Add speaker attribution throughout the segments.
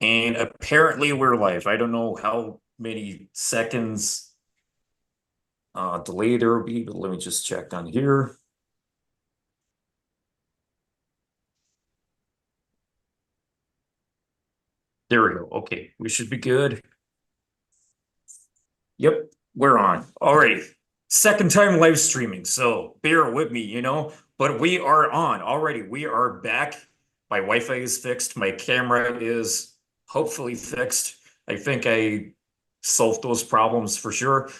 Speaker 1: And apparently we're live. I don't know how many seconds delay there will be, but let me just check on here. There we go. Okay, we should be good. Yep, we're on. Alrighty. Second time live streaming, so bear with me, but we are on already. We are back. My Wi-Fi is fixed. My camera is hopefully fixed. I think I solved those problems for sure.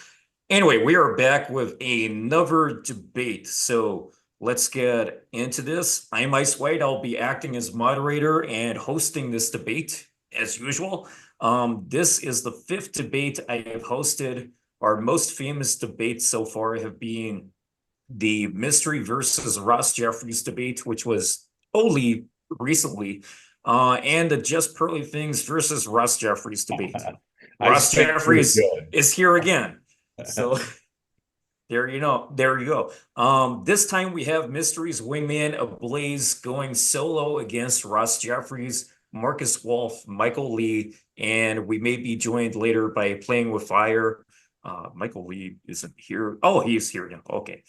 Speaker 1: Anyway, we are back with another debate. So let's get into this. I'm Ice White. I'll be acting as moderator and hosting this debate as usual. This is the fifth debate I have hosted. Our most famous debates so far have been the Mystery versus Ross Jeffries debate, which was only recently, and the Just Pearly Things versus Ross Jeffries debate.
Speaker 2: I
Speaker 1: Ross
Speaker 2: expect pretty
Speaker 1: Jeffries
Speaker 2: good.
Speaker 1: is here again. So there you know, there you go. This time we have Mystery's wingman Ablaze going solo against Ross Jeffries, Markus Wolf, Michael Lee, and we may be joined later by Playing with Fire. Michael Lee isn't here. Oh, he's here now. Okay.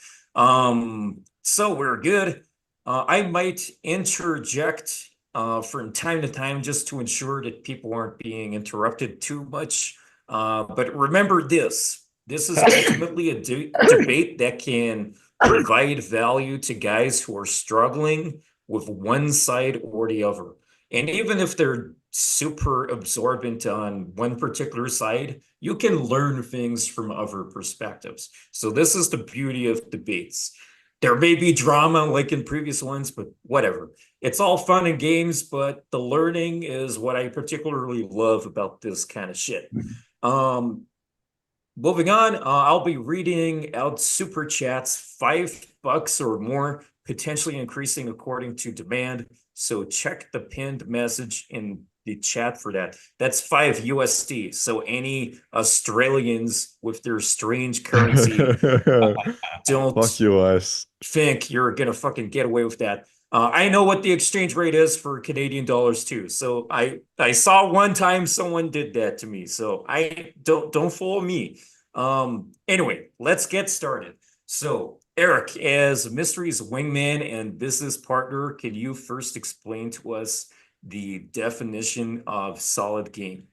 Speaker 1: So we're good. I might interject from time to time just to ensure that people aren't being interrupted too much. But remember this. This is ultimately a debate that can provide value to guys who are struggling with one side or the other. And even if they're super absorbent on one particular side, you can learn things from other perspectives. So this is the beauty of debates. There may be drama like in previous ones, but whatever. It's all fun and games, but the learning is what I particularly love about this kind of shit. Um, Moving on, I'll be reading out super chats, $5 or more, potentially increasing according to demand. So check the pinned message in the chat for that. That's 5 USD. So any Australians with their strange currency,
Speaker 2: Fuck
Speaker 1: don't
Speaker 2: US.
Speaker 1: think you're gonna fucking get away with that. I know what the exchange rate is for Canadian dollars too. So I saw one time someone did that to me. So I don't fool me. Anyway, let's get started. So Erik, as Mystery's wingman and business partner, can you first explain to us the definition of solid game?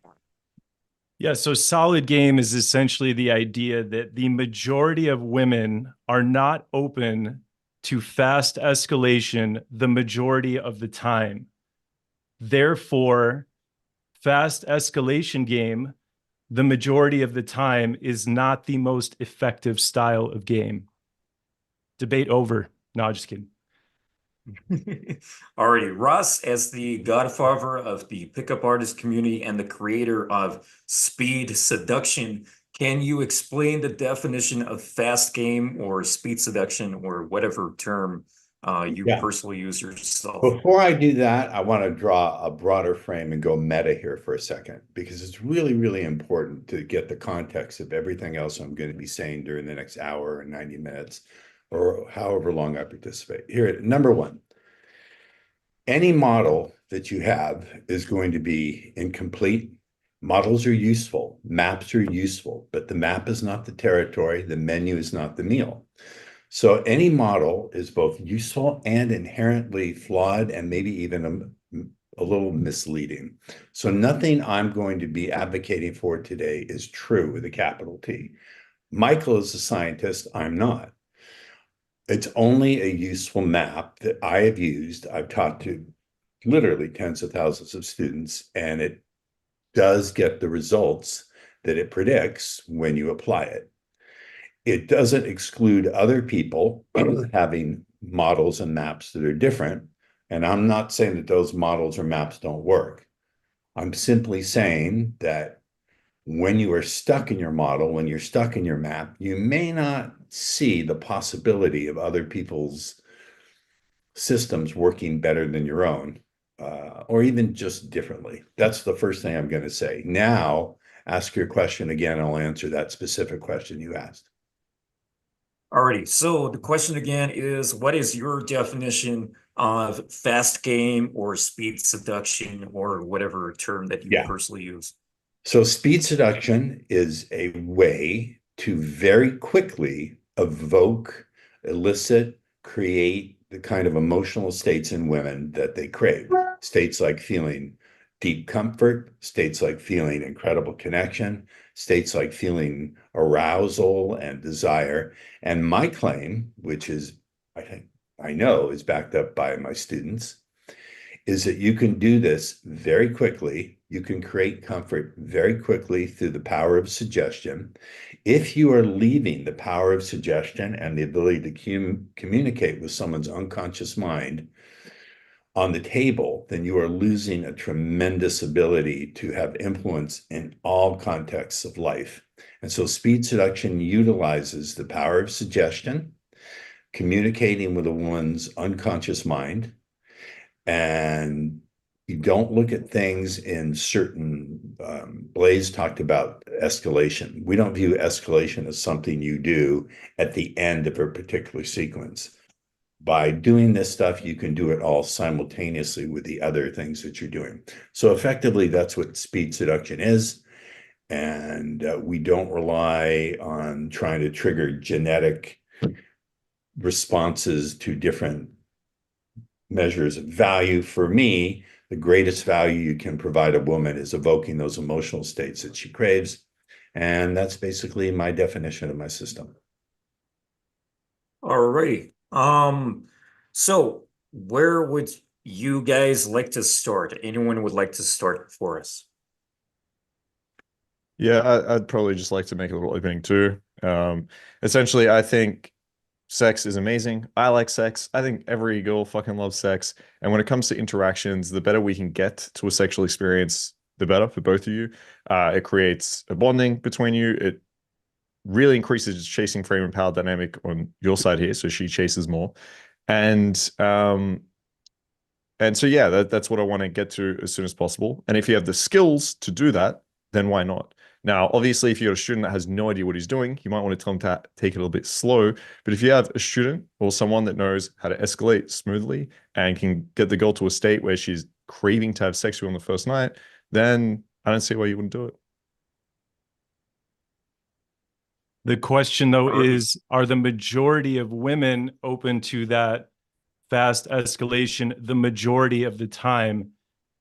Speaker 3: Yeah, so solid game is essentially the idea that the majority of women are not open to fast escalation the majority of the time. Therefore, fast escalation game, the majority of the time, is not the most effective style of game. Debate over. No, just kidding.
Speaker 1: Alrighty, Ross, as the godfather of the pickup artist community and the creator of speed seduction, can you explain the definition of fast game or speed seduction or whatever term you
Speaker 2: Yeah.
Speaker 1: personally use yourself?
Speaker 2: Before I do that, I want to draw a broader frame and go meta here for a second, because it's really, really important to get the context of everything else I'm going to be saying during the next hour and 90 minutes or however long I participate. Here, number one, any model that you have is going to be incomplete. Models are useful, maps are useful, but the map is not the territory, the menu is not the meal. So any model is both useful and inherently flawed and maybe even a little misleading. So nothing I'm going to be advocating for today is true with a capital T. Michael is a scientist, I'm not. It's only a useful map that I have used. I've taught to literally tens of thousands of students, and it does get the results that it predicts when you apply it. It doesn't exclude other people having models and maps that are different. And I'm not saying that those models or maps don't work. I'm simply saying that when you are stuck in your model, when you're stuck in your map, you may not see the possibility of other people's systems working better than your own, or even just differently. That's the first thing I'm going to say. Now, ask your question again. I'll answer that specific question you asked.
Speaker 1: Alrighty, so the question again is, what is your definition fast game or speed seduction or whatever term that you
Speaker 2: Yeah.
Speaker 1: personally use?
Speaker 2: So speed seduction is a way to very quickly evoke, elicit, create the kind of emotional states in women that they crave. States like feeling deep comfort, states like feeling incredible connection, states like feeling arousal and desire. And my claim, which is, I think, I know is backed up by my students, is that you can do this very quickly. You can create comfort very quickly through the power of suggestion. If you are leaving the power of suggestion and the ability to communicate with someone's unconscious mind on the table, then you are losing a tremendous ability to have influence in all contexts of life. And so speed seduction utilizes the power of suggestion, communicating with a woman's unconscious mind, and you don't look at things in certain Blaze talked about escalation. We don't view escalation as something you do at the end of a particular sequence. By doing this stuff, you can do it all simultaneously with the other things that you're doing. So effectively, that's what speed seduction is. And we don't rely on trying to trigger genetic responses to different measures of value. For me, the greatest value you can provide a woman is evoking those emotional states that she craves. And that's basically my definition of my system.
Speaker 1: All right. So where would you guys like to start? Anyone would like to start for us?
Speaker 4: Yeah, I'd probably just like to make a little opening too. Essentially, I think sex is amazing. I like sex. I think every girl fucking loves sex. And when it comes to interactions, the better we can get to a sexual experience, the better for both of you. It creates a bonding between you. It really increases chasing frame and power dynamic on your side here, so she chases more. And so yeah, that's what I want to get to as soon as possible. And if you have the skills to do that, then why not? Now, obviously, if you're a student that has no idea what he's doing, you might want to tell him to take it a little bit slow. But if you have a student or someone that knows how to escalate smoothly and can get the girl to a state where she's craving to have sex with you on the first night, then I don't see why you wouldn't do it.
Speaker 3: The question, though,
Speaker 1: All right.
Speaker 3: is, are the majority of women open to that fast escalation the majority of the time?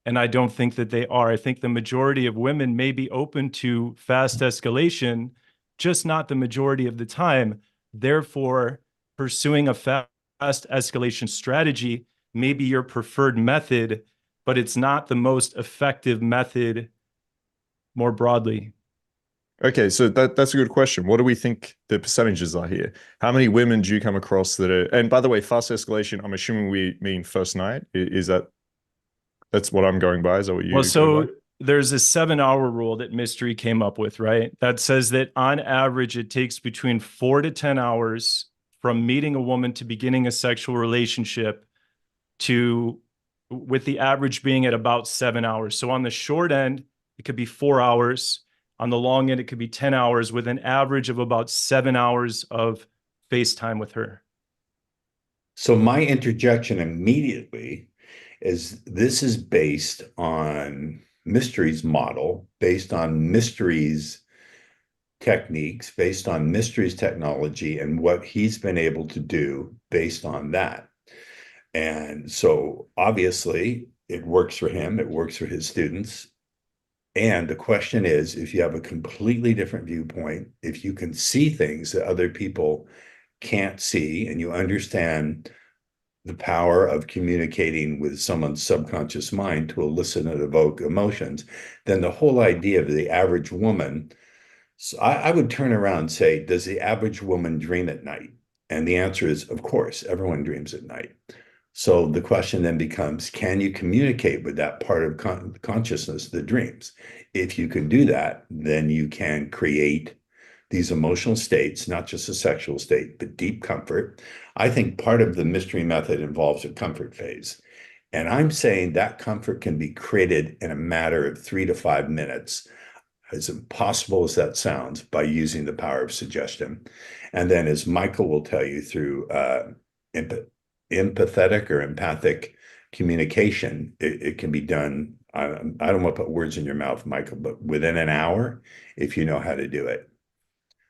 Speaker 3: And I don't think that they are. I think the majority of women may be open to fast escalation, just not the majority of the time. Therefore, pursuing a fast escalation strategy may be your preferred method, but it's not the most effective method more broadly.
Speaker 4: Okay, so that's a good question. What do we think the percentages are here? How many women do you come across that are, and by the way, fast escalation, I'm assuming we mean first night. Is that's what I'm going by? Is that what you
Speaker 3: Well,
Speaker 4: go
Speaker 3: so
Speaker 4: by?
Speaker 3: there's a 7-hour rule that Mystery came up with, right? That says that on average, it takes between 4 to 10 hours from meeting a woman to beginning a sexual relationship to, with the average being at about 7 hours. So on the short end, it could be 4 hours. On the long end, it could be 10 hours with an average of about 7 hours of FaceTime with her.
Speaker 2: So my interjection immediately is this is based on Mystery's model, based on Mystery's techniques, based on Mystery's technology and what he's been able to do based on that. And so obviously it works for him, it works for his students. And the question is, if you have a completely different viewpoint, if you can see things that other people can't see, and you understand the power of communicating with someone's subconscious mind to elicit and evoke emotions, then the whole idea of the average woman, so I would turn around and say, does the average woman dream at night? And the answer is, of course, everyone dreams at night. So the question then becomes, can you communicate with that part of consciousness, the dreams? If you can do that, then you can create these emotional states, not just a sexual state, but deep comfort. I think part of the mystery method involves a comfort phase. And I'm saying that comfort can be created in a matter of 3 to 5 minutes, as impossible as that sounds, by using the power of suggestion. And then, as Michael will tell you, through input. empathetic or empathic communication, it can be done. I don't want to put words in your mouth, Michael, but within an hour, if you know how to do it.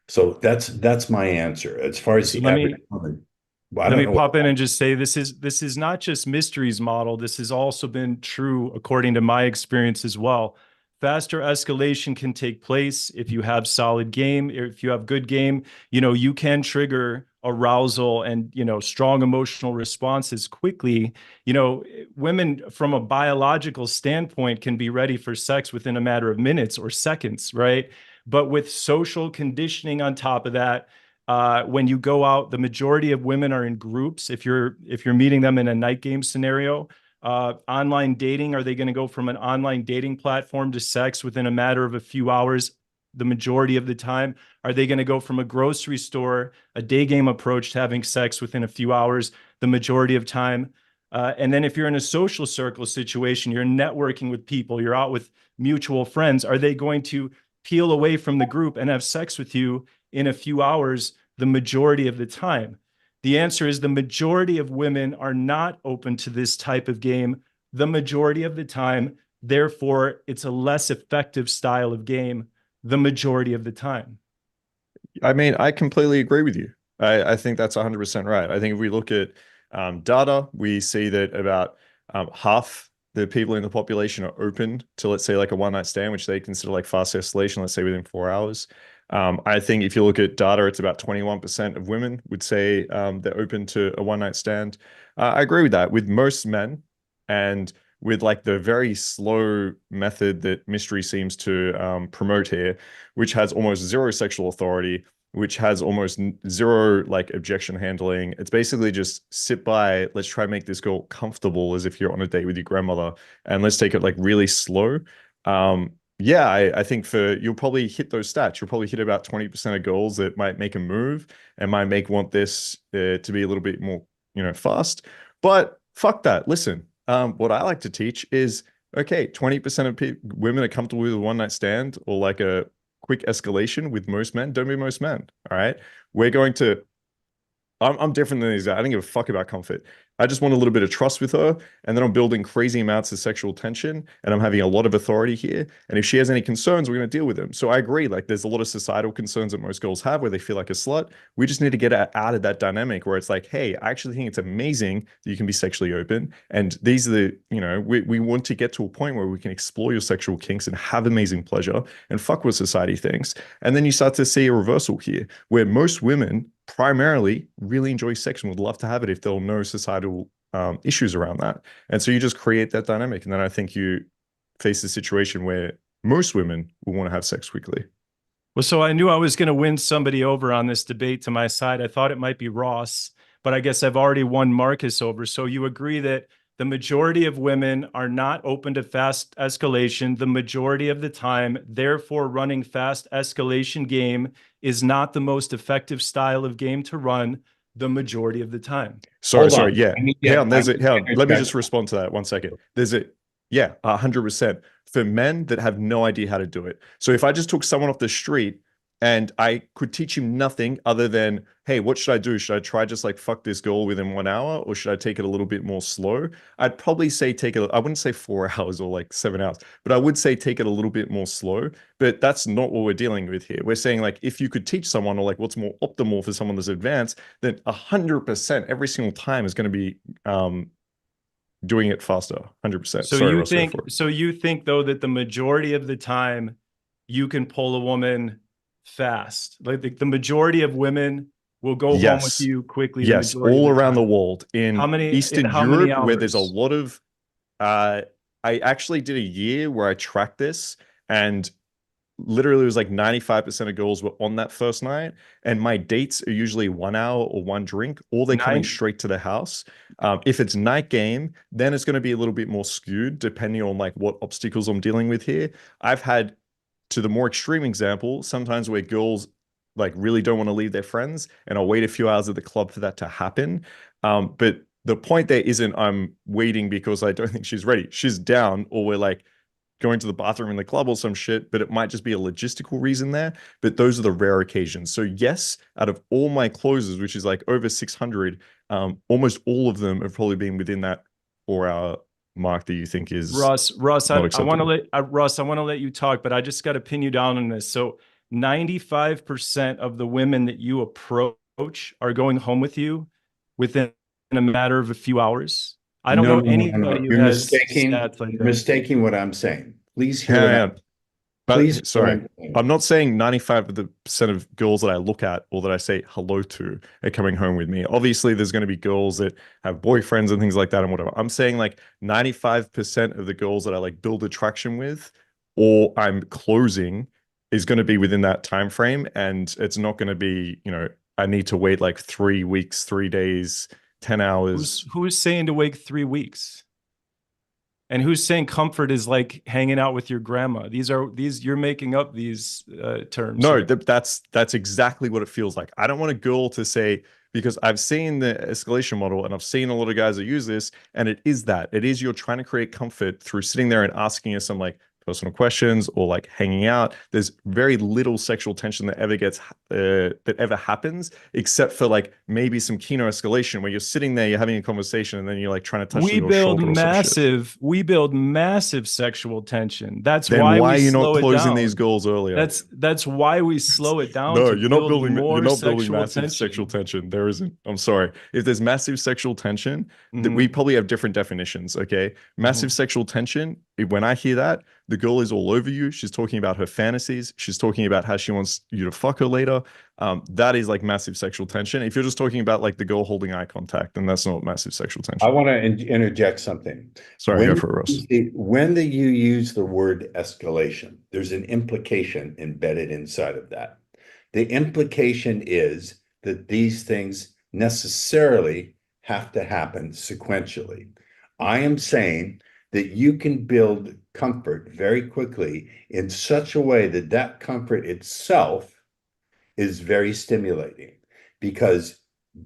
Speaker 2: So that's my answer. As far as
Speaker 3: So
Speaker 2: the
Speaker 3: let
Speaker 2: average
Speaker 3: me
Speaker 2: woman, well, I
Speaker 3: let
Speaker 2: don't
Speaker 3: me
Speaker 2: know what,
Speaker 3: pop in and just say this is not just Mystery's model. This has also been true according to my experience as well. Faster escalation can take place if you have solid game, if you have good game, you can trigger arousal and, strong emotional responses quickly. Women from a biological standpoint can be ready for sex within a matter of minutes or seconds, right? But with social conditioning on top of that, when you go out, the majority of women are in groups. If you're meeting them in a night game scenario, online dating, are they going to go from an online dating platform to sex within a matter of a few hours? The majority of the time, are they going to go from a grocery store, a day game approach to having sex within a few hours? The majority of time. And then if you're in a social circle situation, you're networking with people, you're out with mutual friends, are they going to peel away from the group and have sex with you in a few hours the majority of the time? The answer is the majority of women are not open to this type of game the majority of the time. Therefore, it's a less effective style of game the majority of the time.
Speaker 4: I mean, I completely agree with you. I think that's 100% right. I think if we look at data, we see that about half the people in the population are open to, let's say, like a one-night stand, which they consider like fast escalation, let's say within 4 hours. I think if you look at data, it's about 21% of women would say they're open to a one-night stand. I agree with that. With most men, and with like the very slow method that Mystery seems to promote here, which has almost zero sexual authority, which has almost zero like objection handling. It's basically just sit by, let's try and make this girl comfortable as if you're on a date with your grandmother, and let's take it like really slow. Yeah, I think you'll probably hit those stats. You'll probably hit about 20% of girls that might make a move and might want this to be a little bit more, fast. But fuck that. Listen, what I like to teach is, okay, 20% of women are comfortable with a one-night stand or like a quick escalation with most men. Don't be most men. All right. We're going to, I'm different than these guys. I don't give a fuck about comfort. I just want a little bit of trust with her. And then I'm building crazy amounts of sexual tension and I'm having a lot of authority here. And if she has any concerns, we're going to deal with them. So I agree. Like there's a lot of societal concerns that most girls have where they feel like a slut. We just need to get out of that dynamic where it's like, hey, I actually think it's amazing that you can be sexually open. And these are we want to get to a point where we can explore your sexual kinks and have amazing pleasure and fuck what society thinks. And then you start to see a reversal here where most women primarily really enjoy sex and would love to have it if there were no societal issues around that. And so you just create that dynamic. And then I think you face a situation where most women will want to have sex quickly.
Speaker 3: Well, so I knew I was going to win somebody over on this debate to my side. I thought it might be Ross, but I guess I've already won Markus over. So you agree that the majority of women are not open to fast escalation the majority of the time. Therefore, running fast escalation game is not the most effective style of game to run the majority of the time.
Speaker 4: Sorry. Yeah. Hang on. Let me
Speaker 2: interject.
Speaker 4: just respond to that 1 second. Yeah, 100%. For men that have no idea how to do it. So if I just took someone off the street and I could teach him nothing other than, hey, what should I do? Should I try just like fuck this girl within 1 hour, or should I take it a little bit more slow? I'd probably say I wouldn't say 4 hours or like 7 hours, but I would say take it a little bit more slow. But that's not what we're dealing with here. We're saying like, if you could teach someone, or like what's more optimal for someone that's advanced, then 100% every single time is going to be doing it faster. 100%.
Speaker 3: So
Speaker 4: Sorry,
Speaker 3: you
Speaker 4: Ross,
Speaker 3: think, though, that the majority of the time you can pull a woman fast, like the majority of women will go home with you quickly. The
Speaker 4: Yes,
Speaker 3: majority
Speaker 4: all
Speaker 3: of the
Speaker 4: around
Speaker 3: time.
Speaker 4: the world. In Eastern
Speaker 3: how many
Speaker 4: Europe, where there's a
Speaker 3: hours?
Speaker 4: lot of I actually did a year where I tracked this, and literally it was like 95% of girls were on that first night, and my dates are usually 1 hour or one drink, or they're coming straight to the house. If it's night game, then it's going to be a little bit more skewed depending on like what obstacles I'm dealing with here. I've had, to the more extreme example, sometimes where girls like really don't want to leave their friends, and I'll wait a few hours at the club for that to happen. But the point there isn't I'm waiting because I don't think she's ready. She's down, or we're like going to the bathroom in the club or some shit, but it might just be a logistical reason there. But those are the rare occasions. So yes, out of all my closes, which is like over 600, almost all of them have probably been within that 4-hour mark that you think is
Speaker 3: Ross,
Speaker 4: not
Speaker 3: I want to
Speaker 4: acceptable.
Speaker 3: Ross, I want to let you talk, but I just got to pin you down on this. So 95% of the women that you approach are going home with you within a matter of a few hours. I don't know anybody who
Speaker 2: You're
Speaker 3: has
Speaker 2: mistaking,
Speaker 3: stats like
Speaker 2: you're
Speaker 3: that.
Speaker 2: mistaking what I'm saying. Please hear
Speaker 4: Hang
Speaker 2: what
Speaker 4: on.
Speaker 2: I'm Please,
Speaker 4: But sorry, I'm not saying 95% of girls that I look at or that I say hello to are coming home with me. Obviously, there's going to be girls that have boyfriends and things like that and whatever. I'm saying like 95% of the girls that I like build attraction with or I'm closing is going to be within that time frame, and it's not going to be, I need to wait like 3 weeks, 3 days, 10 hours.
Speaker 3: Who's saying to wait 3 weeks? And who's saying comfort is like hanging out with your grandma? You're making up these terms.
Speaker 4: No, that's exactly what it feels like. I don't want a girl to say, because I've seen the escalation model and I've seen a lot of guys that use this, and it is that. It is you're trying to create comfort through sitting there and asking us some like personal questions or like hanging out. There's very little sexual tension that ever happens, except for like maybe some kino escalation where you're sitting there, you're having a conversation, and then you're like trying to touch
Speaker 3: We
Speaker 4: your
Speaker 3: build
Speaker 4: shoulder or some shit.
Speaker 3: we build massive sexual tension. That's
Speaker 4: Then
Speaker 3: why
Speaker 4: why
Speaker 3: we
Speaker 4: are you not
Speaker 3: slow it
Speaker 4: closing
Speaker 3: down.
Speaker 4: these goals earlier?
Speaker 3: That's why we slow it down.
Speaker 4: No,
Speaker 3: to
Speaker 4: you're not
Speaker 3: build
Speaker 4: building.
Speaker 3: more
Speaker 4: You're not building
Speaker 3: sexual
Speaker 4: massive
Speaker 3: tension.
Speaker 4: sexual tension. There isn't. I'm sorry. If there's massive sexual tension, that we probably have different definitions. Okay, massive sexual tension. When I hear that, the girl is all over you. She's talking about her fantasies. She's talking about how she wants you to fuck her later. That is like massive sexual tension. If you're just talking about like the girl holding eye contact, then that's not massive sexual tension.
Speaker 2: I want to interject something.
Speaker 4: Sorry, go for it, Ross.
Speaker 2: When you use the word escalation, there's an implication embedded inside of that. The implication is that these things necessarily have to happen sequentially. I am saying that you can build comfort very quickly in such a way that that comfort itself is very stimulating, because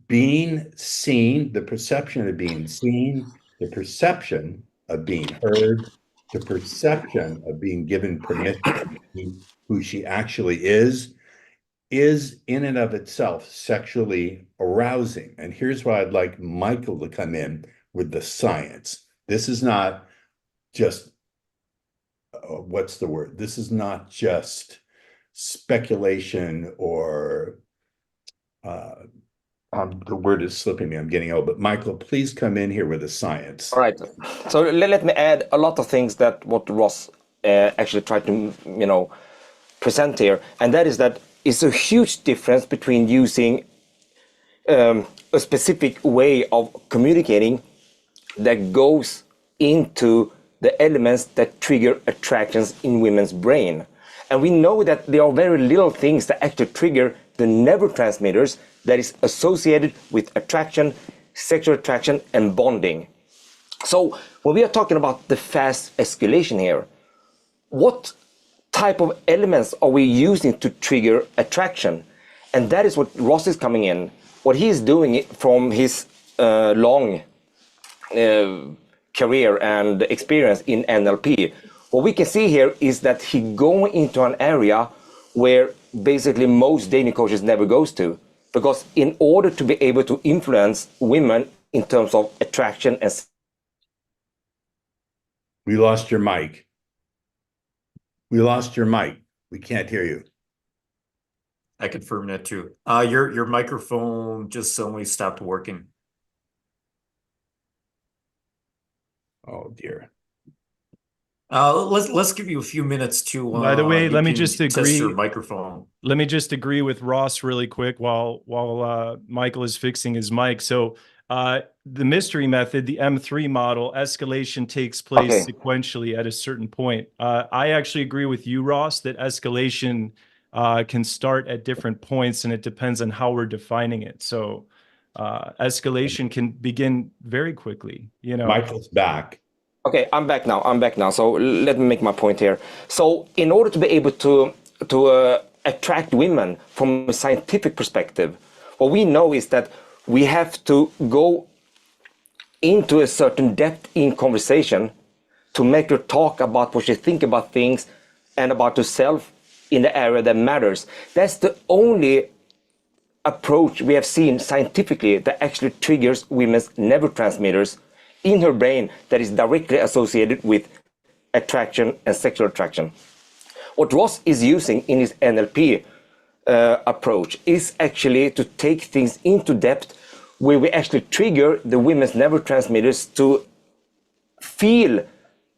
Speaker 2: being seen, the perception of being seen, the perception of being heard, the perception of being given permission to be who she actually is in and of itself sexually arousing. And here's why I'd like Michael to come in with the science. This is not just, what's the word? This is not just speculation or the word is slipping me. I'm getting old. But Michael, please come in here with the science.
Speaker 5: All right. So let me add a lot of things that what Ross actually tried to present here, and that is that it's a huge difference between using a specific way of communicating that goes into the elements that trigger attractions in women's brain. And we know that there are very little things that actually trigger the neurotransmitters that is associated with attraction, sexual attraction, and bonding. So when we are talking about the fast escalation here, what type of elements are we using to trigger attraction? And that is what Ross is coming in. What he is doing from his long career and experience in NLP. What we can see here is that he going into an area where basically most dating coaches never goes to, because in order to be able to influence women in terms of attraction and...
Speaker 2: We lost your mic. We lost your mic. We can't hear you.
Speaker 1: I confirm that too. Your microphone just suddenly stopped working.
Speaker 2: Oh dear.
Speaker 1: Let's give you a few minutes to.
Speaker 3: By the way, let me just
Speaker 1: test your
Speaker 3: agree.
Speaker 1: microphone.
Speaker 3: Let me just agree with Ross really quick while Michael is fixing his mic. So the mystery method, the M3 model, escalation takes place sequentially at a certain point. I actually agree with you, Ross, that escalation can start at different points, and it depends on how we're defining it. So escalation can begin very quickly.
Speaker 2: Michael's back.
Speaker 5: Okay, I'm back now. So let me make my point here. So in order to be able to attract women from a scientific perspective, what we know is that we have to go into a certain depth in conversation to make her talk about what she think about things and about herself in the area that matters. That's the only approach we have seen scientifically that actually triggers women's neurotransmitters in her brain that is directly associated with attraction and sexual attraction. What Ross is using in his NLP approach is actually to take things into depth where we actually trigger the women's neurotransmitters to feel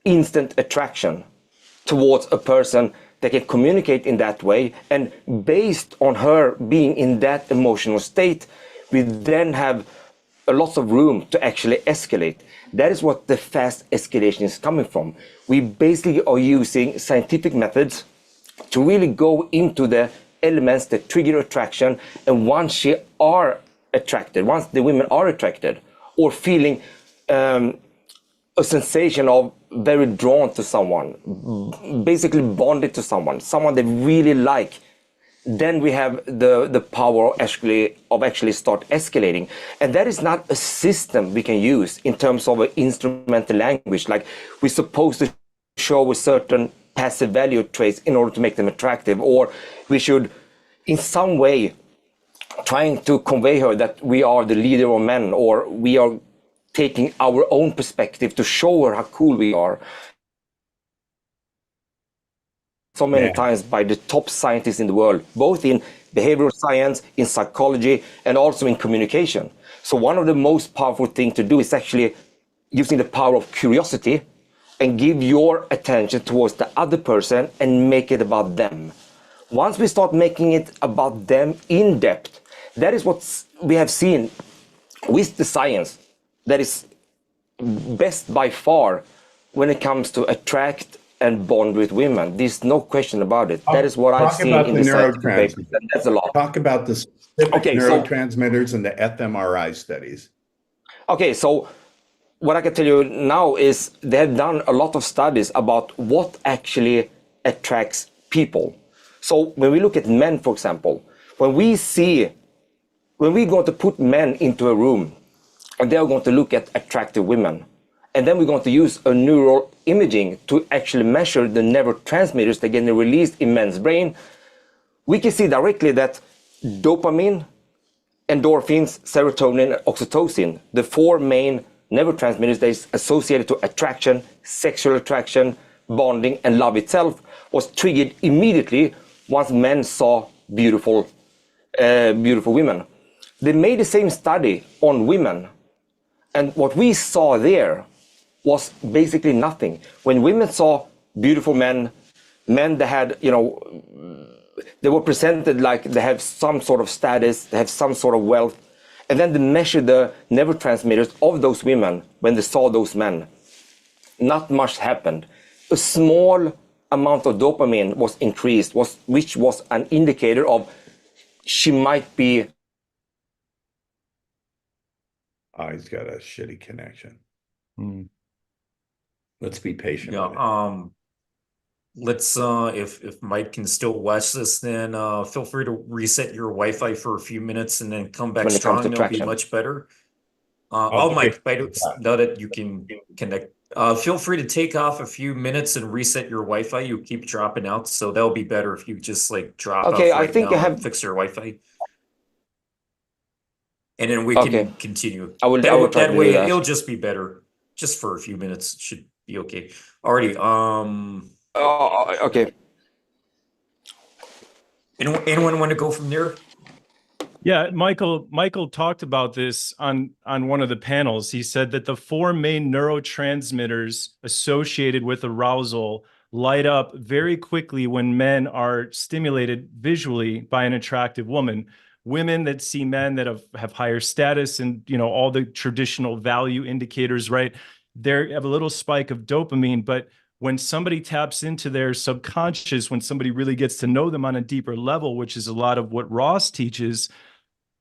Speaker 5: instant attraction towards a person that can communicate in that way. And based on her being in that emotional state, we then have a lot of room to actually escalate. That is what the fast escalation is coming from. We basically are using scientific methods to really go into the elements that trigger attraction. And once she are attracted, once the women are attracted or feeling a sensation of very drawn to someone, basically bonded to someone they really like, then we have the power of actually start escalating. And that is not a system we can use in terms of an instrumental language, like we're supposed to show a certain passive value traits in order to make them attractive, or we should in some way trying to convey her that we are the leader of men, or we are taking our own perspective to show her how cool we are. So many times by the top scientists in the world, both in behavioral science, in psychology, and also in communication. So one of the most powerful things to do is actually using the power of curiosity and give your attention towards the other person and make it about them. Once we start making it about them in depth, that is what we have seen with the science that is best by far when it comes to attract and bond with women. There's no question about it. That is what I've seen in the scientific papers. That's a lot.
Speaker 2: Talk about the specific neurotransmitters and the fMRI studies.
Speaker 5: Okay, so what I can tell you now is they have done a lot of studies about what actually attracts people. So when we look at men, for example, when we're going to put men into a room and they're going to look at attractive women, and then we're going to use a neural imaging to actually measure the neurotransmitters that get released in men's brain, we can see directly that dopamine, endorphins, serotonin, and oxytocin, the four main neurotransmitters that is associated to attraction, sexual attraction, bonding, and love itself, was triggered immediately once men saw beautiful women. They made the same study on women, and what we saw there was basically nothing. When women saw beautiful men that had, they were presented like they have some sort of status, they have some sort of wealth, and then they measured the neurotransmitters of those women when they saw those men. Not much happened. A small amount of dopamine was increased, which was an indicator of she might be.
Speaker 2: Oh, he's got a shitty connection.
Speaker 3: Mm.
Speaker 2: Let's be patient.
Speaker 1: Yeah. Let's if Mike can still watch this, then feel free to reset your Wi-Fi for a few minutes and then come back strong. It'll be much better. Mike, now that you can connect, feel free to take off a few minutes and reset your Wi-Fi. You keep dropping out, so that'll be better if you just like drop off right now and fix your Wi-Fi. And then we can continue.
Speaker 5: I will
Speaker 1: that way it'll just be better. Just for a few minutes, it should be okay. Alrighty.
Speaker 5: Okay.
Speaker 1: Anyone want to go from there?
Speaker 3: Yeah, Michael talked about this on one of the panels. He said that the four main neurotransmitters associated with arousal light up very quickly when men are stimulated visually by an attractive woman. Women that see men that have higher status and all the traditional value indicators, right? They have a little spike of dopamine, but when somebody taps into their subconscious, when somebody really gets to know them on a deeper level, which is a lot of what Ross teaches,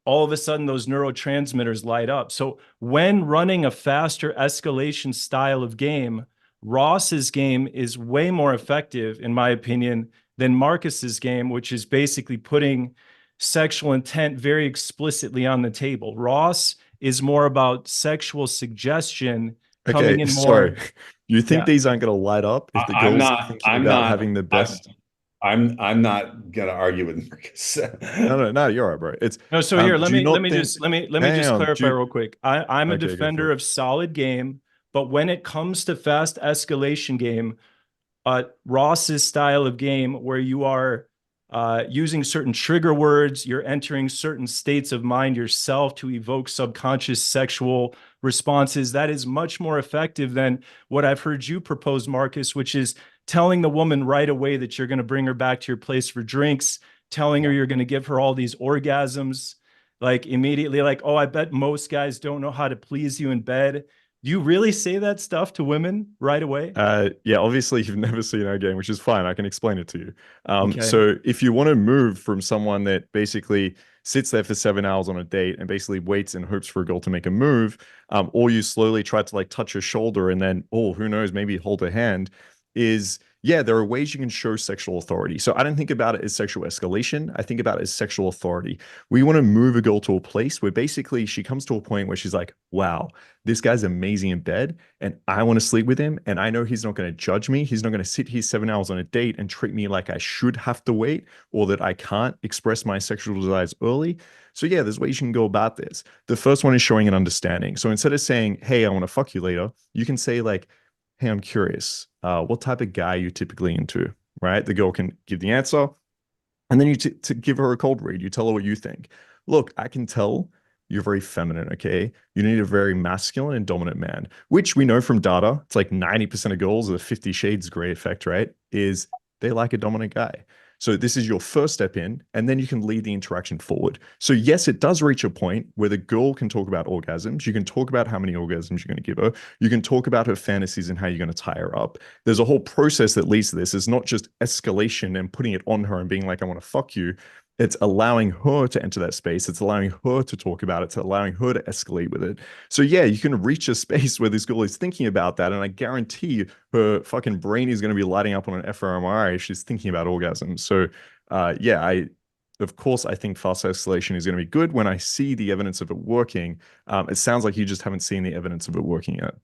Speaker 3: all of a sudden those neurotransmitters light up. So when running a faster escalation style of game, Ross's game is way more effective, in my opinion, than Markus's game, which is basically putting sexual intent very explicitly on the table. Ross is more about sexual suggestion coming in more.
Speaker 4: Sorry. You think these aren't going to light up if the girls thinking about having the best?
Speaker 2: I'm not gonna argue with Marcus.
Speaker 4: No, you're all right, bro. It's
Speaker 3: No, so here, let
Speaker 4: do you
Speaker 3: me
Speaker 4: not
Speaker 3: let me
Speaker 4: think
Speaker 3: just let me
Speaker 4: hang
Speaker 3: just
Speaker 4: on,
Speaker 3: clarify real quick. I'm a
Speaker 4: okay, go for
Speaker 3: defender
Speaker 4: it.
Speaker 3: of solid game, but when it comes to fast escalation game, Ross's style of game where you are using certain trigger words, you're entering certain states of mind yourself to evoke subconscious sexual responses. That is much more effective than what I've heard you propose, Marcus, which is telling the woman right away that you're going to bring her back to your place for drinks, telling her you're going to give her all these orgasms, like immediately, like, oh, I bet most guys don't know how to please you in bed. Do you really say that stuff to women right away?
Speaker 4: Yeah, obviously you've never seen our game, which is fine. I can explain it to you.
Speaker 3: Okay.
Speaker 4: So if you want to move from someone that basically sits there for 7 hours on a date and basically waits and hopes for a girl to make a move, or you slowly try to like touch her shoulder and then, oh, who knows, maybe hold her hand, is yeah, there are ways you can show sexual authority. So I don't think about it as sexual escalation. I think about it as sexual authority. We want to move a girl to a place where basically she comes to a point where she's like, wow, this guy's amazing in bed and I want to sleep with him. And I know he's not going to judge me. He's not going to sit here 7 hours on a date and treat me like I should have to wait or that I can't express my sexual desires early. So yeah, there's ways you can go about this. The first one is showing an understanding. So instead of saying, hey, I want to fuck you later, you can say like, hey, I'm curious, what type of guy are you typically into, right? The girl can give the answer. And then you to give her a cold read, you tell her what you think. Look, I can tell you're very feminine, okay? You need a very masculine and dominant man, which we know from data, it's like 90% of girls, the 50 Shades Grey effect, right? Is they like a dominant guy. So this is your first step in, and then you can lead the interaction forward. So yes, it does reach a point where the girl can talk about orgasms. You can talk about how many orgasms you're going to give her. You can talk about her fantasies and how you're going to tie her up. There's a whole process that leads to this. It's not just escalation and putting it on her and being like, I want to fuck you. It's allowing her to enter that space. It's allowing her to talk about it. It's allowing her to escalate with it. So yeah, you can reach a space where this girl is thinking about that. And I guarantee her fucking brain is going to be lighting up on an fMRI if she's thinking about orgasms. So yeah, of course, I think fast escalation is going to be good when I see the evidence of it working. It sounds like you just haven't seen the evidence of it working yet.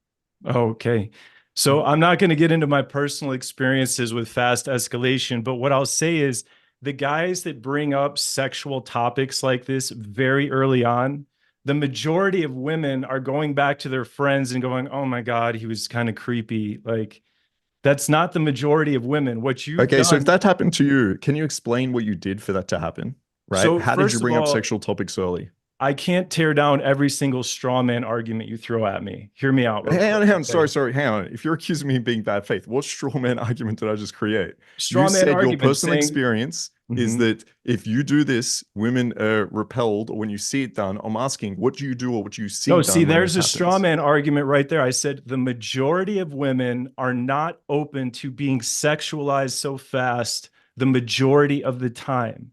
Speaker 3: Okay. So I'm not going to get into my personal experiences with fast escalation, but what I'll say is the guys that bring up sexual topics like this very early on, the majority of women are going back to their friends and going, oh my God, he was kind of creepy. Like, that's not the majority of women. What you've
Speaker 4: Okay, so if
Speaker 3: done.
Speaker 4: that happened to you, can you explain what you did for that to happen? Right?
Speaker 3: So
Speaker 4: How did you
Speaker 3: first of
Speaker 4: bring up
Speaker 3: all,
Speaker 4: sexual topics early?
Speaker 3: I can't tear down every single straw man argument you throw at me. Hear me out.
Speaker 4: Hang on, hang on.
Speaker 3: Okay.
Speaker 4: Sorry, hang on. If you're accusing me of being bad faith, what straw man argument did I just create? You
Speaker 3: Straw man
Speaker 4: said your
Speaker 3: argument
Speaker 4: personal
Speaker 3: saying,
Speaker 4: experience is that if you do this, women are repelled, or when you see it done. I'm asking, what do you do or what do you see
Speaker 3: no,
Speaker 4: done
Speaker 3: see,
Speaker 4: when
Speaker 3: there's
Speaker 4: this
Speaker 3: a straw
Speaker 4: happens?
Speaker 3: man argument right there. I said the majority of women are not open to being sexualized so fast the majority of the time.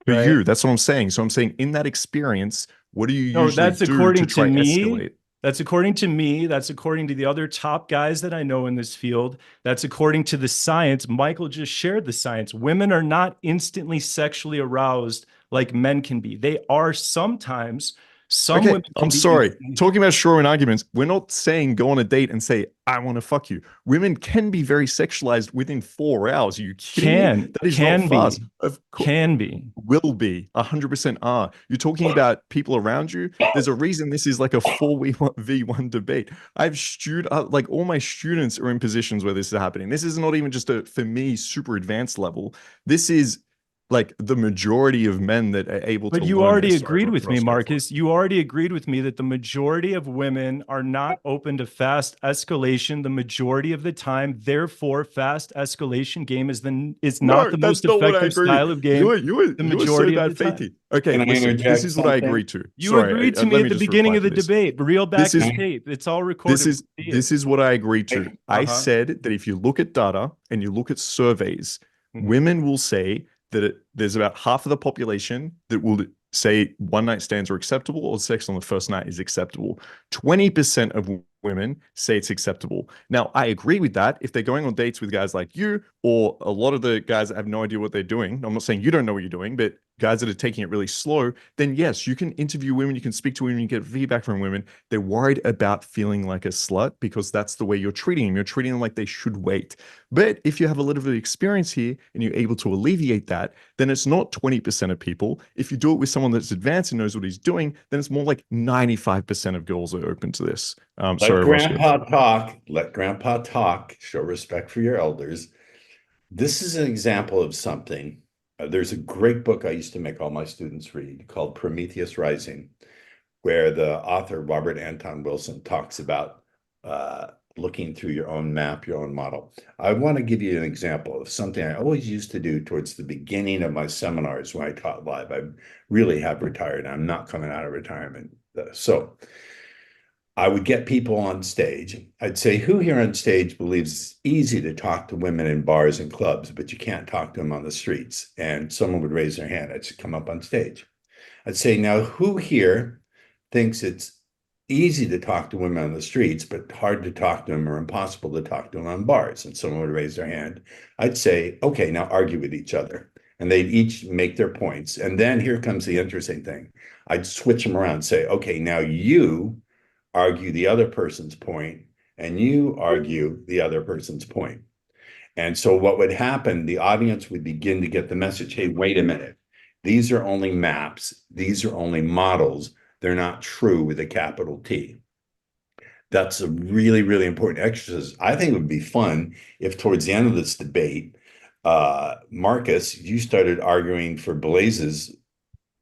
Speaker 4: For
Speaker 3: Right?
Speaker 4: you, that's what I'm saying. So I'm saying in that experience, what do you
Speaker 3: No,
Speaker 4: usually
Speaker 3: that's
Speaker 4: do to
Speaker 3: according to
Speaker 4: try
Speaker 3: me.
Speaker 4: escalate?
Speaker 3: That's according to me. That's according to the other top guys that I know in this field. That's according to the science. Michael just shared the science. Women are not instantly sexually aroused like men can be. They are sometimes. Some
Speaker 4: Okay,
Speaker 3: women can
Speaker 4: I'm
Speaker 3: be
Speaker 4: sorry.
Speaker 3: instantly.
Speaker 4: Talking about straw man arguments, we're not saying go on a date and say, I want to fuck you. Women can be very sexualized within 4 hours. Are you kidding me? That is not
Speaker 3: Can
Speaker 4: fast.
Speaker 3: be,
Speaker 4: Of course,
Speaker 3: can be.
Speaker 4: will be 100% are. You're talking about people around you. There's a reason this is like a 4v1 debate. I've like all my students are in positions where this is happening. This is not even just a, for me, super advanced level. This is like the majority of men that are able
Speaker 3: But
Speaker 4: to
Speaker 3: you
Speaker 4: learn
Speaker 3: already
Speaker 4: this. Sorry,
Speaker 3: agreed with me,
Speaker 4: Ross Jeffries.
Speaker 3: Marcus. You already agreed with me that the majority of women are not open to fast escalation the majority of the time. Therefore, fast escalation game is not
Speaker 4: No,
Speaker 3: the
Speaker 4: that's
Speaker 3: most
Speaker 4: not what I
Speaker 3: effective
Speaker 4: agree.
Speaker 3: style of
Speaker 4: You
Speaker 3: game
Speaker 4: were you were
Speaker 3: the
Speaker 4: you were so
Speaker 3: majority of the
Speaker 4: bad
Speaker 3: time.
Speaker 4: faithy. Okay,
Speaker 6: Can I
Speaker 4: listen. This
Speaker 6: interject
Speaker 4: is what I
Speaker 6: something?
Speaker 4: agree to.
Speaker 3: You agreed to me
Speaker 4: Let
Speaker 3: at
Speaker 4: me
Speaker 3: the
Speaker 4: just
Speaker 3: beginning
Speaker 4: reply
Speaker 3: of
Speaker 4: to
Speaker 3: the
Speaker 4: this.
Speaker 3: debate. Reel back
Speaker 4: This
Speaker 3: the
Speaker 4: is
Speaker 3: tape. It's all recorded.
Speaker 4: this is what I agreed to. I
Speaker 3: Uh-huh.
Speaker 4: said that if you look at data and you look at surveys,
Speaker 3: Mhm.
Speaker 4: women will say that there's about half of the population that will say one night stands are acceptable or sex on the first night is acceptable. 20% of women say it's acceptable. Now, I agree with that if they're going on dates with guys like you or a lot of the guys that have no idea what they're doing. I'm not saying you don't know what you're doing, but guys that are taking it really slow, then yes, you can interview women, you can speak to women, you get feedback from women. They're worried about feeling like a slut because that's the way you're treating them. You're treating them like they should wait. But if you have a little bit of experience here and you're able to alleviate that, then it's not 20% of people. If you do it with someone that's advanced and knows what he's doing, then it's more like 95% of girls are open to this. Sorry, Ross.
Speaker 2: Let grandpa talk, show respect for your elders. This is an example of something. There's a great book I used to make all my students read called Prometheus Rising, where the author, Robert Anton Wilson, talks about looking through your own map, your own model. I want to give you an example of something I always used to do towards the beginning of my seminars when I taught live. I really have retired. I'm not coming out of retirement. So I would get people on stage. I'd say, who here on stage believes it's easy to talk to women in bars and clubs, but you can't talk to them on the streets? And someone would raise their hand. I'd say, come up on stage. I'd say, now, who here thinks it's easy to talk to women on the streets, but hard to talk to them or impossible to talk to them on bars? And someone would raise their hand. I'd say, okay, now argue with each other. And they'd each make their points. And then here comes the interesting thing. I'd switch them around and say, okay, now you argue the other person's point, and you argue the other person's point. And so what would happen, the audience would begin to get the message, hey, wait a minute. These are only maps. These are only models. They're not true with a capital T. That's a really, really important exercise. I think it would be fun if towards the end of this debate, Markus, you started arguing for Blaze's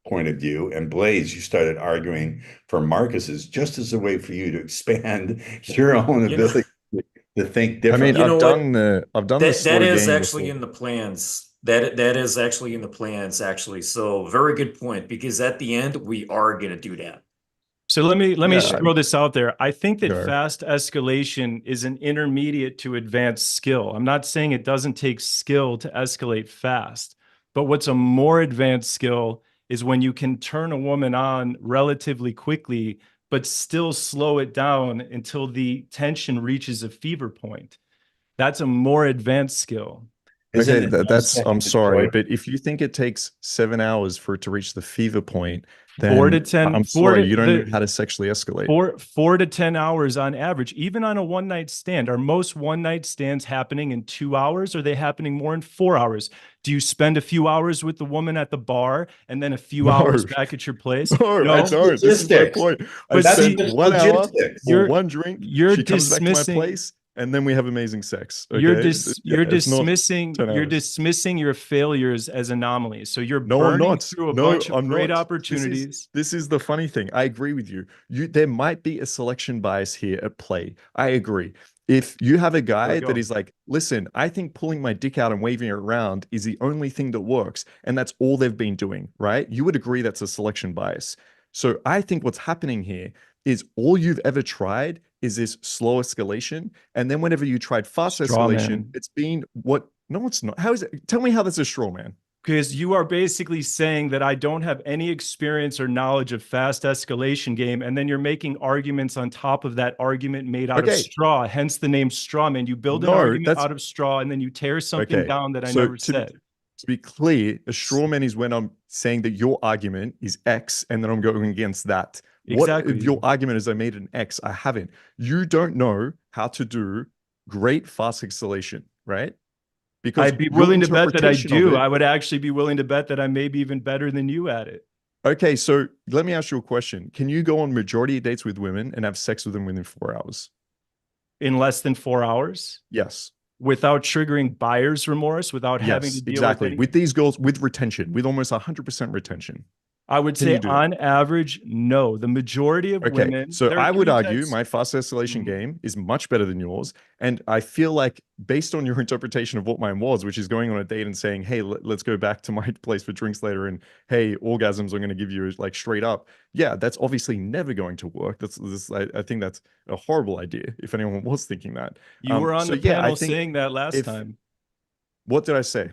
Speaker 2: point of view, and Blaze, you started arguing for Markus's, just as a way for you to expand your own ability to think differently.
Speaker 4: I mean, I've done the slow
Speaker 1: that is
Speaker 4: game
Speaker 1: actually
Speaker 4: before.
Speaker 1: in the plans. That is actually in the plans, actually. So very good point, because at the end we are going to do that.
Speaker 3: So let me
Speaker 4: Yeah,
Speaker 3: throw this out there. I think that
Speaker 4: Go.
Speaker 3: fast escalation is an intermediate to advanced skill. I'm not saying it doesn't take skill to escalate fast, but what's a more advanced skill is when you can turn a woman on relatively quickly, but still slow it down until the tension reaches a fever point. That's a more advanced skill.
Speaker 4: Okay, I'm sorry, but if you think it takes 7 hours for it to reach the fever point, then
Speaker 3: 4 to 10.
Speaker 4: I'm sorry, you don't know how to sexually escalate.
Speaker 3: 4 to 10 hours on average, even on a one-night stand. Are most one-night stands happening in 2 hours? Or are they happening more in 4 hours? Do you spend a few hours with the woman at the bar and then a few hours back at your place?
Speaker 4: No, I don't. This is my point. I spend 1 hour for one drink. She comes back to my place, and then we have amazing sex. Okay?
Speaker 3: You're dismissing your failures as anomalies. So you're burning through a bunch of great opportunities.
Speaker 4: This is the funny thing. I agree with you. There might be a selection bias here at play. I agree. If you have a guy that is like, listen, I think pulling my dick out and waving it around is the only thing that works, and that's all they've been doing, right? You would agree that's a selection bias. So I think what's happening here is all you've ever tried is this slow escalation. And then whenever you tried fast escalation, it's been what? No, it's not. How is it? Tell me how that's a straw man.
Speaker 3: Because you are basically saying that I don't have any experience or knowledge of fast escalation game, and then you're making arguments on top of that argument made out of straw, hence the name straw man. You build an argument out of straw, and then you tear something down that I never said.
Speaker 4: To be clear, a straw man is when I'm saying that your argument is X, and then I'm going against that.
Speaker 3: Exactly.
Speaker 4: What if your argument is I made an X? I haven't. You don't know how to do great fast escalation, right? Because
Speaker 3: I'd be willing to bet that I do. I would actually be willing to bet that I may be even better than you at it.
Speaker 4: Okay, so let me ask you a question. Can you go on majority of dates with women and have sex with them within 4 hours?
Speaker 3: In less than 4 hours?
Speaker 4: Yes.
Speaker 3: Without triggering buyer's remorse, without having to deal
Speaker 4: with these girls, with retention, with almost 100% retention.
Speaker 3: I would say on average, no. The majority of women.
Speaker 4: So I would argue my fast escalation game is much better than yours. And I feel like based on your interpretation of what mine was, which is going on a date and saying, hey, let's go back to my place for drinks later. And hey, orgasms I'm going to give you like straight up. Yeah, that's obviously never going to work. I think that's a horrible idea if anyone was thinking that.
Speaker 3: You were on the panel saying that last time.
Speaker 4: What did I say?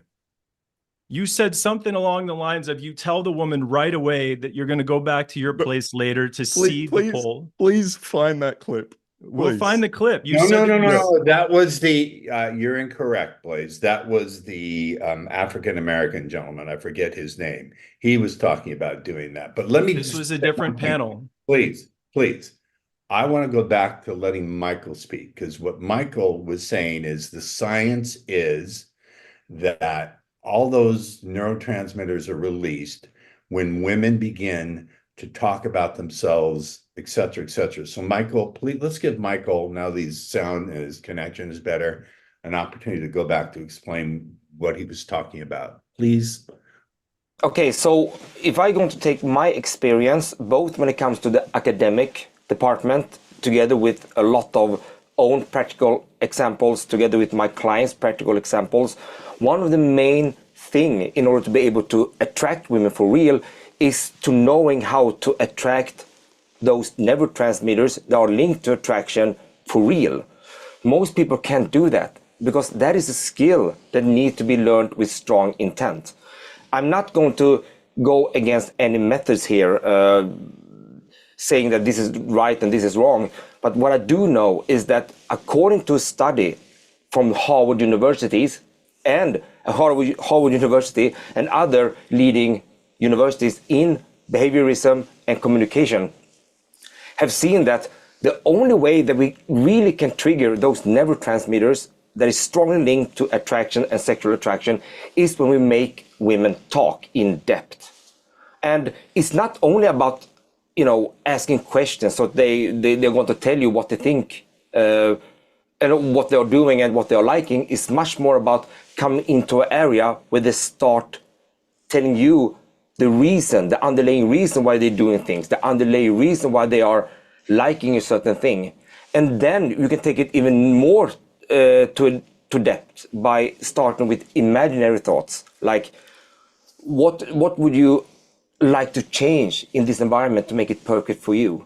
Speaker 3: You said something along the lines of you tell the woman right away that you're going to go back to your place later to see the poll.
Speaker 4: Please find that clip.
Speaker 3: We'll
Speaker 4: Please.
Speaker 3: find the clip. You
Speaker 2: No,
Speaker 3: said
Speaker 2: no,
Speaker 3: that
Speaker 2: no,
Speaker 3: you-
Speaker 2: no, that was you're incorrect, Blaze. That was the African-American gentleman. I forget his name. He was talking about doing that. But let me
Speaker 3: This
Speaker 2: just
Speaker 3: was a
Speaker 2: say
Speaker 3: different
Speaker 2: one thing.
Speaker 3: panel.
Speaker 2: Please, please. I want to go back to letting Michael speak, because what Michael was saying is the science is that all those neurotransmitters are released when women begin to talk about themselves, et cetera, et cetera. So Michael, please, let's give Michael, now that his sound and his connection is better, an opportunity to go back to explain what he was talking about. Please.
Speaker 5: Okay, so if I'm going to take my experience, both when it comes to the academic department, together with a lot of own practical examples, together with my clients' practical examples, one of the main thing in order to be able to attract women for real is to knowing how to attract those neurotransmitters that are linked to attraction for real. Most people can't do that because that is a skill that needs to be learned with strong intent. I'm not going to go against any methods here, saying that this is right and this is wrong. But what I do know is that according to a study from Harvard Universities and Harvard University and other leading universities in behaviorism and communication, have seen that the only way that we really can trigger those neurotransmitters that is strongly linked to attraction and sexual attraction is when we make women talk in depth. And it's not only about, you know, asking questions so they're going to tell you what they think and what they're doing and what they're liking. It's much more about coming into an area where they start telling you the reason, the underlying reason why they're doing things, the underlying reason why they are liking a certain thing. And then you can take it even more to depth by starting with imaginary thoughts, like what would you like to change in this environment to make it perfect for you?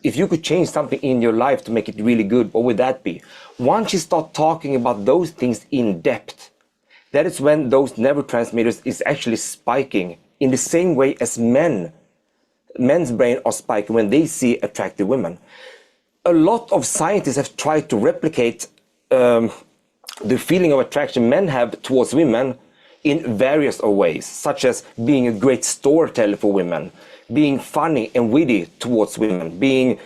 Speaker 5: If you could change something in your life to make it really good, what would that be? Once you start talking about those things in depth, that is when those neurotransmitters is actually spiking in the same way as men's brain are spiking when they see attractive women. A lot of scientists have tried to replicate the feeling of attraction men have towards women in various ways, such as being a great storyteller for women, being funny and witty towards women, being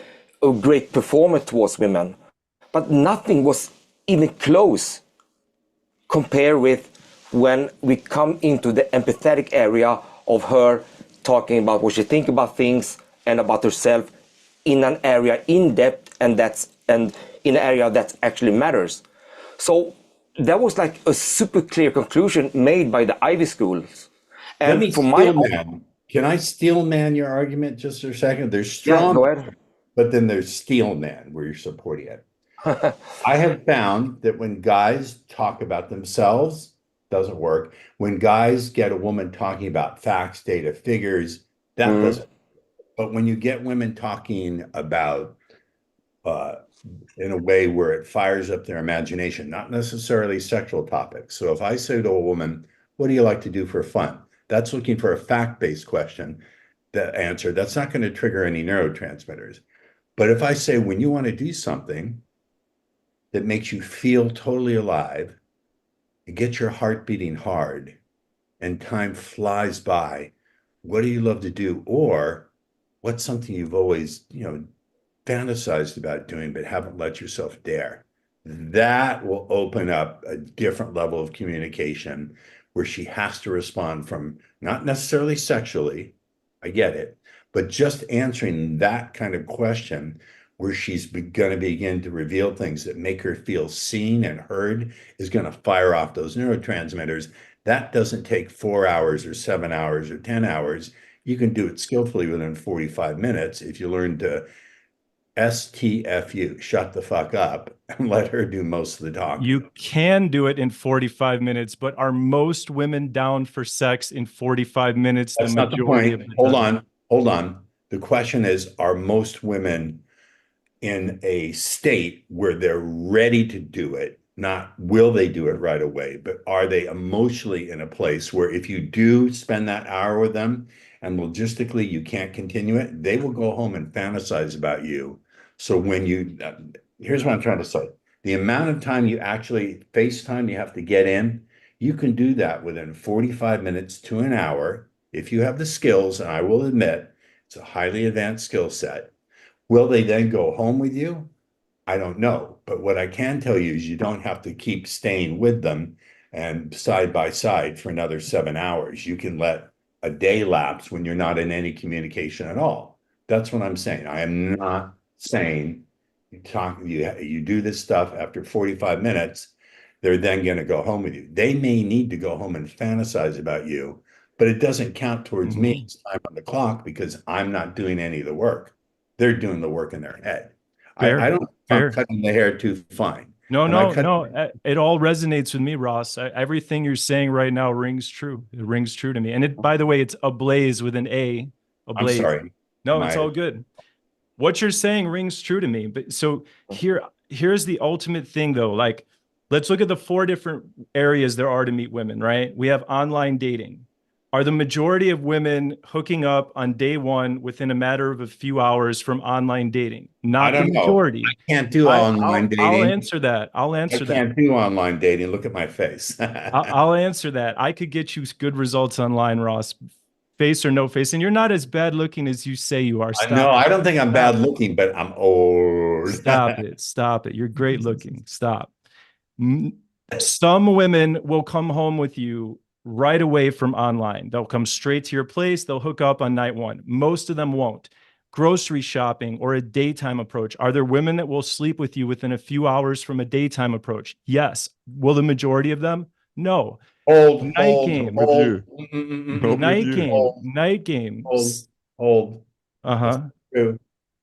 Speaker 5: a great performer towards women. But nothing was even close compared with when we come into the empathetic area of her talking about what she thinks about things and about herself in an area in depth, and in an area that actually matters. So that was like a super clear conclusion made by the Ivy schools. And
Speaker 2: Let me
Speaker 5: for my
Speaker 2: man. Can I steel man your argument just for a second? There's
Speaker 5: yeah,
Speaker 2: strong,
Speaker 5: go ahead.
Speaker 2: but then there's steel man where you're supporting it. I have found that when guys talk about themselves, doesn't work. When guys get a woman talking about facts, data, figures, that doesn't. But when you get women talking about in a way where it fires up their imagination, not necessarily sexual topics. So if I say to a woman, what do you like to do for fun? That's looking for a fact-based question, that answer. That's not going to trigger any neurotransmitters. But if I say, when you want to do something that makes you feel totally alive, get your heart beating hard, and time flies by, what do you love to do? Or what's something you've always, fantasized about doing, but haven't let yourself dare? That will open up a different level of communication where she has to respond from not necessarily sexually, I get it, but just answering that kind of question where she's going to begin to reveal things that make her feel seen and heard is going to fire off those neurotransmitters. That doesn't take 4 hours or 7 hours or 10 hours. You can do it skillfully within 45 minutes if you learn to STFU, shut the fuck up, and let her do most of the talking.
Speaker 3: You can do it in 45 minutes, but are most women down for sex in 45 minutes?
Speaker 2: That's not the point. Hold on. The question is, are most women in a state where they're ready to do it? Not will they do it right away, but are they emotionally in a place where if you do spend that hour with them and logistically you can't continue it, they will go home and fantasize about you. So when you, here's what I'm trying to say. The amount of time you actually FaceTime you have to get in, you can do that within 45 minutes to an hour if you have the skills, and I will admit it's a highly advanced skill set. Will they then go home with you? I don't know. But what I can tell you is you don't have to keep staying with them and side by side for another 7 hours. You can let a day lapse when you're not in any communication at all. That's what I'm saying. I am not saying you do this stuff after 45 minutes, they're then going to go home with you. They may need to go home and fantasize about you, but it doesn't count towards me. It's time on the clock because I'm not doing any of the work. They're doing the work in their head. I don't I'm
Speaker 3: Fair.
Speaker 2: cutting the hair too fine.
Speaker 3: No,
Speaker 2: Am I
Speaker 3: no,
Speaker 2: cutting-
Speaker 3: no. It all resonates with me, Ross. Everything you're saying right now rings true. It rings true to me. And it, by the way, it's Ablaze with an A.
Speaker 2: I'm
Speaker 3: Ablaze.
Speaker 2: sorry.
Speaker 3: No, it's all good. What you're saying rings true to me. But so here's the ultimate thing though. Like, let's look at the 4 different areas there are to meet women, right? We have online dating. Are the majority of women hooking up on day 1 within a matter of a few hours from online dating? Not the majority.
Speaker 2: I can't do online dating.
Speaker 3: I'll answer that. I'll answer that.
Speaker 2: I can't do online dating. Look at my face.
Speaker 3: I'll answer that. I could get you good results online, Ross. Face or no face, and you're not as bad looking as you say you are.
Speaker 2: No, I don't think I'm bad looking, but I'm old.
Speaker 3: Stop it. Stop it. You're great looking. Stop. Some women will come home with you right away from online. They'll come straight to your place. They'll hook up on night 1. Most of them won't. Grocery shopping or a daytime approach. Are there women that will sleep with you within a few hours from a daytime approach? Yes. Will the majority of them? No. Night game. Night game.
Speaker 2: Hold.
Speaker 3: Uh-huh.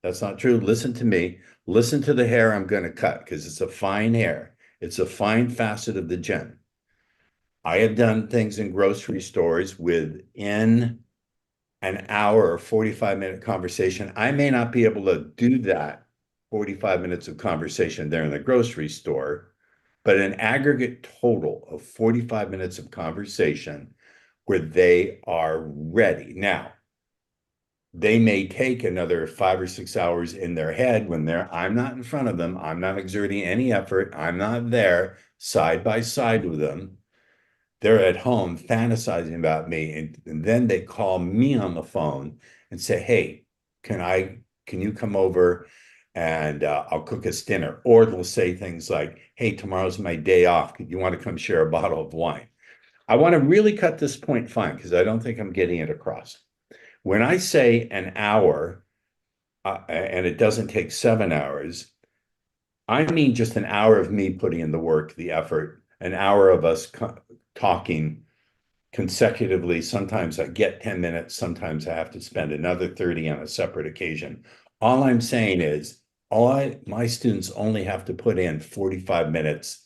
Speaker 2: That's not true. Listen to me. Listen to the hair I'm going to cut because it's a fine hair. It's a fine facet of the gem. I have done things in grocery stores within an hour or 45-minute conversation. I may not be able to do that 45 minutes of conversation there in the grocery store, but an aggregate total of 45 minutes of conversation where they are ready. Now, they may take another 5 or 6 hours in their head when I'm not in front of them. I'm not exerting any effort. I'm not there side by side with them. They're at home fantasizing about me. And then they call me on the phone and say, hey, can you come over and I'll cook us dinner? Or they'll say things like, hey, tomorrow's my day off. You want to come share a bottle of wine? I want to really cut this point fine because I don't think I'm getting it across. When I say an hour and it doesn't take 7 hours, I mean just an hour of me putting in the work, the effort, an hour of us talking consecutively. Sometimes I get 10 minutes. Sometimes I have to spend another 30 on a separate occasion. All I'm saying is my students only have to put in 45 minutes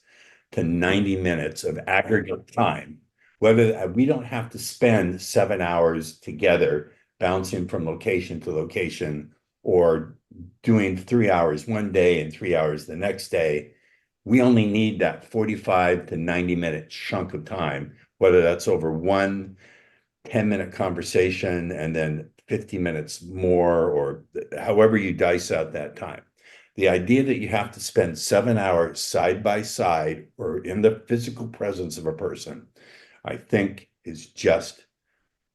Speaker 2: to 90 minutes of aggregate time. Whether we don't have to spend 7 hours together bouncing from location to location or doing 3 hours one day and 3 hours the next day. We only need that 45 to 90-minute chunk of time, whether that's over one 10-minute conversation and then 50 minutes more, or however you dice out that time. The idea that you have to spend 7 hours side by side or in the physical presence of a person, I think is just,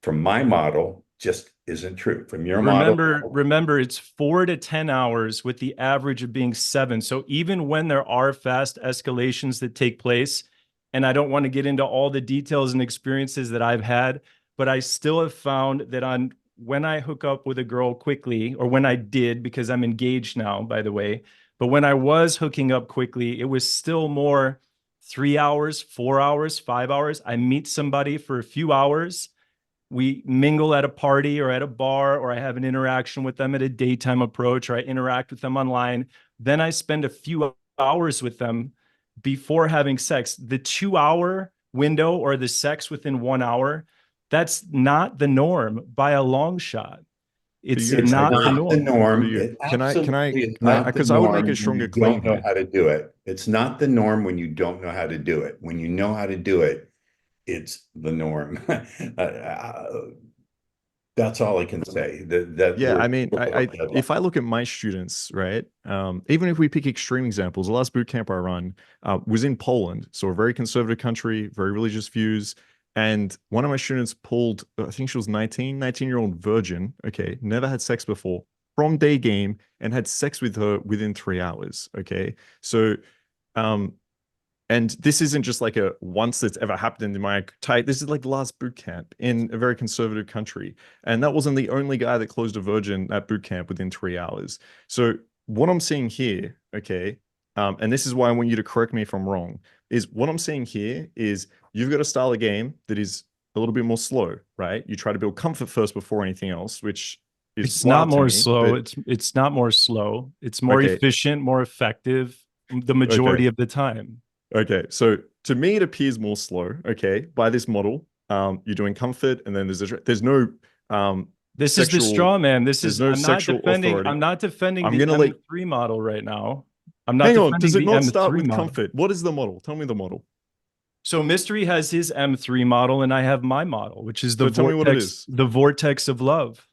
Speaker 2: from my model, just isn't true. From your model.
Speaker 3: Remember, it's 4 to 10 hours with the average of being 7. So even when there are fast escalations that take place, and I don't want to get into all the details and experiences that I've had, but I still have found that when I hook up with a girl quickly, or when I did, because I'm engaged now, by the way, but when I was hooking up quickly, it was still more 3 hours, 4 hours, 5 hours. I meet somebody for a few hours. We mingle at a party or at a bar, or I have an interaction with them at a daytime approach, or I interact with them online. Then I spend a few hours with them before having sex. The 2-hour window or the sex within 1 hour, that's not the norm by a long shot. It's not the norm.
Speaker 4: Can I, because I would make a stronger claim.
Speaker 2: Don't know how to do it. It's not the norm when you don't know how to do it. When you know how to do it, it's the norm. That's all I can say. That
Speaker 4: Yeah,
Speaker 2: we're
Speaker 4: I mean, if I look at my students, right, even if we pick extreme examples, the last boot camp I run was in Poland, so a very conservative country, very religious views. And one of my students pulled, I think she was 19-year-old virgin, okay, never had sex before, from day game, and had sex with her within 3 hours, okay? So, um, and this isn't just like a once that's ever happened in my tight. This is like the last boot camp in a very conservative country. And that wasn't the only guy that closed a virgin at boot camp within 3 hours. So what I'm seeing here, okay, and this is why I want you to correct me if I'm wrong, is what I'm seeing here is you've got a style of game that is a little bit more slow, right? You try to build comfort first before anything else, which is
Speaker 3: It's not more
Speaker 4: me,
Speaker 3: slow.
Speaker 4: but,
Speaker 3: It's not more slow. It's more
Speaker 4: okay,
Speaker 3: efficient, more effective the majority of the time.
Speaker 4: Okay, so to me, it appears more slow. Okay, by this model, you're doing comfort, and then there's no
Speaker 3: This is the straw man. This
Speaker 4: there's
Speaker 3: is
Speaker 4: no
Speaker 3: I'm not
Speaker 4: sexual
Speaker 3: defending.
Speaker 4: authority.
Speaker 3: I'm not defending
Speaker 4: I'm
Speaker 3: the
Speaker 4: gonna let.
Speaker 3: M3 model right now. I'm not
Speaker 4: Hang on, does
Speaker 3: defending
Speaker 4: it
Speaker 3: the
Speaker 4: not start
Speaker 3: M3
Speaker 4: with
Speaker 3: model.
Speaker 4: comfort? What is the model? Tell me the model.
Speaker 3: So Mystery has his M3 model, and I have my model, which is the
Speaker 4: So tell me what it
Speaker 3: vortex,
Speaker 4: is.
Speaker 3: the vortex of love.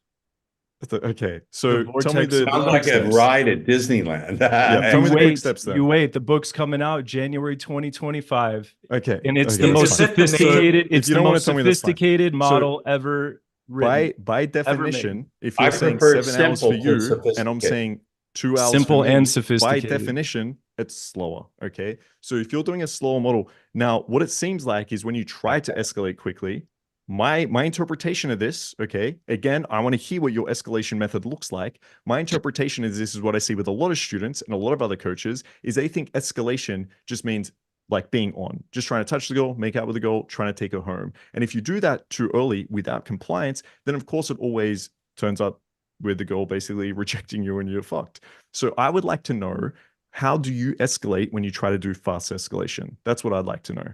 Speaker 4: Okay, so
Speaker 3: The
Speaker 4: tell me
Speaker 3: vortex
Speaker 4: the
Speaker 3: of
Speaker 2: sounds
Speaker 3: love.
Speaker 2: like a
Speaker 4: steps.
Speaker 2: ride at Disneyland.
Speaker 4: Yeah, tell me the quick steps then.
Speaker 3: You wait. The book's coming out January 2025.
Speaker 4: Okay,
Speaker 3: And it's
Speaker 4: okay,
Speaker 3: the
Speaker 4: that's
Speaker 3: most
Speaker 4: fine.
Speaker 3: sophisticated.
Speaker 4: So, if
Speaker 3: It's
Speaker 4: you
Speaker 3: the
Speaker 4: don't want
Speaker 3: most
Speaker 4: to tell me, that's fine.
Speaker 3: sophisticated
Speaker 4: So
Speaker 3: model ever written.
Speaker 4: by
Speaker 3: ever made.
Speaker 4: definition, if
Speaker 2: I
Speaker 4: you're saying
Speaker 2: prefer
Speaker 4: 7 hours for
Speaker 2: simple to
Speaker 4: you, and I'm
Speaker 2: sophisticated.
Speaker 4: saying 2 hours for
Speaker 3: Simple
Speaker 4: me,
Speaker 3: and
Speaker 4: by
Speaker 3: sophisticated.
Speaker 4: definition, it's slower. Okay. So if you're doing a slower model, now what it seems like is when you try to escalate quickly, my interpretation of this, okay, again, I want to hear what your escalation method looks like. My interpretation is this is what I see with a lot of students and a lot of other coaches is they think escalation just means like being on, just trying to touch the girl, make out with the girl, trying to take her home. And if you do that too early without compliance, then of course it always turns up with the girl basically rejecting you and you're fucked. So I would like to know, how do you escalate when you try to do fast escalation? That's what I'd like to know.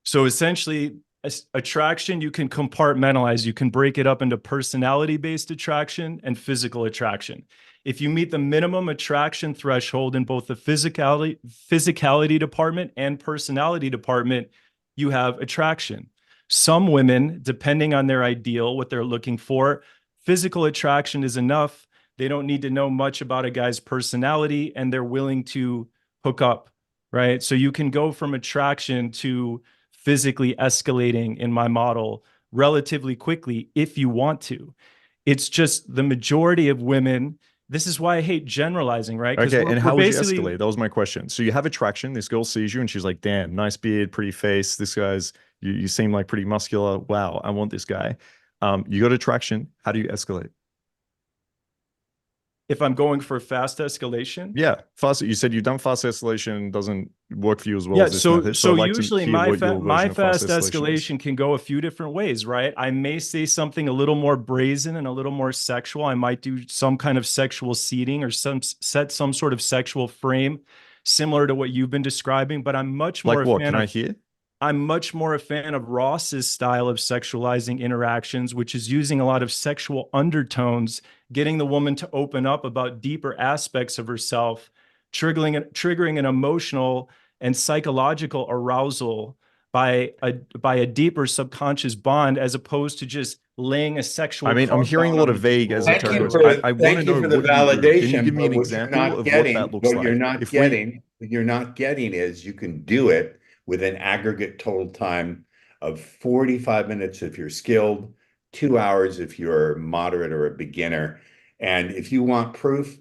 Speaker 3: So essentially, attraction, you can compartmentalize. You can break it up into personality-based attraction and physical attraction. If you meet the minimum attraction threshold in both the physicality department and personality department, you have attraction. Some women, depending on their ideal, what they're looking for, physical attraction is enough. They don't need to know much about a guy's personality, and they're willing to hook up, right? So you can go from attraction to physically escalating in my model relatively quickly if you want to. It's just the majority of women. This is why I hate generalizing, right?
Speaker 4: Okay, and how would you escalate? That was my question. So you have attraction. This girl sees you and she's like, damn, nice beard, pretty face. This guy's, you seem like pretty muscular. Wow, I want this guy. You got attraction. How do you escalate?
Speaker 3: If I'm going for fast escalation?
Speaker 4: Yeah, fast. You said you've done fast escalation, doesn't work for you as well
Speaker 3: Yeah,
Speaker 4: as this method.
Speaker 3: so
Speaker 4: I'd like
Speaker 3: usually
Speaker 4: to hear what your
Speaker 3: my
Speaker 4: version of
Speaker 3: fast
Speaker 4: escalation is.
Speaker 3: escalation can go a few different ways, right? I may say something a little more brazen and a little more sexual. I might do some kind of sexual seeding or set some sort of sexual frame similar to what you've been describing, but I'm much more
Speaker 4: like what? Can I hear?
Speaker 3: I'm much more a fan of Ross's style of sexualizing interactions, which is using a lot of sexual undertones, getting the woman to open up about deeper aspects of herself, triggering an emotional and psychological arousal by a deeper subconscious bond, as opposed to just laying a sexual.
Speaker 4: I mean, I'm hearing a lot of vague esoteric words. I want to know
Speaker 2: for the
Speaker 4: what you do. Can you give me an
Speaker 2: but
Speaker 4: example of what that looks like?
Speaker 2: What you're not getting is you can do it with an aggregate total time of 45 minutes if you're skilled, 2 hours if you're moderate or a beginner. And if you want proof,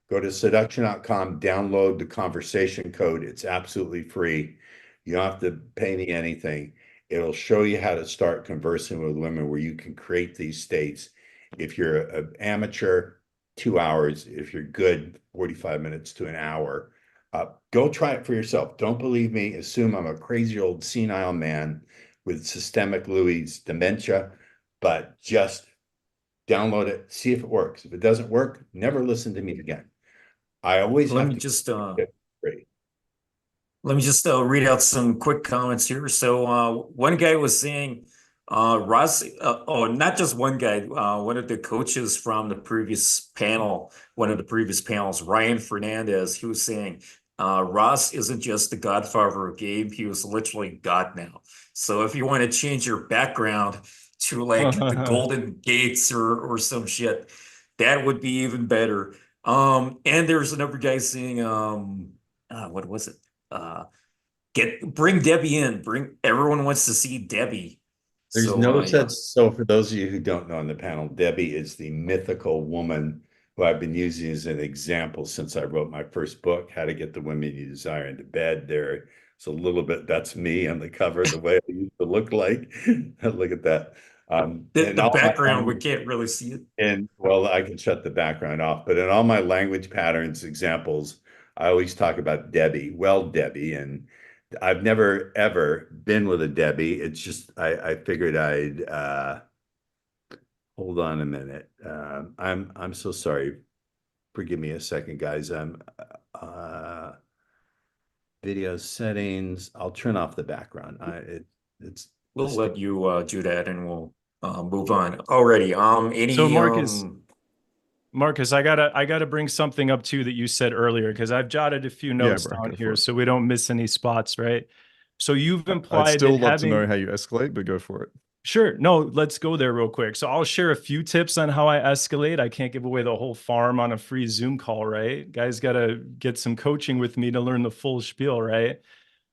Speaker 2: go to seduction.com, download the conversation code. It's absolutely free. You don't have to pay me anything. It'll show you how to start conversing with women where you can create these states. If you're an amateur, 2 hours. If you're good, 45 minutes to an hour. Go try it for yourself. Don't believe me. Assume I'm a crazy old senile man with systemic Louis dementia, but just download it, see if it works. If it doesn't work, never listen to me again. I always
Speaker 1: Let
Speaker 2: have
Speaker 1: me
Speaker 2: to
Speaker 1: just
Speaker 2: get ready.
Speaker 1: let me just read out some quick comments here. So one guy was saying, Ross, oh, not just one guy, one of the coaches from the previous panel, one of the previous panels, Ryan Fernandez, he was saying, Ross isn't just the godfather of game, he was literally God now. So if you want to change your background to like the Golden Gates or some shit. That would be even better. And there's another guy saying, what was it? Bring Debbie in. Everyone wants to see Debbie.
Speaker 2: There's
Speaker 1: So
Speaker 2: no
Speaker 1: yeah.
Speaker 2: such, so for those of you who don't know on the panel, Debbie is the mythical woman who I've been using as an example since I wrote my first book, How to Get the Women You Desire into Bed. There's a little bit, that's me on the cover, the way I used to look like. Look at that.
Speaker 1: The background, we can't really see it.
Speaker 2: And well, I can shut the background off, but in all my language patterns examples, I always talk about Debbie. Well, Debbie, and I've never ever been with a Debbie. It's just I figured I'd hold on a minute. I'm so sorry. Forgive me a second, guys. I'm video settings. I'll turn off the background.
Speaker 1: We'll let you do that, and we'll move on. Alrighty.
Speaker 3: So Marcus, I gotta bring something up too that you said earlier, because I've jotted a few notes
Speaker 4: bro,
Speaker 3: down
Speaker 4: go for
Speaker 3: here
Speaker 4: it.
Speaker 3: so we don't miss any spots, right? So you've
Speaker 4: I'd
Speaker 3: implied
Speaker 4: still
Speaker 3: that
Speaker 4: love to know
Speaker 3: having
Speaker 4: how you escalate, but go for it.
Speaker 3: Sure. No, let's go there real quick. So I'll share a few tips on how I escalate. I can't give away the whole farm on a free Zoom call, right? Guys got to get some coaching with me to learn the full spiel, right?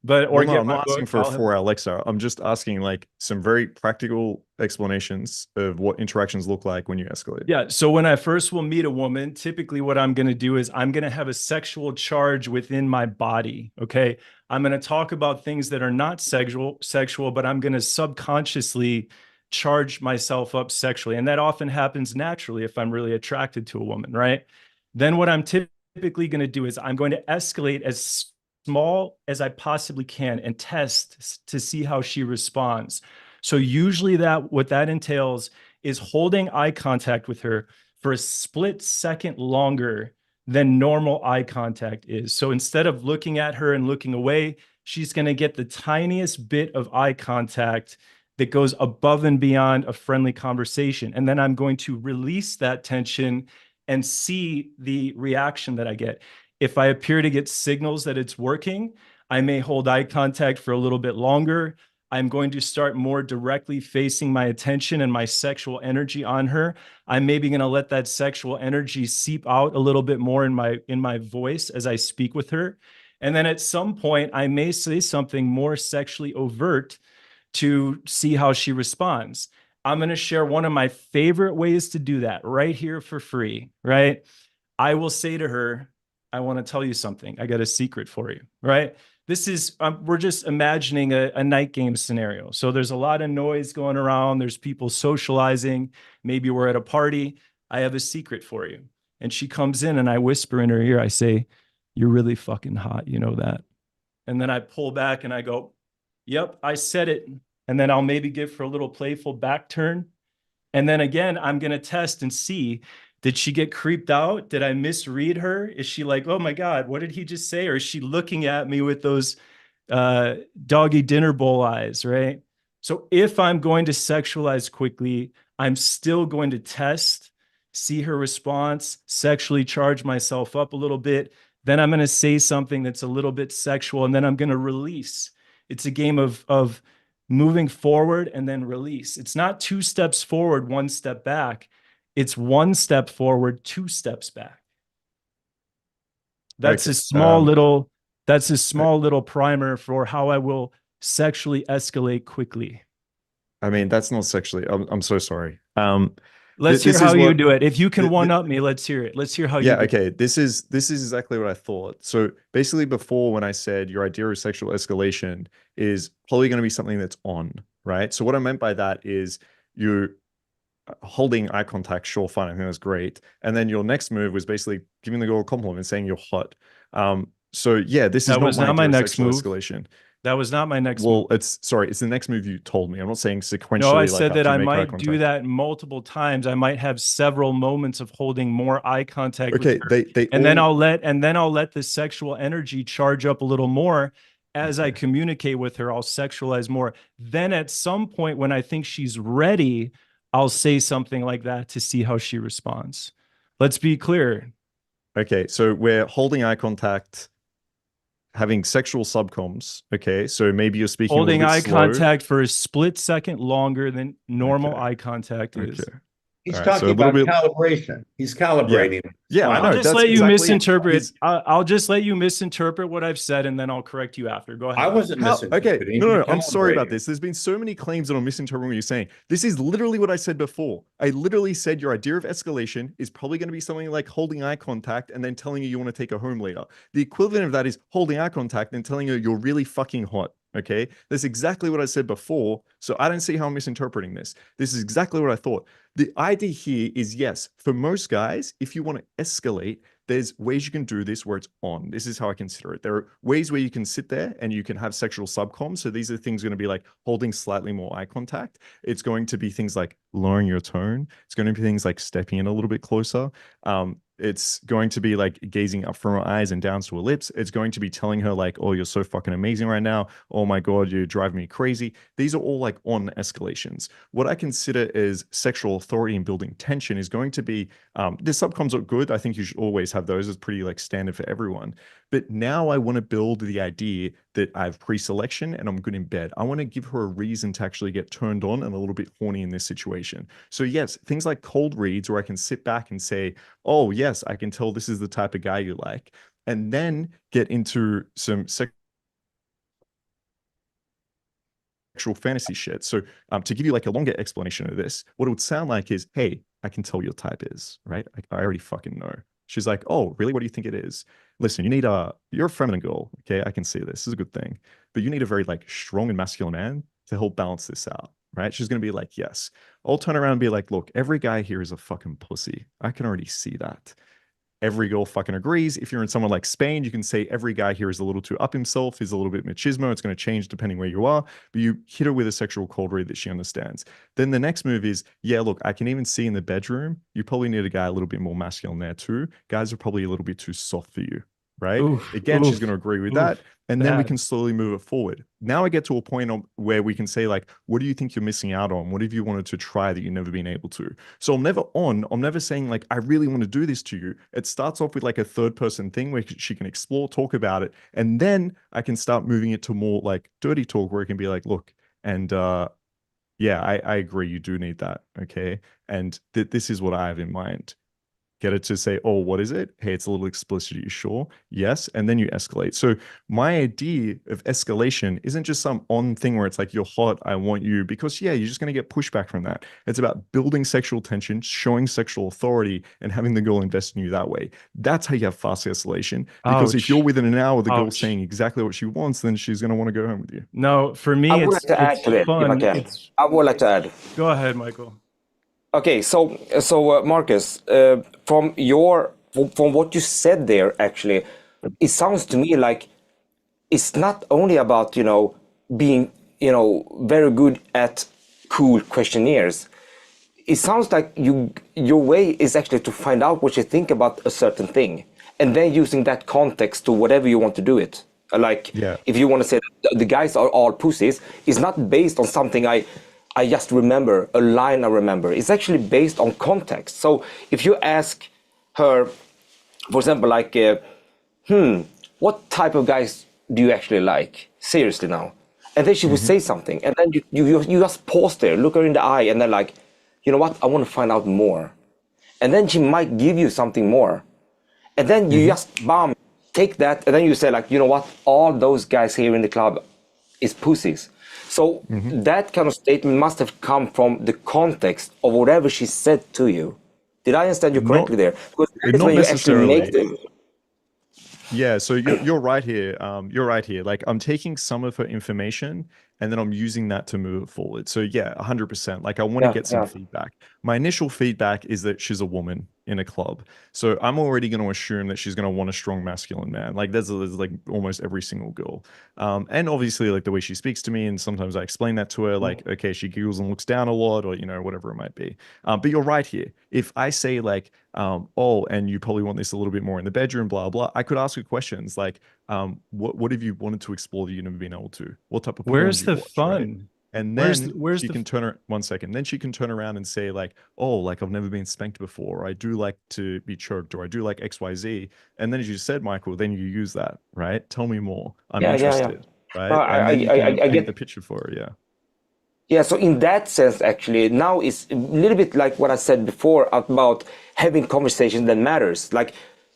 Speaker 3: But
Speaker 4: Well,
Speaker 3: or
Speaker 4: no,
Speaker 3: get
Speaker 4: I'm
Speaker 3: my
Speaker 4: not asking
Speaker 3: book.
Speaker 4: for a
Speaker 3: I'll have-
Speaker 4: 4-hour lecture. I'm just asking like some very practical explanations of what interactions look like when you escalate.
Speaker 3: Yeah. So when I first will meet a woman, typically what I'm going to do is I'm going to have a sexual charge within my body. Okay. I'm going to talk about things that are not sexual, but I'm going to subconsciously charge myself up sexually. And that often happens naturally if I'm really attracted to a woman, right? Then what I'm typically going to do is I'm going to escalate as small as I possibly can and test to see how she responds. So usually what that entails is holding eye contact with her for a split second longer than normal eye contact is. So instead of looking at her and looking away, she's going to get the tiniest bit of eye contact that goes above and beyond a friendly conversation. And then I'm going to release that tension and see the reaction that I get. If I appear to get signals that it's working, I may hold eye contact for a little bit longer. I'm going to start more directly facing my attention and my sexual energy on her. I'm maybe going to let that sexual energy seep out a little bit more in my voice as I speak with her. And then at some point, I may say something more sexually overt to see how she responds. I'm going to share one of my favorite ways to do that right here for free, right? I will say to her, I want to tell you something. I got a secret for you, right? This is, we're just imagining a night game scenario. So there's a lot of noise going around. There's people socializing. Maybe we're at a party. I have a secret for you. And she comes in and I whisper in her ear, I say, you're really fucking hot. You know that? And then I pull back and I go, yep, I said it. And then I'll maybe give her a little playful back turn. And then again, I'm going to test and see, did she get creeped out? Did I misread her? Is she like, oh my God, what did he just say? Or is she looking at me with those doggy dinner bowl eyes, right? So if I'm going to sexualize quickly, I'm still going to test, see her response, sexually charge myself up a little bit. Then I'm going to say something that's a little bit sexual, and then I'm going to release. It's a game of moving forward and then release. It's not 2 steps forward, 1 step back. It's 1 step forward, 2 steps back. That's
Speaker 4: Okay.
Speaker 3: a small little primer for how I will sexually escalate quickly.
Speaker 4: I mean, that's not sexually. I'm so sorry.
Speaker 3: Let's hear how you do it. If you can one up me, let's hear it. Let's hear how you do it.
Speaker 4: Okay. This is exactly what I thought. So basically, before when I said your idea of sexual escalation is probably going to be something that's on, right? So what I meant by that is you're holding eye contact, sure, fine, I think that's great. And then your next move was basically giving the girl a compliment and saying you're hot. So yeah, this is not my next move. Escalation.
Speaker 3: That was not my next move.
Speaker 4: It's the next move you told me. I'm not saying sequentially.
Speaker 3: No, I said that I might do that multiple times. I might have several moments of holding more eye contact with her. Then I'll let the sexual energy charge up a little more. As I communicate with her, I'll sexualize more. Then at some point when I think she's ready, I'll say something like that to see how she responds. Let's be clear.
Speaker 4: Okay, so we're holding eye contact. having sexual subcoms. Okay, so maybe you're speaking
Speaker 3: Holding
Speaker 4: a little
Speaker 3: eye
Speaker 4: bit slow.
Speaker 3: contact for a split second longer than normal
Speaker 4: Okay.
Speaker 3: eye contact is.
Speaker 4: Okay.
Speaker 2: He's
Speaker 4: All right, so
Speaker 2: talking
Speaker 4: a little
Speaker 2: about
Speaker 4: bit.
Speaker 2: calibration. He's calibrating.
Speaker 4: Yeah, I
Speaker 3: I'll
Speaker 4: know.
Speaker 3: just
Speaker 4: That's
Speaker 3: let you
Speaker 4: exactly
Speaker 3: misinterpret. I'll just let you misinterpret what I've said, and then I'll correct you after. Go ahead.
Speaker 2: I wasn't
Speaker 4: Okay,
Speaker 2: misinterpreting.
Speaker 4: no,
Speaker 2: He's
Speaker 4: I'm sorry about
Speaker 2: calibrating.
Speaker 4: this. There's been so many claims that I'm misinterpreting what you're saying. This is literally what I said before. I literally said your idea of escalation is probably going to be something like holding eye contact and then telling you want to take her home later. The equivalent of that is holding eye contact and telling you you're really fucking hot. Okay, that's exactly what I said before. So I don't see how I'm misinterpreting this. This is exactly what I thought. The idea here is, yes, for most guys, if you want to escalate, there's ways you can do this where it's on. This is how I consider it. There are ways where you can sit there and you can have sexual subcoms. So these are things going to be like holding slightly more eye contact. It's going to be things like lowering your tone. It's going to be things like stepping in a little bit closer. It's going to be like gazing up from her eyes and down to her lips. It's going to be telling her like, oh, you're so fucking amazing right now. Oh my God, you're driving me crazy. These are all like on escalations. What I consider as sexual authority and building tension is going to be, the subcoms are good. I think you should always have those. It's pretty like standard for everyone. But now I want to build the idea that I have pre-selection and I'm good in bed. I want to give her a reason to actually get turned on and a little bit horny in this situation. So yes, things like cold reads where I can sit back and say, oh yes, I can tell this is the type of guy you like. And then get into some sexual fantasy shit. So to give you like a longer explanation of this, what it would sound like is, hey, I can tell your type is, right? I already fucking know. She's like, oh, really? What do you think it is? Listen, you're a feminine girl. Okay, I can see this. This is a good thing. But you need a very like strong and masculine man to help balance this out, right? She's going to be like, yes. I'll turn around and be like, look, every guy here is a fucking pussy. I can already see that. Every girl fucking agrees. If you're in someone like Spain, you can say every guy here is a little too up himself, is a little bit machismo. It's going to change depending where you are, but you hit her with a sexual cold read that she understands. Then the next move is, yeah, look, I can even see in the bedroom, you probably need a guy a little bit more masculine there too. Guys are probably a little bit too soft for you, right? Again, she's going to agree with that. And then we can slowly move it forward. Now I get to a point where we can say like, what do you think you're missing out on? What have you wanted to try that you've never been able to? So I'm never saying like, I really want to do this to you. It starts off with like a third person thing where she can explore, talk about it. And then I can start moving it to more like dirty talk where it can be like, look, and yeah, I agree. You do need that. Okay. And this is what I have in mind. Get it to say, oh, what is it? Hey, it's a little explicit. Are you sure? Yes. And then you escalate. So my idea of escalation isn't just some on thing where it's like, you're hot, I want you, because yeah, you're just going to get pushback from that. It's about building sexual tension, showing sexual authority, and having the girl invest in you that way. That's how you have fast escalation. Because if you're within an hour, the girl's saying exactly what she wants, then she's going to want to go home with you.
Speaker 3: No, for me,
Speaker 5: I would like to add to it, if I can. I would like to add.
Speaker 3: Go ahead, Michael.
Speaker 5: Okay, so Markus, from what you said there, actually, it sounds to me like it's not only about being very good at cool questionnaires. It sounds like your way is actually to find out what you think about a certain thing, and then using that context to whatever you want to do it. Like, if you want to say that the guys are all pussies, it's not based on something I just remember, a line I remember. It's actually based on context. So if you ask her, for example, like, what type of guys do you actually like? Seriously now. And then she would say something. And then you just pause there, look her in the eye, and then like, you know what? I want to find out more. And then she might give you something more. And then you just, take that. And then you say like, you know what? All those guys here in the club is pussies. So that kind of statement must have come from the context of whatever she said to you. Did I understand you correctly there? Because that's when you actually make them.
Speaker 4: Yeah, so you're right here. You're right here. Like I'm taking some of her information and then I'm using that to move it forward. So yeah, 100%. Like I want to get some feedback. My initial feedback is that she's a woman in a club. So I'm already going to assume that she's going to want a strong masculine man. Like there's like almost every single girl. And obviously like the way she speaks to me, and sometimes I explain that to her, like, okay, she giggles and looks down a lot, or, whatever it might be. But you're right here. If I say like, oh, and you probably want this a little bit more in the bedroom, blah, blah, I could ask her questions like, what have you wanted to explore that you've never been able to? What type of
Speaker 3: Where's the
Speaker 4: watch,
Speaker 3: fun?
Speaker 4: right? And
Speaker 3: Where's
Speaker 4: then
Speaker 3: the- where's
Speaker 4: she
Speaker 3: the-
Speaker 4: can turn her 1 second. Then she can turn around and say like, oh, like I've never been spanked before, or I do like to be choked, or I do like XYZ. And then as you said, Michael, then you use that, right? Tell me more. I'm
Speaker 5: Yeah,
Speaker 4: interested, right?
Speaker 5: No,
Speaker 4: And then you can
Speaker 5: I
Speaker 4: paint
Speaker 5: get
Speaker 4: the picture for her, yeah.
Speaker 5: Yeah, so in that sense, actually, now it's a little bit like what I said before about having conversation that matters. Like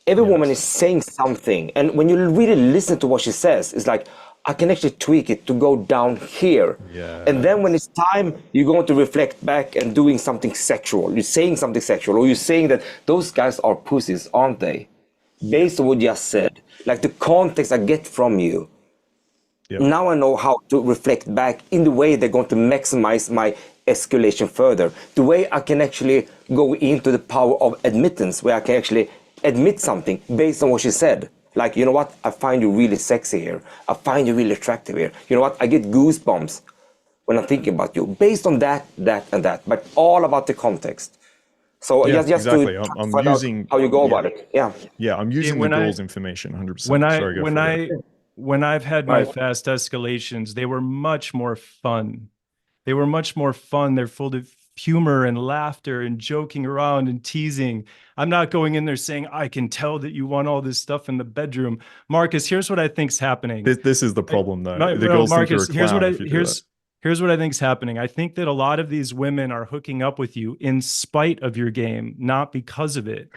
Speaker 5: every woman is saying something, and when you really listen to what she says, it's like I can actually tweak it to go down here.
Speaker 4: Yeah.
Speaker 5: And then when it's time, you're going to reflect back and doing something sexual. You're saying something sexual, or you're saying that those guys are pussies, aren't they? Based on what you just said, like the context I get from you.
Speaker 4: Yep.
Speaker 5: Now I know how to reflect back in the way they're going to maximize my escalation further. The way I can actually go into the power of admittance, where I can actually admit something based on what she said. Like, you know what? I find you really sexy here. I find you really attractive here. You know what? I get goosebumps when I'm thinking about you. Based on that, and that. But all about the context. So
Speaker 4: Yeah,
Speaker 5: just
Speaker 4: exactly.
Speaker 5: to
Speaker 4: I'm
Speaker 5: find out
Speaker 4: using
Speaker 5: how you go about it. Yeah.
Speaker 4: Yeah, I'm using the
Speaker 3: when I-
Speaker 4: girl's information 100%.
Speaker 3: when I
Speaker 4: Sorry, go
Speaker 3: when
Speaker 4: for
Speaker 3: I
Speaker 4: it.
Speaker 3: when I've had my
Speaker 5: Right.
Speaker 3: fast escalations, they were much more fun. They were much more fun. They're full of humor and laughter and joking around and teasing. I'm not going in there saying, I can tell that you want all this stuff in the bedroom. Marcus, here's what I think's happening.
Speaker 4: This is the problem, though. The
Speaker 3: No,
Speaker 4: girls think you're
Speaker 3: Marcus,
Speaker 4: a clown if you do that.
Speaker 3: here's what I think's happening. I think that a lot of these women are hooking up with you in spite of your game, not because of it.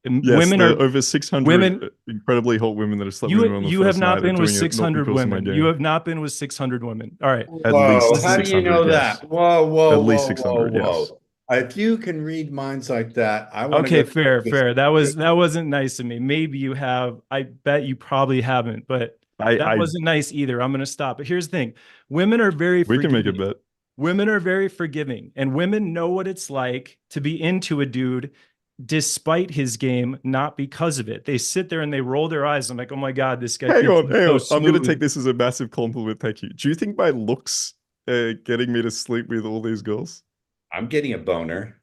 Speaker 4: Yes,
Speaker 3: Women
Speaker 4: there
Speaker 3: are
Speaker 4: are over 600
Speaker 3: women-
Speaker 4: incredibly hot women that have slept with me on the
Speaker 3: you
Speaker 4: first
Speaker 3: have not
Speaker 4: night
Speaker 3: been
Speaker 4: are
Speaker 3: with
Speaker 4: doing it not
Speaker 3: 600
Speaker 4: because of my
Speaker 3: women.
Speaker 4: game.
Speaker 3: You have not been with 600 women. All right.
Speaker 4: At
Speaker 2: Whoa,
Speaker 4: least
Speaker 2: how do you
Speaker 4: 600,
Speaker 2: know
Speaker 4: yes.
Speaker 2: that? Whoa,
Speaker 4: At least
Speaker 2: whoa,
Speaker 4: 600, yes.
Speaker 2: If you can read minds like that, I want
Speaker 3: Okay,
Speaker 2: to go.
Speaker 3: fair. That wasn't nice of me. Maybe you have. I bet you probably haven't, but that wasn't nice either. I'm going to stop. But here's the thing. Women are very
Speaker 4: We can make a
Speaker 3: forgiving.
Speaker 4: bet.
Speaker 3: Women are very forgiving, and women know what it's like to be into a dude despite his game, not because of it. They sit there and they roll their eyes. I'm like, oh my God, this guy.
Speaker 4: Hang on.
Speaker 3: so
Speaker 4: I'm going to
Speaker 3: smooth."
Speaker 4: take this as a massive compliment. Thank you. Do you think my looks are getting me to sleep with all these girls?
Speaker 2: I'm getting a boner.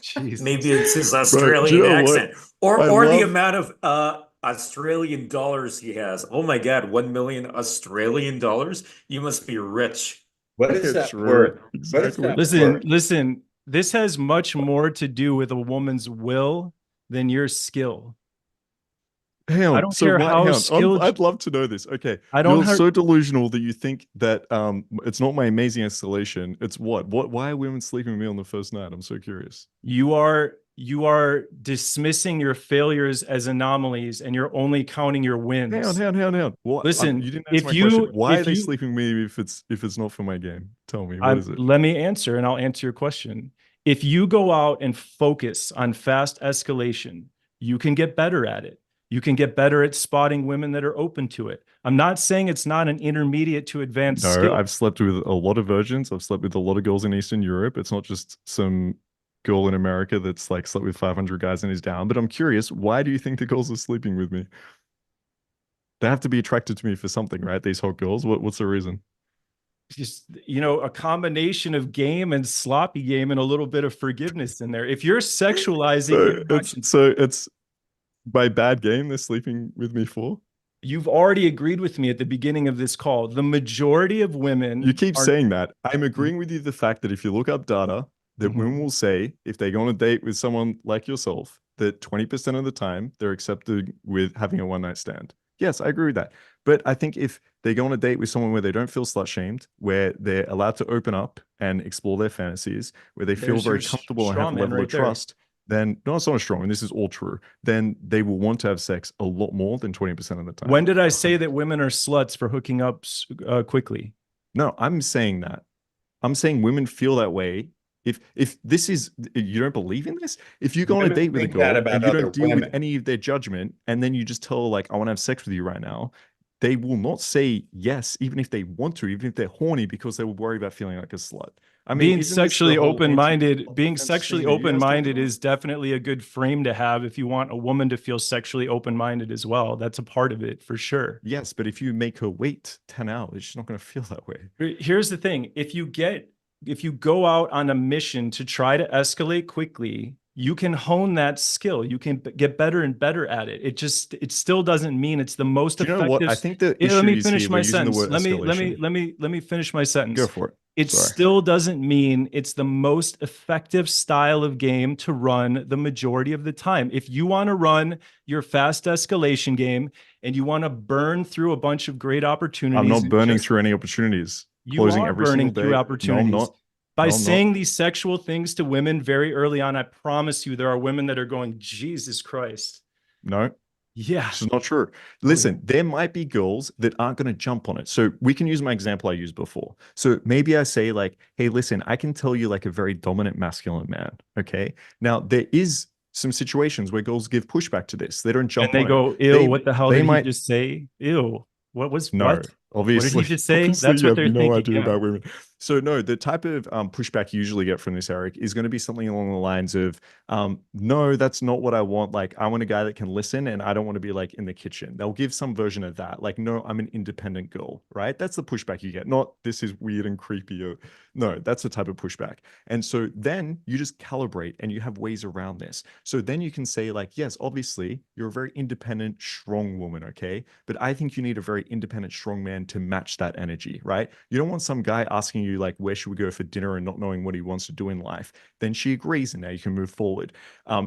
Speaker 3: Jesus.
Speaker 1: Maybe it's his
Speaker 4: do
Speaker 1: Australian
Speaker 4: you know what?
Speaker 1: accent, or
Speaker 4: I
Speaker 1: the
Speaker 4: love-
Speaker 1: amount of Australian dollars he has. Oh my God, 1 million Australian dollars. You must be rich.
Speaker 2: What is that
Speaker 4: True.
Speaker 2: worth? What is
Speaker 4: Exactly.
Speaker 2: that
Speaker 3: Listen,
Speaker 2: worth?
Speaker 3: this has much more to do with a woman's will than your skill.
Speaker 4: Hang on.
Speaker 3: I don't
Speaker 4: So
Speaker 3: care
Speaker 4: why,
Speaker 3: how
Speaker 4: hang on.
Speaker 3: skilled-
Speaker 4: I'd love to know this. Okay.
Speaker 3: I don't
Speaker 4: You're
Speaker 3: have-
Speaker 4: so delusional that you think that it's not my amazing escalation. It's what? Why are women sleeping with me on the first night? I'm so curious.
Speaker 3: You are dismissing your failures as anomalies, and you're only counting your wins.
Speaker 4: Hang on. What?
Speaker 3: Listen,
Speaker 4: you didn't answer
Speaker 3: if
Speaker 4: my
Speaker 3: you-
Speaker 4: question. Why
Speaker 3: if
Speaker 4: are they
Speaker 3: you-
Speaker 4: sleeping with me if it's not for my game? Tell me, what is it?
Speaker 3: Let me answer, and I'll answer your question. If you go out and focus on fast escalation, you can get better at it. You can get better at spotting women that are open to it. I'm not saying it's not an intermediate to advanced
Speaker 4: No,
Speaker 3: skill.
Speaker 4: I've slept with a lot of virgins. I've slept with a lot of girls in Eastern Europe. It's not just some girl in America that's like slept with 500 guys and is down. But I'm curious, why do you think the girls are sleeping with me? They have to be attracted to me for something, right? These hot girls. What's the reason?
Speaker 3: Just, a combination of game and sloppy game and a little bit of forgiveness in there. If you're sexualizing,
Speaker 4: It's by bad game they're sleeping with me for.
Speaker 3: you've already agreed with me at the beginning of this call. The majority of women
Speaker 4: You keep
Speaker 3: are-
Speaker 4: saying that. I'm agreeing with you the fact that if you look up data, that women will say if they go on a date with someone like yourself, that 20% of the time they're accepted with having a one-night stand. Yes, I agree with that. But I think if they go on a date with someone where they don't feel slut-shamed, where they're allowed to open up and explore their fantasies, where they feel
Speaker 3: There's
Speaker 4: very
Speaker 3: your
Speaker 4: comfortable and
Speaker 3: straw
Speaker 4: have a
Speaker 3: man
Speaker 4: level
Speaker 3: right
Speaker 4: of
Speaker 3: there.
Speaker 4: trust, then no, it's not strong, and this is all true, then they will want to have sex a lot more than 20% of the time.
Speaker 3: When did I say that women are sluts for hooking up quickly?
Speaker 4: No, I'm saying that. I'm saying women feel that way. If this is, you don't believe in this? If you go on a
Speaker 2: Women
Speaker 4: date with a
Speaker 2: think that
Speaker 4: girl
Speaker 2: about
Speaker 4: and you
Speaker 2: other
Speaker 4: don't deal with
Speaker 2: women.
Speaker 4: any of their judgment, and then you just tell her, like, I want to have sex with you right now, they will not say yes, even if they want to, even if they're horny, because they will worry about feeling like a slut. I mean,
Speaker 3: Being
Speaker 4: isn't this the
Speaker 3: sexually
Speaker 4: whole
Speaker 3: open-minded,
Speaker 4: anti-
Speaker 3: being
Speaker 4: defense
Speaker 3: sexually
Speaker 4: thing that you guys talk
Speaker 3: open-minded
Speaker 4: about?
Speaker 3: is definitely a good frame to have if you want a woman to feel sexually open-minded as well. That's a part of it for sure.
Speaker 4: Yes, but if you make her wait 10 hours, she's not going to feel that way.
Speaker 3: Here's the thing. If you go out on a mission to try to escalate quickly, you can hone that skill. You can get better and better at it. It still doesn't mean it's the most
Speaker 4: Do you know what?
Speaker 3: effective.
Speaker 4: I think the
Speaker 3: Let
Speaker 4: issue
Speaker 3: me
Speaker 4: is
Speaker 3: finish
Speaker 4: here
Speaker 3: my
Speaker 4: we're using the
Speaker 3: sentence.
Speaker 4: word escalation.
Speaker 3: Let me finish my sentence.
Speaker 4: Go for it.
Speaker 3: It
Speaker 4: Sorry.
Speaker 3: still doesn't mean it's the most effective style of game to run the majority of the time. If you want to run your fast escalation game and you want to burn through a bunch of great opportunities,
Speaker 4: I'm not
Speaker 3: and
Speaker 4: burning
Speaker 3: just-
Speaker 4: through any opportunities.
Speaker 3: you
Speaker 4: Closing
Speaker 3: are
Speaker 4: every
Speaker 3: burning
Speaker 4: single
Speaker 3: through
Speaker 4: day.
Speaker 3: opportunities.
Speaker 4: No, I'm not.
Speaker 3: By
Speaker 4: No, I'm not.
Speaker 3: saying these sexual things to women very early on, I promise you there are women that are going, Jesus Christ.
Speaker 4: No,
Speaker 3: Yeah.
Speaker 4: this is not true. Listen, there might be girls that aren't going to jump on it. So we can use my example I used before. So maybe I say like, hey, listen, I can tell you like a very dominant masculine man. Okay. Now there is some situations where girls give pushback to this. They don't jump
Speaker 3: And they
Speaker 4: on
Speaker 3: go,
Speaker 4: it.
Speaker 3: ew, what the hell
Speaker 4: they
Speaker 3: did
Speaker 4: might
Speaker 3: he just say? Ew. What was
Speaker 4: No,
Speaker 3: what?
Speaker 4: obviously,
Speaker 3: What did he just say?
Speaker 4: obviously
Speaker 3: That's
Speaker 4: you
Speaker 3: what
Speaker 4: have
Speaker 3: they're
Speaker 4: no
Speaker 3: thinking.
Speaker 4: idea
Speaker 3: Yeah.
Speaker 4: about women. So no, the type of pushback you usually get from this, Erik, is going to be something along the lines of, no, that's not what I want. Like, I want a guy that can listen, and I don't want to be like in the kitchen. They'll give some version of that. Like, no, I'm an independent girl, right? That's the pushback you get. Not this is weird and creepy. Or, no, that's the type of pushback. And so then you just calibrate, and you have ways around this. So then you can say like, yes, obviously you're a very independent, strong woman, okay? But I think you need a very independent, strong man to match that energy, right? You don't want some guy asking you like, where should we go for dinner, and not knowing what he wants to do in life. Then she agrees, and now you can move forward.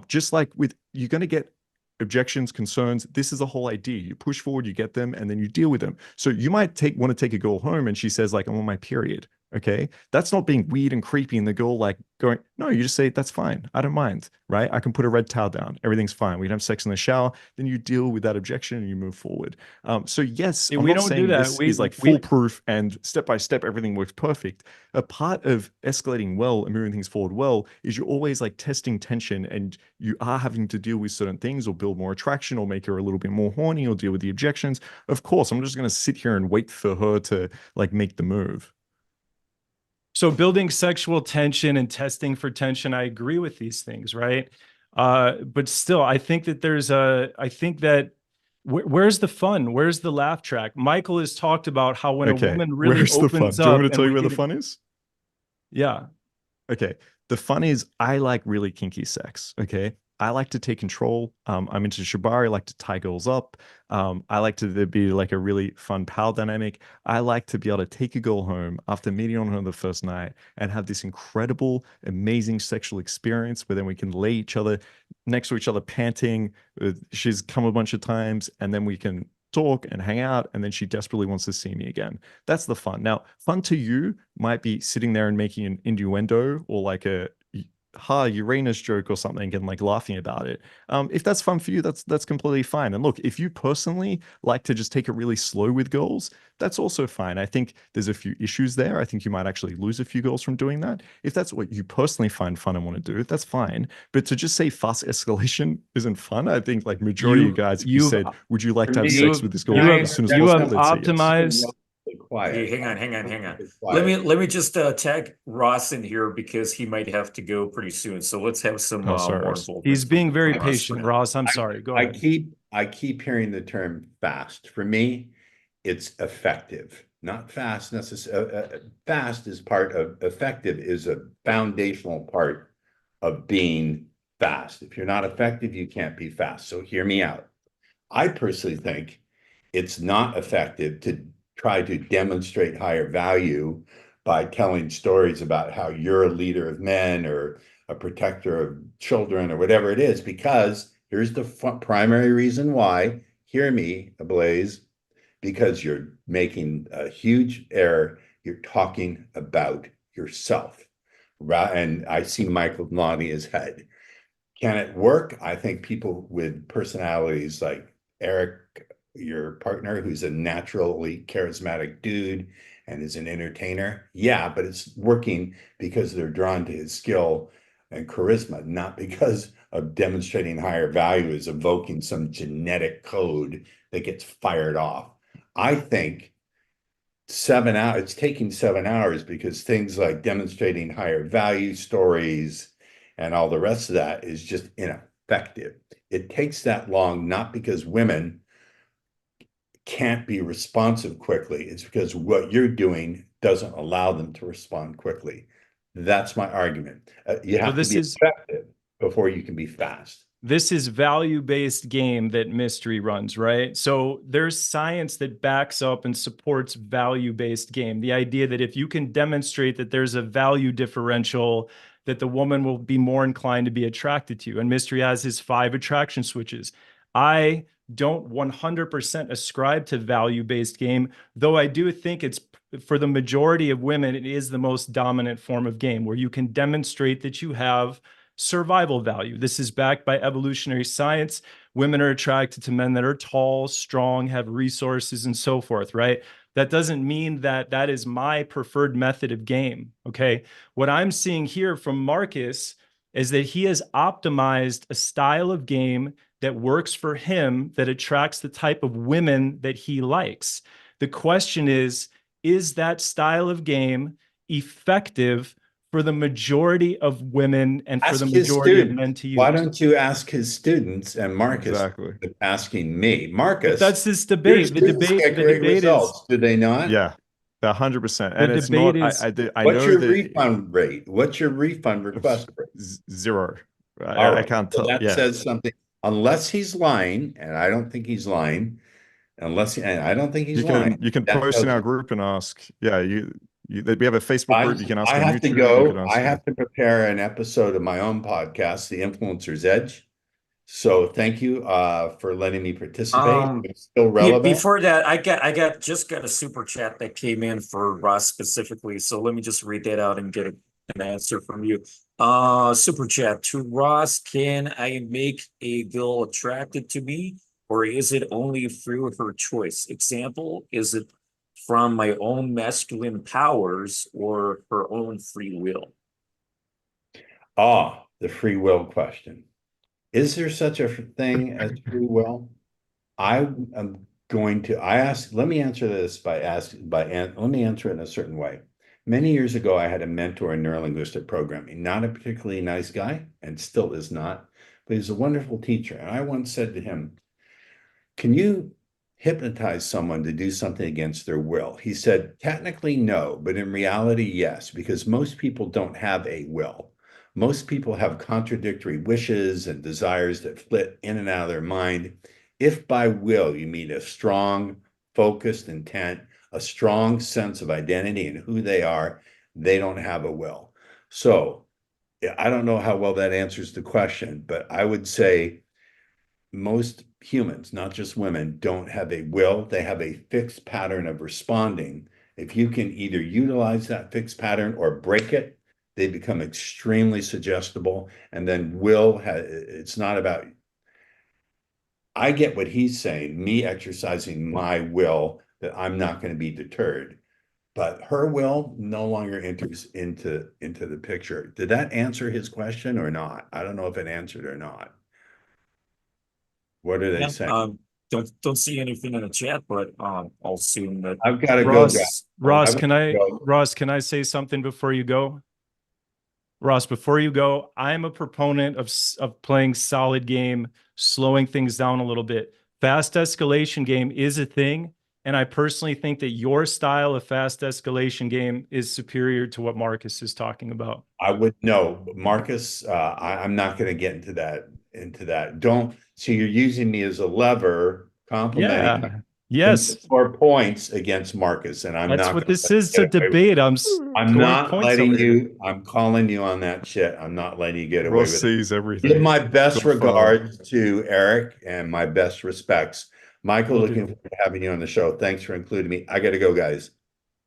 Speaker 4: Just like with, you're going to get objections, concerns. This is the whole idea. You push forward, you get them, and then you deal with them. So you might want to take a girl home, and she says like, I'm on my period. Okay. That's not being weird and creepy. And the girl like going, no, you just say, that's fine. I don't mind. Right. I can put a red towel down. Everything's fine. We can have sex in the shower. Then you deal with that objection and you move forward. So yes,
Speaker 3: Yeah,
Speaker 4: I'm
Speaker 3: we
Speaker 4: not
Speaker 3: don't do
Speaker 4: saying
Speaker 3: that.
Speaker 4: this is like foolproof and step by step, everything works perfect. A part of escalating well and moving things forward well is you're always like testing tension, and you are having to deal with certain things or build more attraction or make her a little bit more horny or deal with the objections. Of course, I'm just going to sit here and wait for her to like make the move.
Speaker 3: So building sexual tension and testing for tension, I agree with these things, right? But still, I think that where's the fun? Where's the laugh track? Michael has talked about how when a woman really
Speaker 4: where's the fun?
Speaker 3: opens
Speaker 4: Do you want
Speaker 3: up
Speaker 4: me to tell you
Speaker 3: and
Speaker 4: where the fun is?
Speaker 3: Yeah.
Speaker 4: Okay. The fun is I like really kinky sex. Okay. I like to take control. I'm into shibari. I like to tie girls up. I like to there be like a really fun power dynamic. I like to be able to take a girl home after meeting on her the first night and have this incredible, amazing sexual experience where then we can lay each other next to each other, panting. She's come a bunch of times, and then we can talk and hang out, and then she desperately wants to see me again. That's the fun. Now, fun to you might be sitting there and making an innuendo or like a Uranus joke or something and like laughing about it. If that's fun for you, that's completely fine. And look, if you personally like to just take it really slow with girls, that's also fine. I think there's a few issues there. I think you might actually lose a few girls from doing that. If that's what you personally find fun and want to do, that's fine. But to just say fast escalation isn't fun, I think like majority of guys, if you said, would you like to have sex with this girl as soon as possible, they'd say yes.
Speaker 3: Optimized.
Speaker 1: Hey, hang on. Let me just tag Ross in here because he might have to go pretty soon. So let's have some
Speaker 4: Oh, sorry,
Speaker 1: more
Speaker 4: Ross.
Speaker 1: involvement.
Speaker 3: He's being very
Speaker 1: Ross
Speaker 3: patient,
Speaker 1: for now.
Speaker 3: Ross. I'm sorry. Go ahead.
Speaker 2: I keep hearing the term fast. For me, it's effective, not fast necessarily. Fast is part of effective, is a foundational part of being fast. If you're not effective, you can't be fast. So hear me out. I personally think it's not effective to try to demonstrate higher value by telling stories about how you're a leader of men or a protector of children or whatever it is, because here's the primary reason why. Hear me, Ablaze, because you're making a huge error. You're talking about yourself. And I see Michael nodding his head. Can it work? I think people with personalities like Erik, your partner, who's a naturally charismatic dude and is an entertainer. Yeah, but it's working because they're drawn to his skill and charisma, not because of demonstrating higher value is evoking some genetic code that gets fired off. I think 7 hours, it's taking 7 hours because things like demonstrating higher value stories and all the rest of that is just ineffective. It takes that long, not because women can't be responsive quickly. It's because what you're doing doesn't allow them to respond quickly. That's my argument. You have to be effective, before you can be fast.
Speaker 3: This is value-based game that Mystery runs, right? So there's science that backs up and supports value-based game. The idea that if you can demonstrate that there's a value differential, that the woman will be more inclined to be attracted to you. And Mystery has his 5 attraction switches. I don't 100% ascribe to value-based game, though I do think it's, for the majority of women, it is the most dominant form of game where you can demonstrate that you have survival value. This is backed by evolutionary science. Women are attracted to men that are tall, strong, have resources, and so forth, right? That doesn't mean that that is my preferred method of game, okay? What I'm seeing here from Markus is that he has optimized a style of game that works for him, that attracts the type of women that he likes. The question is that style of game effective for the majority of women and for the majority of men to use?
Speaker 2: Why don't you ask his students and Markus
Speaker 4: Exactly.
Speaker 2: asking me? Markus,
Speaker 3: but that's this debate. The debate
Speaker 2: results,
Speaker 3: is,
Speaker 2: do they not?
Speaker 4: Yeah, 100%. And
Speaker 3: The
Speaker 4: it's
Speaker 3: debate
Speaker 4: not.
Speaker 3: is-
Speaker 4: I
Speaker 2: What's
Speaker 4: know
Speaker 2: your
Speaker 4: that
Speaker 2: refund rate? What's your refund request rate?
Speaker 4: 0.
Speaker 2: All
Speaker 4: I
Speaker 2: right,
Speaker 4: can't
Speaker 2: so
Speaker 4: tell.
Speaker 2: that
Speaker 4: Yeah,
Speaker 2: says something. Unless he's lying, and I don't think he's lying. And I don't think he's lying.
Speaker 4: you can
Speaker 2: That
Speaker 4: post in
Speaker 2: tells-
Speaker 4: our group and ask. Yeah, we have a Facebook group. You can ask
Speaker 2: I
Speaker 4: on
Speaker 2: have
Speaker 4: YouTube.
Speaker 2: to
Speaker 4: You
Speaker 2: go.
Speaker 4: can ask
Speaker 2: I have to prepare an episode of my own podcast, The Influencer's Edge. So thank you for letting me participate. It's still relevant.
Speaker 1: Before that, I got a super chat that came in for Ross specifically. So let me just read that out and get an answer from you. Super chat to Ross: can I make a girl attracted to me, or is it only through her choice? Example: is it from my own masculine powers or her own free will?
Speaker 2: The free will question. Is there such a thing as free will? I am going to, let me answer this let me answer it in a certain way. Many years ago, I had a mentor in neurolinguistic programming, not a particularly nice guy, and still is not, but he's a wonderful teacher. And I once said to him, can you hypnotize someone to do something against their will? He said, technically no, but in reality, yes, because most people don't have a will. Most people have contradictory wishes and desires that flit in and out of their mind. If by will you mean a strong, focused intent, a strong sense of identity and who they are, they don't have a will. So I don't know how well that answers the question, but I would say most humans, not just women, don't have a will. They have a fixed pattern of responding. If you can either utilize that fixed pattern or break it, they become extremely suggestible. And then it's not about, I get what he's saying, me exercising my will, that I'm not going to be deterred. But her will no longer enters into the picture. Did that answer his question or not? I don't know if it answered or not. What are they saying?
Speaker 1: Don't see anything in the chat, but I'll assume that
Speaker 2: I've got to go.
Speaker 3: Ross, can I say something before you go? Ross, before you go, I'm a proponent of playing solid game, slowing things down a little bit. Fast escalation game is a thing, and I personally think that your style of fast escalation game is superior to what Markus is talking about.
Speaker 2: I would know, Markus. I'm not going to get into that. Don't. So you're using me as a lever, complimenting.
Speaker 3: Yeah. Yes.
Speaker 2: 4 points against Markus, and
Speaker 3: That's what this is, a debate. I'm
Speaker 2: not letting you. I'm calling you on that shit. I'm not letting you get away
Speaker 4: Ross
Speaker 2: with
Speaker 4: sees
Speaker 2: it.
Speaker 4: everything.
Speaker 2: Give my best
Speaker 4: Godfather.
Speaker 2: regards to Erik and my best respects. Michael, looking forward to having you on the show. Thanks for including me. I got to go, guys.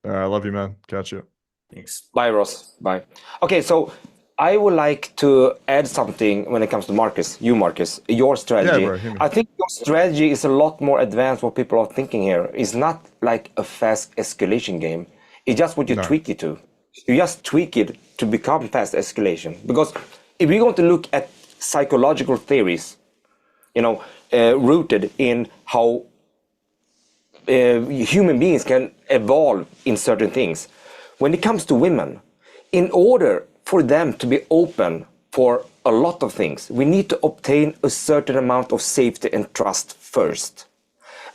Speaker 4: I love you, man. Catch you.
Speaker 1: Thanks.
Speaker 5: Bye, Ross. Bye. Okay, so I would like to add something when it comes to Markus, your strategy.
Speaker 4: Yeah, bro, hit me.
Speaker 5: I think your strategy is a lot more advanced what people are thinking here. It's not like a fast escalation game. It's just what you tweak it to. You just tweak it to become fast escalation. Because if we're going to look at psychological theories, rooted in how human beings can evolve in certain things, when it comes to women, in order for them to be open for a lot of things, we need to obtain a certain amount of safety and trust first.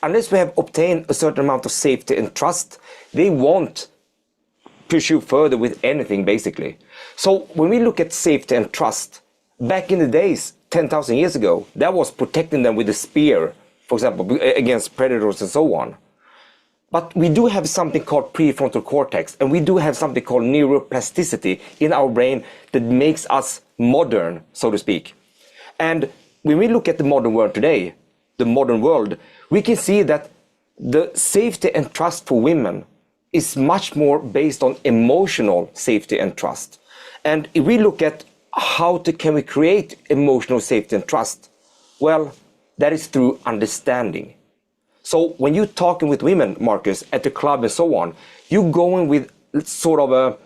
Speaker 5: Unless we have obtained a certain amount of safety and trust, they won't pursue further with anything, basically. So when we look at safety and trust, back in the days, 10,000 years ago, that was protecting them with a spear, for example, against predators and so on. But we do have something called prefrontal cortex, and we do have something called neuroplasticity in our brain that makes us modern, so to speak. And when we look at the modern world today, the modern world, we can see that the safety and trust for women is much more based on emotional safety and trust. And if we look at can we create emotional safety and trust, well, that is through understanding. So when you're talking with women, Markus, at the club and so on, you're going with sort of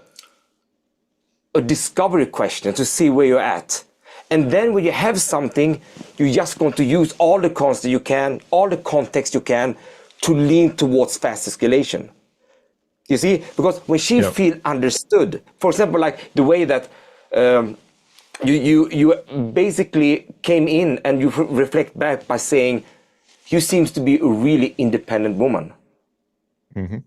Speaker 5: a discovery question to see where you're at. And then when you have something, you're just going to use all the context you can, all the context you can to lean towards fast escalation. You see, because when she feels understood, for example, like the way that you basically came in and you reflect back by saying, you seems to be a really independent woman.
Speaker 4: Mm-hmm.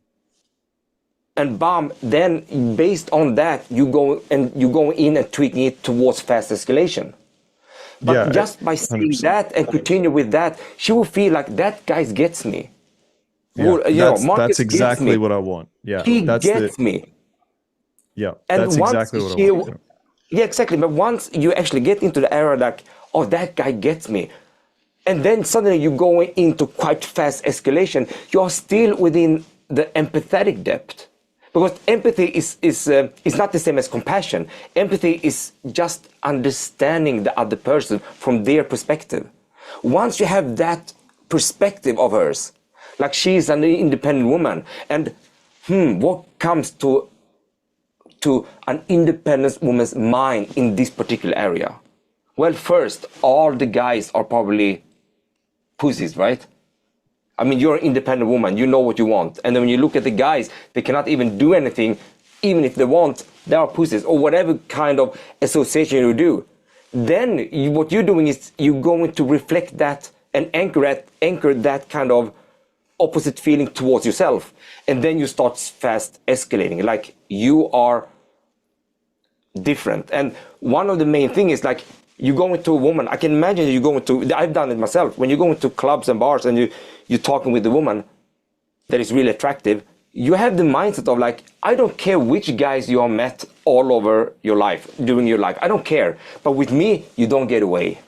Speaker 5: And bam, then based on that, you go in and tweaking it towards fast escalation. But just by saying 100%. That and continue with that, she will feel like that guy gets me.
Speaker 4: Yeah, that's exactly what I want. Yeah,
Speaker 5: he gets me.
Speaker 4: Yeah,
Speaker 5: and
Speaker 4: that's exactly what I want.
Speaker 5: Yeah, exactly. But once you actually get into the era like, oh, that guy gets me, and then suddenly you go into quite fast escalation, you are still within the empathetic depth. Because empathy is not the same as compassion. Empathy is just understanding the other person from their perspective. Once you have that perspective of hers, like she is an independent woman, and what comes to an independent woman's mind in this particular area? Well, first, all the guys are probably pussies, right? I mean, you're an independent woman, you know what you want. And then when you look at the guys, they cannot even do anything, even if they want, they are pussies, or whatever kind of association you do. Then what you're doing is you're going to reflect that and anchor that kind of opposite feeling towards yourself. And then you start fast escalating, like you are different. And one of the main things is like, you go into a woman, I can imagine you go into, I've done it myself, when you go into clubs and bars and you're talking with a woman that is really attractive, you have the mindset of like, I don't care which guys you have met all over your life, during your life, I don't care. But with me, you don't get away.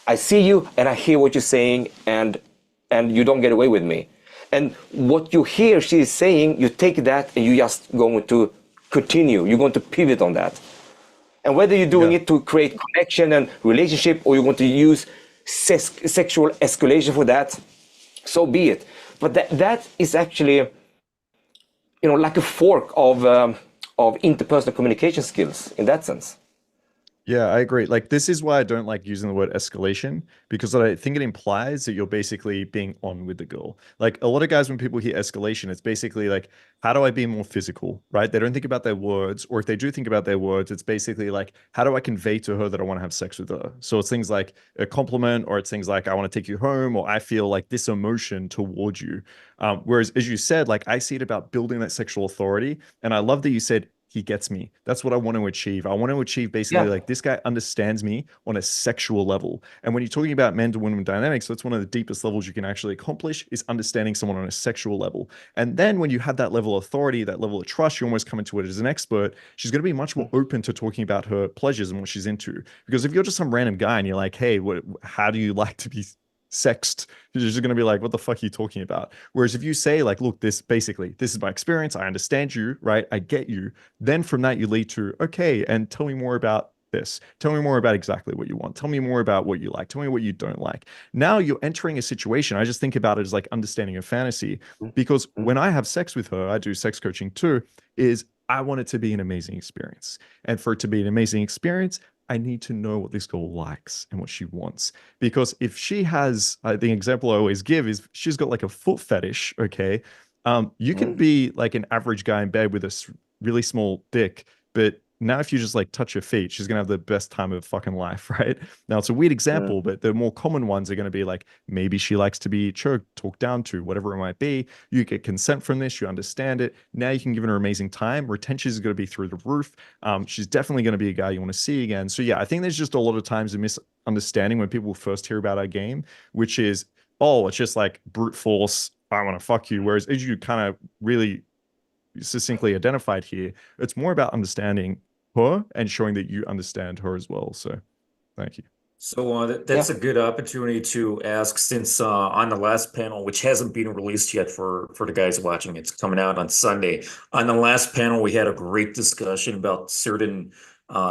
Speaker 5: I see you and I hear what you're saying, and you don't get away with me. And what you hear she is saying, you take that and you just going to continue, you're going to pivot on that. And whether you're doing it to create connection and relationship, or you're going to use sexual escalation for that, so be it. But that is actually, like a fork of interpersonal communication skills in that sense.
Speaker 4: Yeah, I agree. Like, this is why I don't like using the word escalation, because I think it implies that you're basically being on with the girl. Like, a lot of guys, when people hear escalation, it's basically like, how do I be more physical, right? They don't think about their words, or if they do think about their words, it's basically like, how do I convey to her that I want to have sex with her? So it's things like a compliment, or it's things like, I want to take you home, or I feel like this emotion towards you. Whereas, as you said, like, I see it about building that sexual authority. And I love that you said, he gets me. That's what I want to achieve. I want to achieve basically like, this guy understands me on a sexual level. And when you're talking about men to women dynamics, that's one of the deepest levels you can actually accomplish, is understanding someone on a sexual level. And then when you have that level of authority, that level of trust, you almost come into it as an expert. She's going to be much more open to talking about her pleasures and what she's into. Because if you're just some random guy and you're like, hey, how do you like to be sexed, you're just going to be like, what the fuck are you talking about? Whereas if you say like, look, this is my experience, I understand you, right? I get you. Then from that you lead to, okay, and tell me more about this. Tell me more about exactly what you want. Tell me more about what you like. Tell me what you don't like. Now you're entering a situation. I just think about it as like understanding a fantasy, because when I have sex with her, I do sex coaching too, is I want it to be an amazing experience. And for it to be an amazing experience, I need to know what this girl likes and what she wants. Because if she has, the example I always give is, she's got like a foot fetish, okay? You can be like an average guy in bed with a really small dick, but now if you just like touch her feet, she's gonna have the best time of fucking life, right? Now it's a weird example, but the more common ones are gonna be like, maybe she likes to be choked, talked down to, whatever it might be. You get consent from this, you understand it. Now you can give her amazing time. Retention is gonna be through the roof. She's definitely gonna be a guy you want to see again. So yeah, I think there's just a lot of times a misunderstanding when people first hear about our game, which is, oh, it's just like brute force. I want to fuck you. Whereas as you kind of really succinctly identified here, it's more about understanding her and showing that you understand her as well. So thank you.
Speaker 1: So that's a good opportunity to ask, since on the last panel, which hasn't been released yet for the guys watching, it's coming out on Sunday. On the last panel, we had a great discussion about certain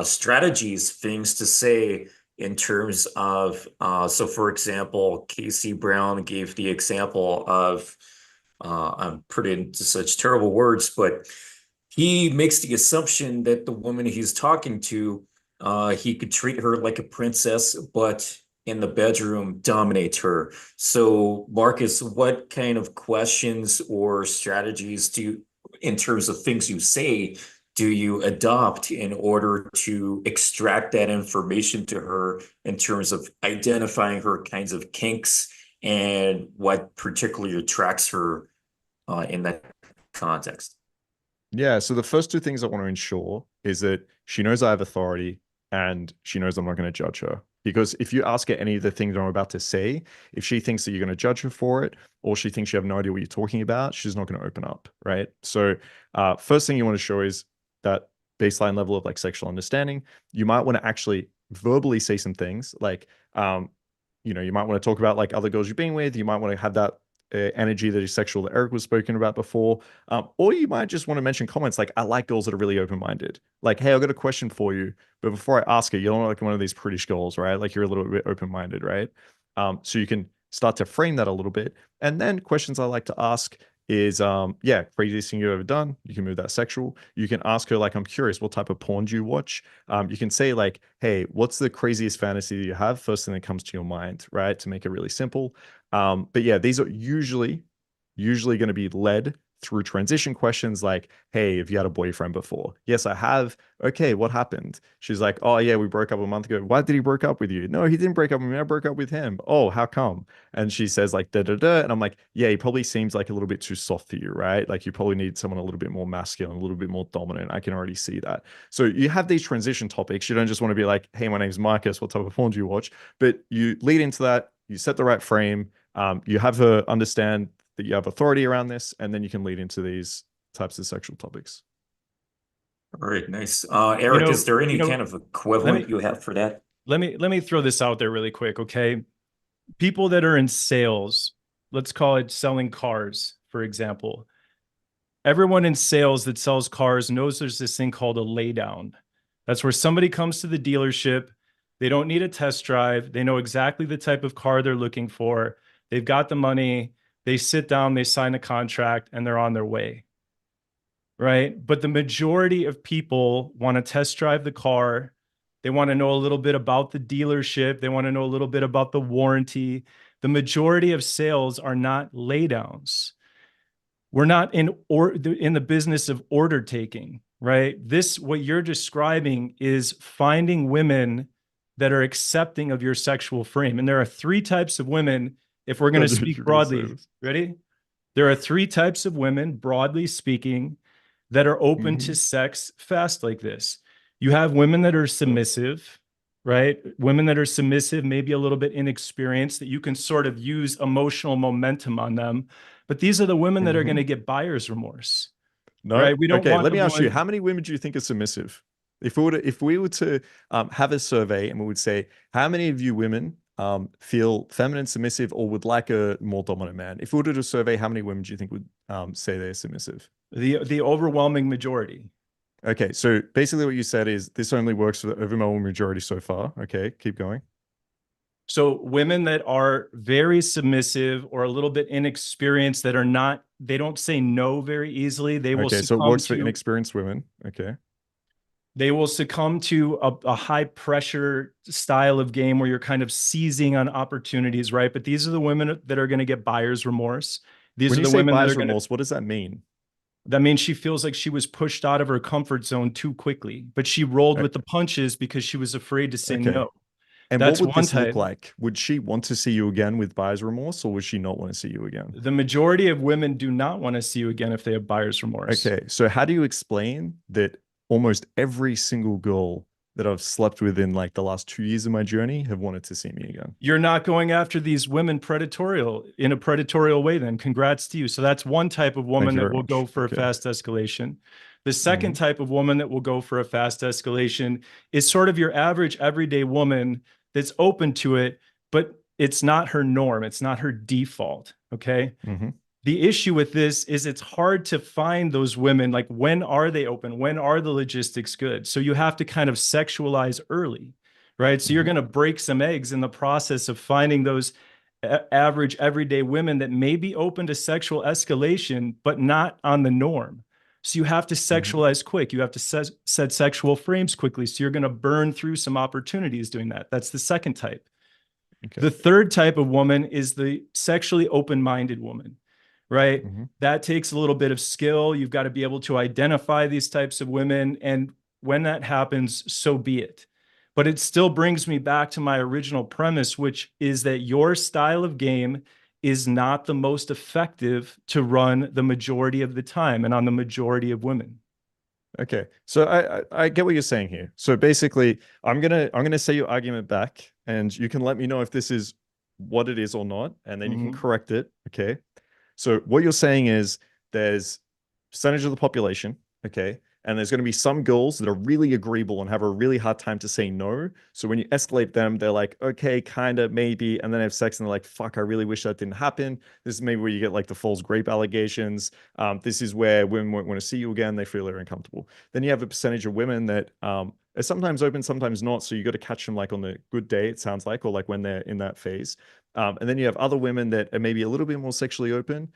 Speaker 1: strategies, things to say in terms of, so for example, Casey Brown gave the example of, I'm putting into such terrible words, but he makes the assumption that the woman he's talking to, he could treat her like a princess, but in the bedroom dominate her. So, Markus, what kind of questions or strategies in terms of things you say, do you adopt in order to extract that information to her in terms of identifying her kinds of kinks and what particularly attracts her in that context?
Speaker 4: Yeah, so the first two things I want to ensure is that she knows I have authority and she knows I'm not going to judge her. Because if you ask her any of the things I'm about to say, if she thinks that you're going to judge her for it, or she thinks you have no idea what you're talking about, she's not going to open up, right? So first thing you want to show is that baseline level of like sexual understanding. You might want to actually verbally say some things like, you know, you might want to talk about like other girls you've been with. You might want to have that energy that is sexual that Erik was spoken about before. Or you might just want to mention comments like, I like girls that are really open-minded. Like, hey, I've got a question for you. But before I ask it, you don't look like one of these prettish girls, right? Like you're a little bit open-minded, right? So you can start to frame that a little bit. And then questions I like to ask is, yeah, craziest thing you've ever done. You can move that sexual. You can ask her, like, I'm curious, what type of porn do you watch? You can say like, hey, what's the craziest fantasy that you have? First thing that comes to your mind, right? To make it really simple. But yeah, these are usually going to be led through transition questions like, hey, have you had a boyfriend before? Yes, I have. Okay, what happened? She's like, oh yeah, we broke up a month ago. Why did he break up with you? No, he didn't break up with me. I broke up with him. Oh, how come? And she says like, da da da. And I'm like, yeah, he probably seems like a little bit too soft for you, right? Like you probably need someone a little bit more masculine, a little bit more dominant. I can already see that. So you have these transition topics. You don't just want to be like, hey, my name's Markus. What type of porn do you watch? But you lead into that. You set the right frame. You have her understand that you have authority around this, and then you can lead into these types of sexual topics.
Speaker 1: All right, nice. Erik, is there any kind of equivalent you have for that?
Speaker 3: Let me throw this out there really quick, okay? People that are in sales, let's call it selling cars, for example. Everyone in sales that sells cars knows there's this thing called a laydown. That's where somebody comes to the dealership. They don't need a test drive. They know exactly the type of car they're looking for. They've got the money. They sit down, they sign a contract, and they're on their way, right? But the majority of people want to test drive the car. They want to know a little bit about the dealership. They want to know a little bit about the warranty. The majority of sales are not laydowns. We're not in the business of order taking, right? What you're describing is finding women that are accepting of your sexual frame. And there are three types of women, if we're going to speak broadly. Ready? There are three types of women, broadly speaking, that are open to sex fast like this. You have women that are submissive, right? Women that are submissive, maybe a little bit inexperienced, that you can sort of use emotional momentum on them. But these are the women that are going to get buyer's remorse.
Speaker 4: No,
Speaker 3: right? We don't
Speaker 4: okay.
Speaker 3: want
Speaker 4: Let me ask you: how many women do you think are submissive? If we were to have a survey and we would say, how many of you women feel feminine, submissive, or would like a more dominant man? If we were to do a survey, how many women do you think would say they're submissive?
Speaker 3: The overwhelming majority.
Speaker 4: Okay, so basically what you said is this only works for the overwhelming majority so far. Okay, keep going.
Speaker 3: So women that are very submissive or a little bit inexperienced, that are not, they don't say no very easily. They will
Speaker 4: okay, so it works for inexperienced women. Okay.
Speaker 3: They will succumb to a high pressure style of game where you're kind of seizing on opportunities, right? But these are the women that are going to get buyer's remorse. These
Speaker 4: when
Speaker 3: are
Speaker 4: you
Speaker 3: the
Speaker 4: say
Speaker 3: women that
Speaker 4: buyer's
Speaker 3: are going to,
Speaker 4: remorse, what does that mean?
Speaker 3: That means she feels like she was pushed out of her comfort zone too quickly, but she rolled with the punches because she was afraid to say no.
Speaker 4: And
Speaker 3: That's
Speaker 4: what would
Speaker 3: one
Speaker 4: this look
Speaker 3: type.
Speaker 4: like? Would she want to see you again with buyer's remorse, or would she not want to see you again?
Speaker 3: The majority of women do not want to see you again if they have buyer's remorse.
Speaker 4: Okay, so how do you explain that almost every single girl that I've slept with in like the last 2 years of my journey have wanted to see me again?
Speaker 3: You're not going after these women in a predatorial way, then congrats to you. So that's one type of woman that will go for a fast escalation. The second type of woman that will go for a fast escalation is sort of your average everyday woman that's open to it, but it's not her norm. It's not her default. Okay. The issue with this is it's hard to find those women. Like, when are they open? When are the logistics good? So you have to kind of sexualize early, right? So you're going to break some eggs in the process of finding those average everyday women that may be open to sexual escalation, but not on the norm. So you have to sexualize quick. You have to set sexual frames quickly. So you're going to burn through some opportunities doing that. That's the second type. The third type of woman is the sexually open-minded woman, right? That takes a little bit of skill. You've got to be able to identify these types of women. And when that happens, so be it. But it still brings me back to my original premise, which is that your style of game is not the most effective to run the majority of the time and on the majority of women.
Speaker 4: Okay, so I get what you're saying here. So basically, I'm gonna say your argument back, and you can let me know if this is what it is or not, and then you can correct it. Okay. So what you're saying is there's percentage of the population, okay, and there's going to be some girls that are really agreeable and have a really hard time to say no. So when you escalate them, they're like, okay, kind of, maybe, and then have sex and they're like, fuck, I really wish that didn't happen. This is maybe where you get like the false grape allegations. This is where women won't want to see you again. They feel they're uncomfortable. Then you have a percentage of women that are sometimes open, sometimes not. So you got to catch them like on the good day, it sounds like, or like when they're in that phase. And then you have other women that are maybe a little bit more sexually open.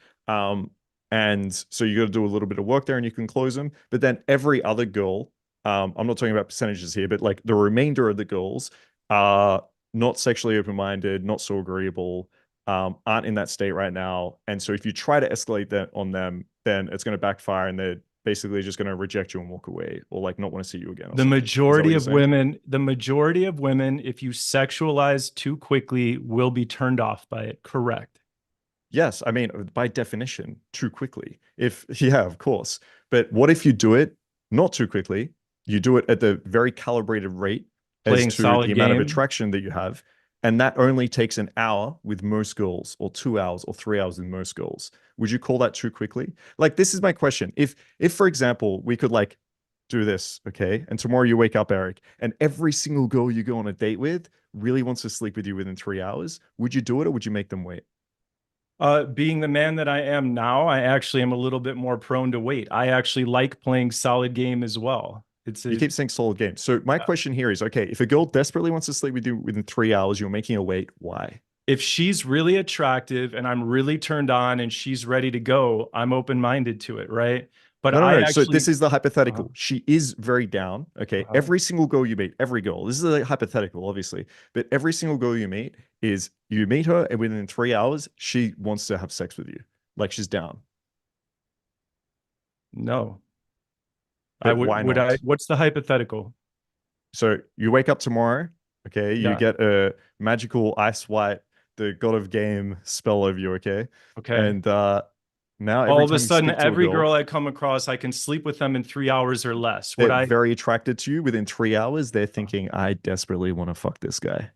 Speaker 4: And so you got to do a little bit of work there and you can close them. But then every other girl, I'm not talking about percentages here, but like the remainder of the girls are not sexually open-minded, not so agreeable, aren't in that state right now. And so if you try to escalate that on them, then it's going to backfire and they're basically just going to reject you and walk away, or like not want to see you again.
Speaker 3: The majority of women, if you sexualize too quickly, will be turned off by it. Correct.
Speaker 4: Yes, I mean, by definition, too quickly. Yeah, of course. But what if you do it not too quickly? You do it at the very calibrated rate as to the amount of attraction that you have. And that only takes an hour with most girls, or 2 hours or 3 hours with most girls. Would you call that too quickly? Like, this is my question. If for example, we could like do this, okay? And tomorrow you wake up, Erik, and every single girl you go on a date with really wants to sleep with you within 3 hours. Would you do it, or would you make them wait?
Speaker 3: Being the man that I am now, I actually am a little bit more prone to wait. I actually like playing solid game as well.
Speaker 4: You keep saying solid game. So my question here is, okay, if a girl desperately wants to sleep with you within 3 hours, you're making her wait. Why?
Speaker 3: If she's really attractive and I'm really turned on and she's ready to go, I'm open-minded to it, right? But
Speaker 4: no. So this is the hypothetical. She is very down. Okay. Every single girl you meet, every girl, this is a hypothetical, obviously, but every single girl you meet her and within 3 hours, she wants to have sex with you. Like, she's down.
Speaker 3: No.
Speaker 4: Why not?
Speaker 3: What's the hypothetical?
Speaker 4: So you wake up tomorrow. Okay. You get a magical ice white, the god of game spell over you. Okay. And, now,
Speaker 3: all of a sudden, every girl I come across, I can sleep with them in 3 hours or less.
Speaker 4: They're very attracted to you within 3 hours. They're thinking, I desperately want to fuck this guy.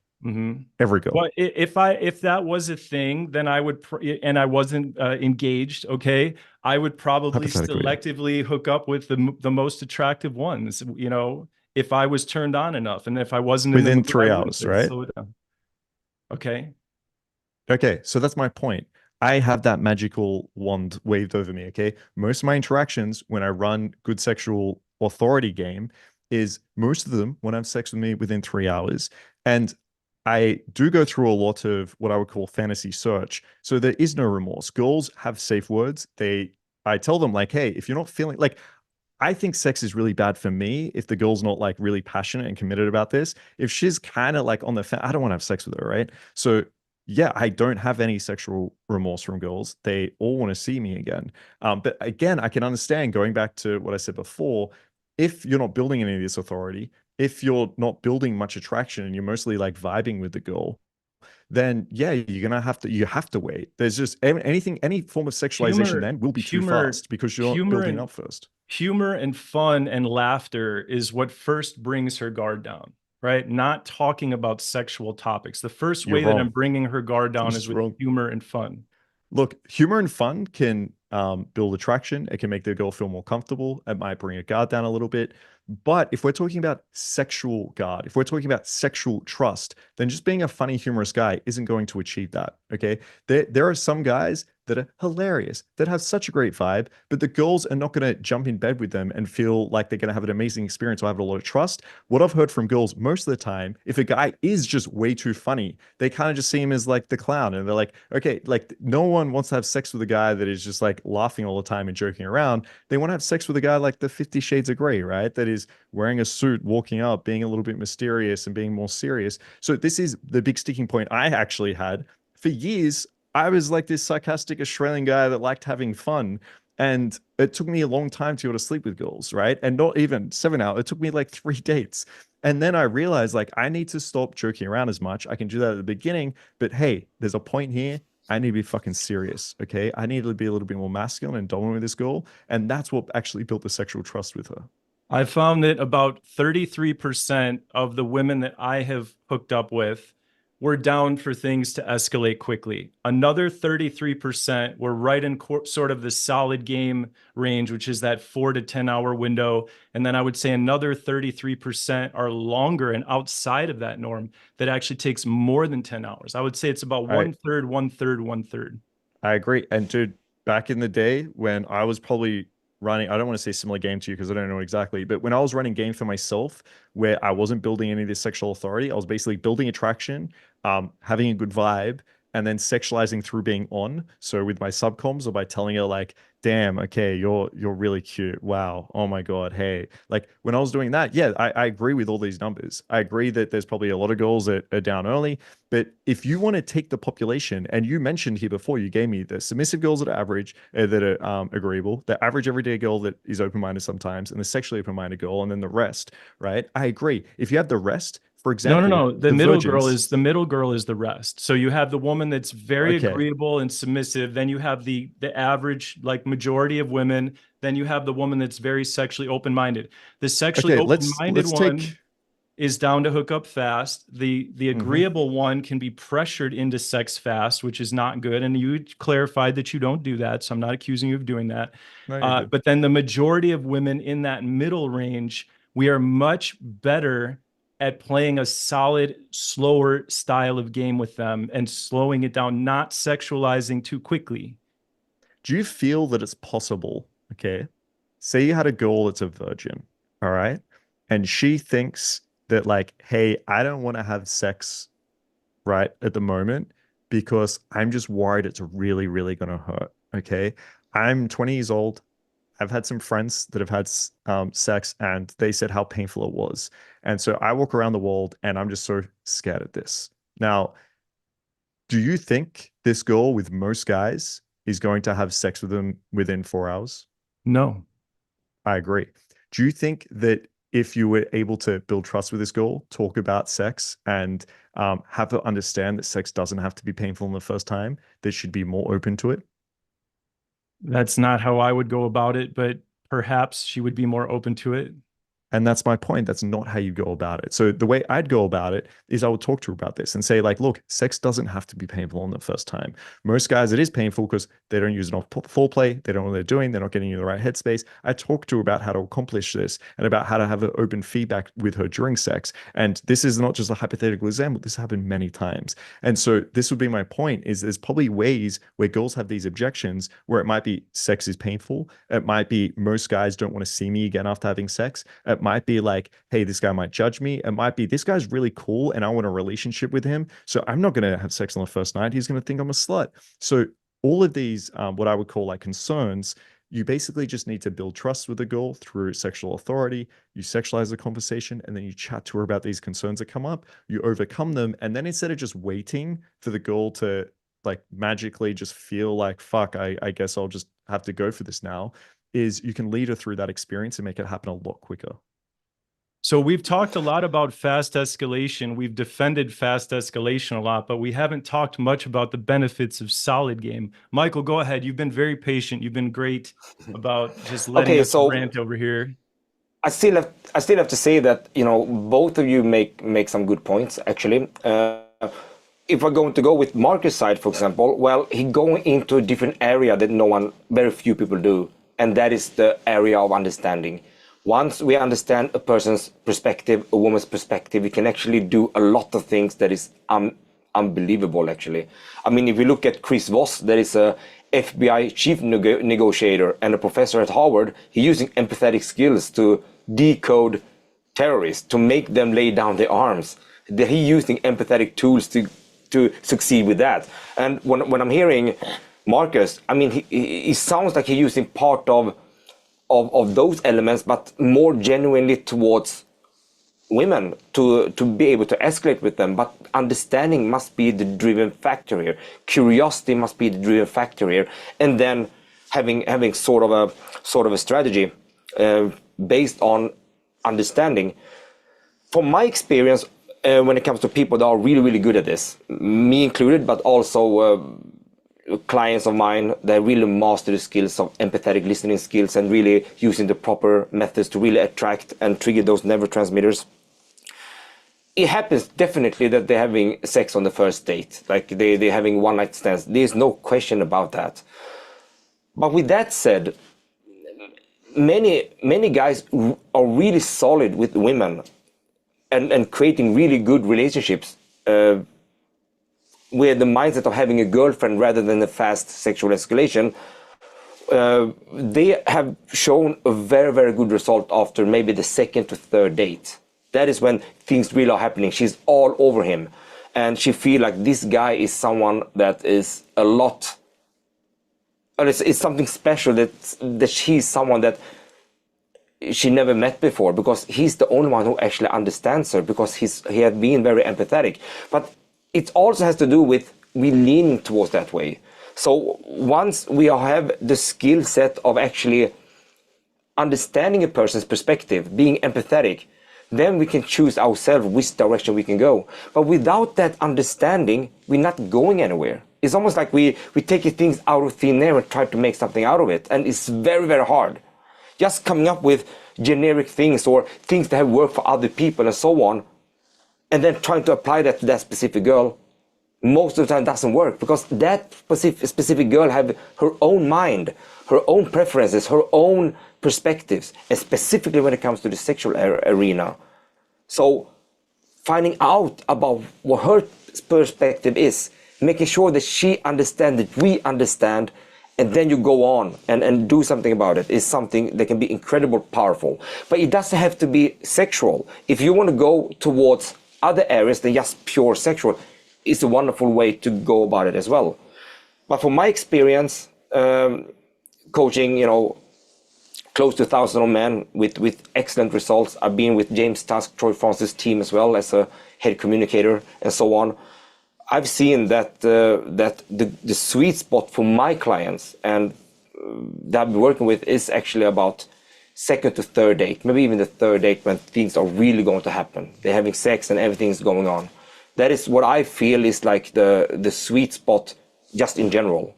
Speaker 4: Every girl.
Speaker 3: But if that was a thing, then I would, and I wasn't engaged. Okay, I would probably selectively hook up with the most attractive ones. You know, if I was turned on enough, and if I wasn't
Speaker 4: within 3 hours, right?
Speaker 3: Okay.
Speaker 4: Okay, so that's my point. I have that magical wand waved over me, okay? Most of my interactions when I run good sexual authority game is most of them want to have sex with me within 3 hours. And I do go through a lot of what I would call fantasy search. So there is no remorse. Girls have safe words. I tell them like, hey, if you're not feeling like, I think sex is really bad for me if the girl's not like really passionate and committed about this. If she's kind of like on the I don't want to have sex with her, right? So yeah, I don't have any sexual remorse from girls. They all want to see me again. But again, I can understand, going back to what I said before, if you're not building any of this authority, if you're not building much attraction and you're mostly like vibing with the girl, then yeah, you have to wait. There's just anything, any form of sexualization
Speaker 3: Humor,
Speaker 4: then will be too
Speaker 3: humor,
Speaker 4: fast because you're not
Speaker 3: humor
Speaker 4: building
Speaker 3: and
Speaker 4: up first.
Speaker 3: humor and fun and laughter is what first brings her guard down, right? Not talking about sexual topics. The first
Speaker 4: You're
Speaker 3: way that I'm
Speaker 4: wrong.
Speaker 3: bringing her guard down
Speaker 4: This
Speaker 3: is
Speaker 4: is
Speaker 3: with
Speaker 4: wrong.
Speaker 3: humor and fun.
Speaker 4: Look, humor and fun can build attraction. It can make the girl feel more comfortable. It might bring her guard down a little bit. But if we're talking about sexual guard, if we're talking about sexual trust, then just being a funny, humorous guy isn't going to achieve that. Okay. There are some guys that are hilarious, that have such a great vibe, but the girls are not going to jump in bed with them and feel like they're going to have an amazing experience or have a lot of trust. What I've heard from girls most of the time, if a guy is just way too funny, they kind of just see him as like the clown. And they're like, okay, like no one wants to have sex with a guy that is just like laughing all the time and joking around. They want to have sex with a guy like the 50 Shades of Grey, right? That is wearing a suit, walking up, being a little bit mysterious and being more serious. So this is the big sticking point I actually had. For years, I was like this sarcastic Australian guy that liked having fun. And it took me a long time to be able to sleep with girls, right? And not even 7 hours. It took me like 3 dates. And then I realized like I need to stop joking around as much. I can do that at the beginning, but hey, there's a point here. I need to be fucking serious. Okay. I need to be a little bit more masculine and dominant with this girl. And that's what actually built the sexual trust with her.
Speaker 3: I found that about 33% of the women that I have hooked up with were down for things to escalate quickly. Another 33% were right in sort of the solid game range, which is that 4 to 10 hour window. And then I would say another 33% are longer and outside of that norm that actually takes more than 10 hours. I would say it's about one third, one third, one third.
Speaker 4: I agree. And dude, back in the day when I was probably running, I don't want to say similar game to you because I don't know exactly, but when I was running games for myself where I wasn't building any of this sexual authority, I was basically building attraction, having a good vibe, and then sexualizing through being on. So with my subcoms or by telling her like, damn, okay, you're really cute. Wow. Oh my God. Hey. Like when I was doing that, yeah, I agree with all these numbers. I agree that there's probably a lot of girls that are down early. But if you want to take the population, and you mentioned here before, you gave me the submissive girls that are average, that are agreeable, the average everyday girl that is open-minded sometimes, and the sexually open-minded girl, and then the rest, right? I agree. If you have the rest, for example,
Speaker 3: No. The middle girl
Speaker 4: virgins,
Speaker 3: is the rest. So you have the woman that's very
Speaker 4: okay,
Speaker 3: agreeable and submissive. Then you have the average, like majority of women. Then you have the woman that's very sexually open-minded. The sexually
Speaker 4: okay,
Speaker 3: open-minded
Speaker 4: let's
Speaker 3: one
Speaker 4: take.
Speaker 3: is down to hook up fast. The
Speaker 4: Mhm.
Speaker 3: agreeable one can be pressured into sex fast, which is not good. And you clarified that you don't do that, so I'm not accusing you of doing that.
Speaker 4: No, you're good.
Speaker 3: But then the majority of women in that middle range, we are much better at playing a solid, slower style of game with them and slowing it down, not sexualizing too quickly.
Speaker 4: Do you feel that it's possible? Okay. Say you had a girl that's a virgin, all right? And she thinks that, like, hey, I don't want to have sex right at the moment because I'm just worried it's really, really going to hurt. Okay. I'm 20 years old. I've had some friends that have had sex and they said how painful it was. And so I walk around the world and I'm just so scared of this. Now, do you think this girl with most guys is going to have sex with them within 4 hours?
Speaker 3: No.
Speaker 4: I agree. Do you think that if you were able to build trust with this girl, talk about sex, and have her understand that sex doesn't have to be painful in the first time, that she'd be more open to it?
Speaker 3: That's not how I would go about it, but perhaps she would be more open to it.
Speaker 4: And that's my point. That's not how you go about it. So the way I'd go about it is I would talk to her about this and say, like, look, sex doesn't have to be painful on the first time. Most guys, it is painful because they don't use enough foreplay. They don't know what they're doing. They're not getting in the right headspace. I talk to her about how to accomplish this and about how to have an open feedback with her during sex. And this is not just a hypothetical example. This happened many times. And so this would be my point, is there's probably ways where girls have these objections where it might be sex is painful. It might be most guys don't want to see me again after having sex. It might be like, hey, this guy might judge me. It might be this guy's really cool and I want a relationship with him. So I'm not going to have sex on the first night. He's going to think I'm a slut. So all of these, what I would call like concerns, You basically just need to build trust with the girl through sexual authority. You sexualize the conversation, and then you chat to her about these concerns that come up. You overcome them, and then instead of just waiting for the girl to like magically just feel like, fuck, I guess I'll just have to go for this now, is you can lead her through that experience and make it happen a lot quicker.
Speaker 3: So we've talked a lot about fast escalation. We've defended fast escalation a lot, but we haven't talked much about the benefits of solid game. Michael, go ahead. You've been very patient. You've been great about just letting us rant over here.
Speaker 5: I still have to say that, you know, both of you make some good points actually. If we're going to go with Markus' side, for example, well, he going into a different area that very few people do, and that is the area of understanding. Once we understand a person's perspective, a woman's perspective, we can actually do a lot of things that is unbelievable, actually. I mean, if you look at Chris Voss, that is a FBI chief negotiator and a professor at Harvard, he's using empathetic skills to decode terrorists, to make them lay down their arms. He's using empathetic tools to succeed with that. And when I'm hearing Markus, I mean, he sounds like he's using part of those elements, but more genuinely towards women to be able to escalate with them. But understanding must be the driven factor here. Curiosity must be the driven factor here, and then having sort of a strategy based on understanding. From my experience, when it comes to people that are really, really good at this, me included, but also clients of mine that really master the skills of empathetic listening skills and really using the proper methods to really attract and trigger those neurotransmitters. It happens definitely that they're having sex on the first date, like they're having one night stands. There's no question about that. But with that said, many guys are really solid with women and creating really good relationships with the mindset of having a girlfriend rather than a fast sexual escalation. They have shown a very, very good result after maybe the second to third date. That is when things really are happening. She's all over him, and she feel like this guy is someone that is a lot, and it's something special, that she's someone that she never met before, because he's the only one who actually understands her, because he has been very empathetic. But it also has to do with we leaning towards that way. So once we have the skill set of actually understanding a person's perspective, being empathetic, then we can choose ourselves which direction we can go. But without that understanding, we're not going anywhere. It's almost like we take things out of thin air and try to make something out of it. And it's very, very hard. Just coming up with generic things or things that have worked for other people and so on, and then trying to apply that to that specific girl, most of the time doesn't work, because that specific girl have her own mind, her own preferences, her own perspectives, and specifically when it comes to the sexual arena. So finding out about what her perspective is, making sure that she understands, that we understand, and then you go on and do something about it, is something that can be incredibly powerful. But it doesn't have to be sexual. If you want to go towards other areas than just pure sexual, it's a wonderful way to go about it as well. But from my experience, coaching, close to 1,000 men with excellent results. I've been with James Tusk, Troy Francis' team as well as a head communicator and so on. I've seen that the sweet spot for my clients and that I'm working with is actually about second to third date, maybe even the third date, when things are really going to happen. They're having sex and everything's going on. That is what I feel is like the sweet spot just in general.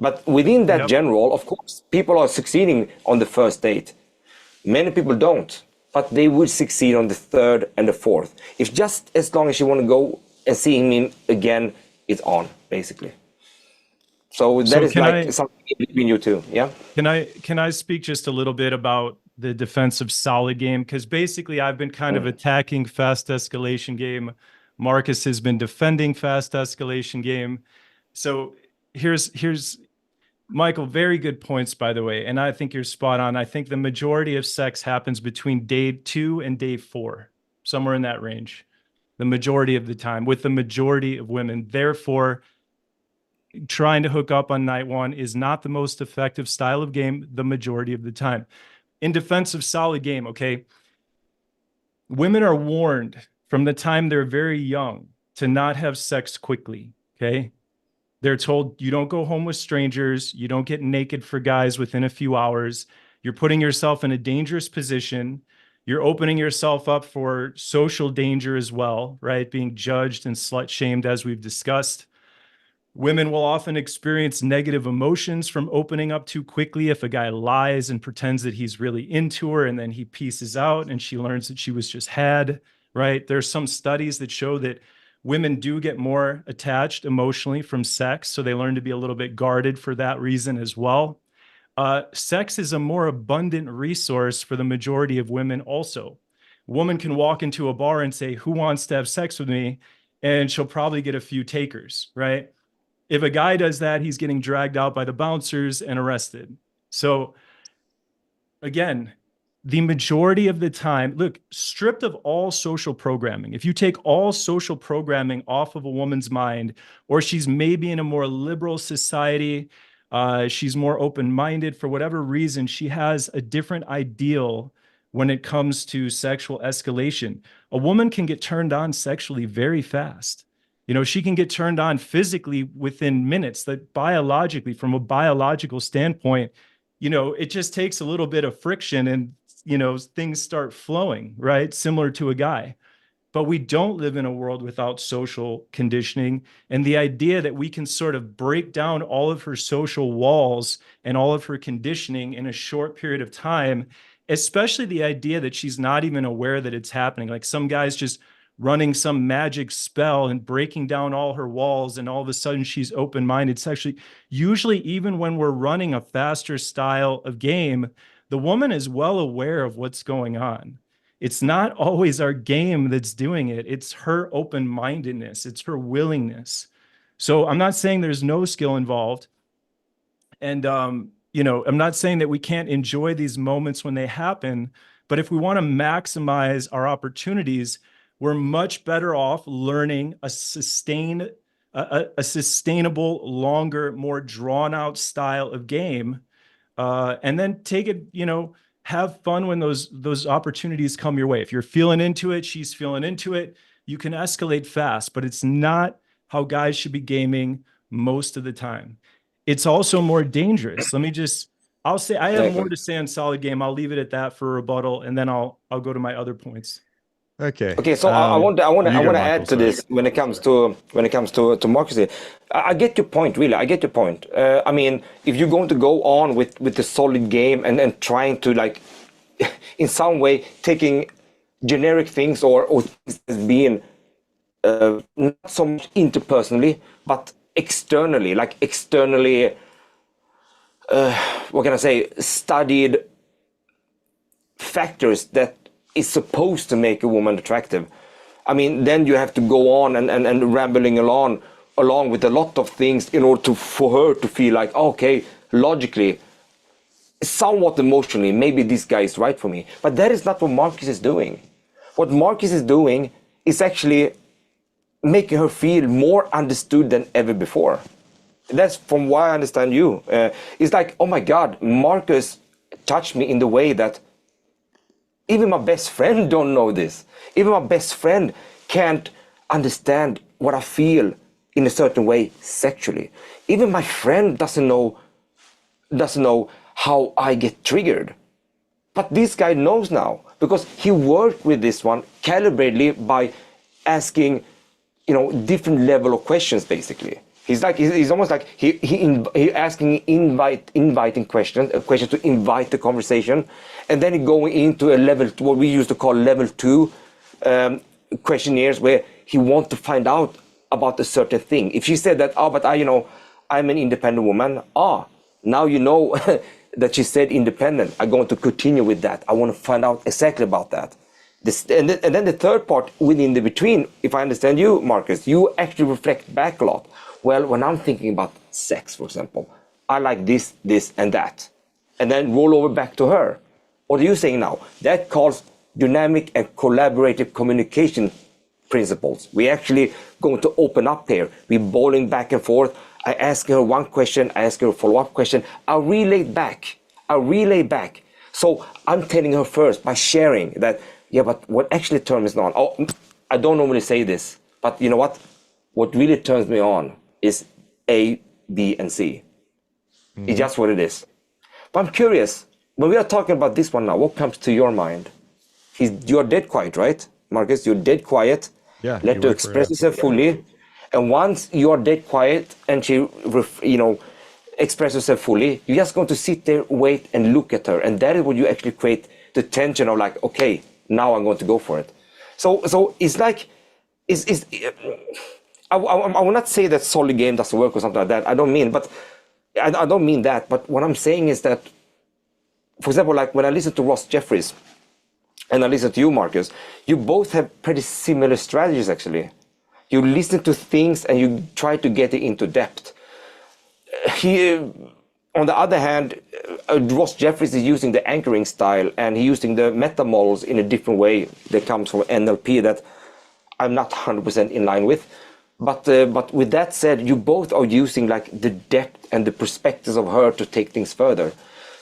Speaker 5: But within that general, of course, people are succeeding on the first date. Many people don't, but they will succeed on the third and the fourth. If just as long as you want to go and see him again, it's on, basically. So that is like something between you two, yeah?
Speaker 3: Can I speak just a little bit about the defensive solid game? Because basically I've been kind of attacking fast escalation game. Markus has been defending fast escalation game. So here's Michael, very good points, by the way. And I think you're spot on. I think the majority of sex happens between day 2 and day 4, somewhere in that range, the majority of the time, with the majority of women. Therefore, trying to hook up on night one is not the most effective style of game the majority of the time. In defense of solid game, okay, women are warned from the time they're very young to not have sex quickly, okay? They're told you don't go home with strangers, you don't get naked for guys within a few hours, you're putting yourself in a dangerous position, you're opening yourself up for social danger as well, right? Being judged and slut-shamed, as we've discussed. Women will often experience negative emotions from opening up too quickly. If a guy lies and pretends that he's really into her and then he pieces out and she learns that she was just had, right? There's some studies that show that women do get more attached emotionally from sex, so they learn to be a little bit guarded for that reason as well. Sex is a more abundant resource for the majority of women also. A woman can walk into a bar and say, "Who wants to have sex with me?" And she'll probably get a few takers, right? If a guy does that, he's getting dragged out by the bouncers and arrested. So again, the majority of the time, look, stripped of all social programming, if you take all social programming off of a woman's mind, or she's maybe in a more liberal society, she's more open-minded, for whatever reason, she has a different ideal when it comes to sexual escalation. A woman can get turned on sexually very fast. You know, she can get turned on physically within minutes. That biologically, from a biological standpoint, you know, it just takes a little bit of friction and, you know, things start flowing, right? Similar to a guy. But we don't live in a world without social conditioning. And the idea that we can sort of break down all of her social walls and all of her conditioning in a short period of time, especially the idea that she's not even aware that it's happening. Like some guys just running some magic spell and breaking down all her walls, and all of a sudden she's open-minded sexually. Usually, even when we're running a faster style of game, the woman is well aware of what's going on. It's not always our game that's doing it. It's her open-mindedness. It's her willingness. So I'm not saying there's no skill involved. And, you know, I'm not saying that we can't enjoy these moments when they happen, but if we want to maximize our opportunities, we're much better off learning a sustainable, longer, more drawn out style of game, and then take it, you know, have fun when those opportunities come your way. If you're feeling into it, she's feeling into it, you can escalate fast, but it's not how guys should be gaming most of the time. It's also more dangerous. I'll say, I have more to say on solid game. I'll leave it at that for rebuttal, and then I'll go to my other points.
Speaker 4: Okay.
Speaker 5: So I want to add to this when it comes to Markus here. I get your point, really. I get your point. I mean, if you're going to go on with the solid game and then trying to, like, in some way taking generic things or things as being not so much interpersonally, but externally, what can I say, studied factors that is supposed to make a woman attractive. I mean, then you have to go on and rambling along with a lot of things in order for her to feel like, okay, logically, somewhat emotionally, maybe this guy is right for me. But that is not what Markus is doing. What Markus is doing is actually making her feel more understood than ever before. That's from what I understand you. It's like, oh my God, Markus touched me in the way that even my best friend don't know this. Even my best friend can't understand what I feel in a certain way sexually. Even my friend doesn't know how I get triggered. But this guy knows now, because he worked with this one calibratedly by asking, you know, different level of questions, basically. He's almost like he asking inviting questions, a question to invite the conversation, and then he going into a level, what we used to call level 2 questionnaires, where he wants to find out about a certain thing. If she said that, but I'm an independent woman. Now you know that she said independent. I'm going to continue with that. I want to find out exactly about that. And then the third part within the between, if I understand you, Markus, you actually reflect back a lot. Well, when I'm thinking about sex, for example, I like this, and that. And then roll over back to her. What are you saying now? That calls dynamic and collaborative communication principles. We're actually going to open up here. We're bowling back and forth. I ask her one question, I ask her a follow-up question, I'll relay back. So I'm telling her first by sharing that, yeah, but what actually turns me on, oh, I don't normally say this, but you know what? What really turns me on is A, B, and C. It's just what it is. But I'm curious, when we are talking about this one now, what comes to your mind? You're dead quiet, right, Marcus? You're dead quiet.
Speaker 4: Yeah,
Speaker 5: Let
Speaker 4: you
Speaker 5: her
Speaker 4: wait for
Speaker 5: express
Speaker 4: it.
Speaker 5: herself fully. And once you're dead quiet and she, express herself fully, you're just going to sit there, wait, and look at her. And that is what you actually create the tension of like, okay, now I'm going to go for it. So it's like, I will not say that solid game doesn't work or something like that. I don't mean that. But what I'm saying is that, for example, like when I listen to Ross Jeffries and I listen to you, Marcus, you both have pretty similar strategies actually. You listen to things and you try to get it into depth. On the other hand, Ross Jeffries is using the anchoring style and he's using the meta models in a different way that comes from NLP that I'm not 100% in line with. But with that said, you both are using like the depth and the perspectives of her to take things further.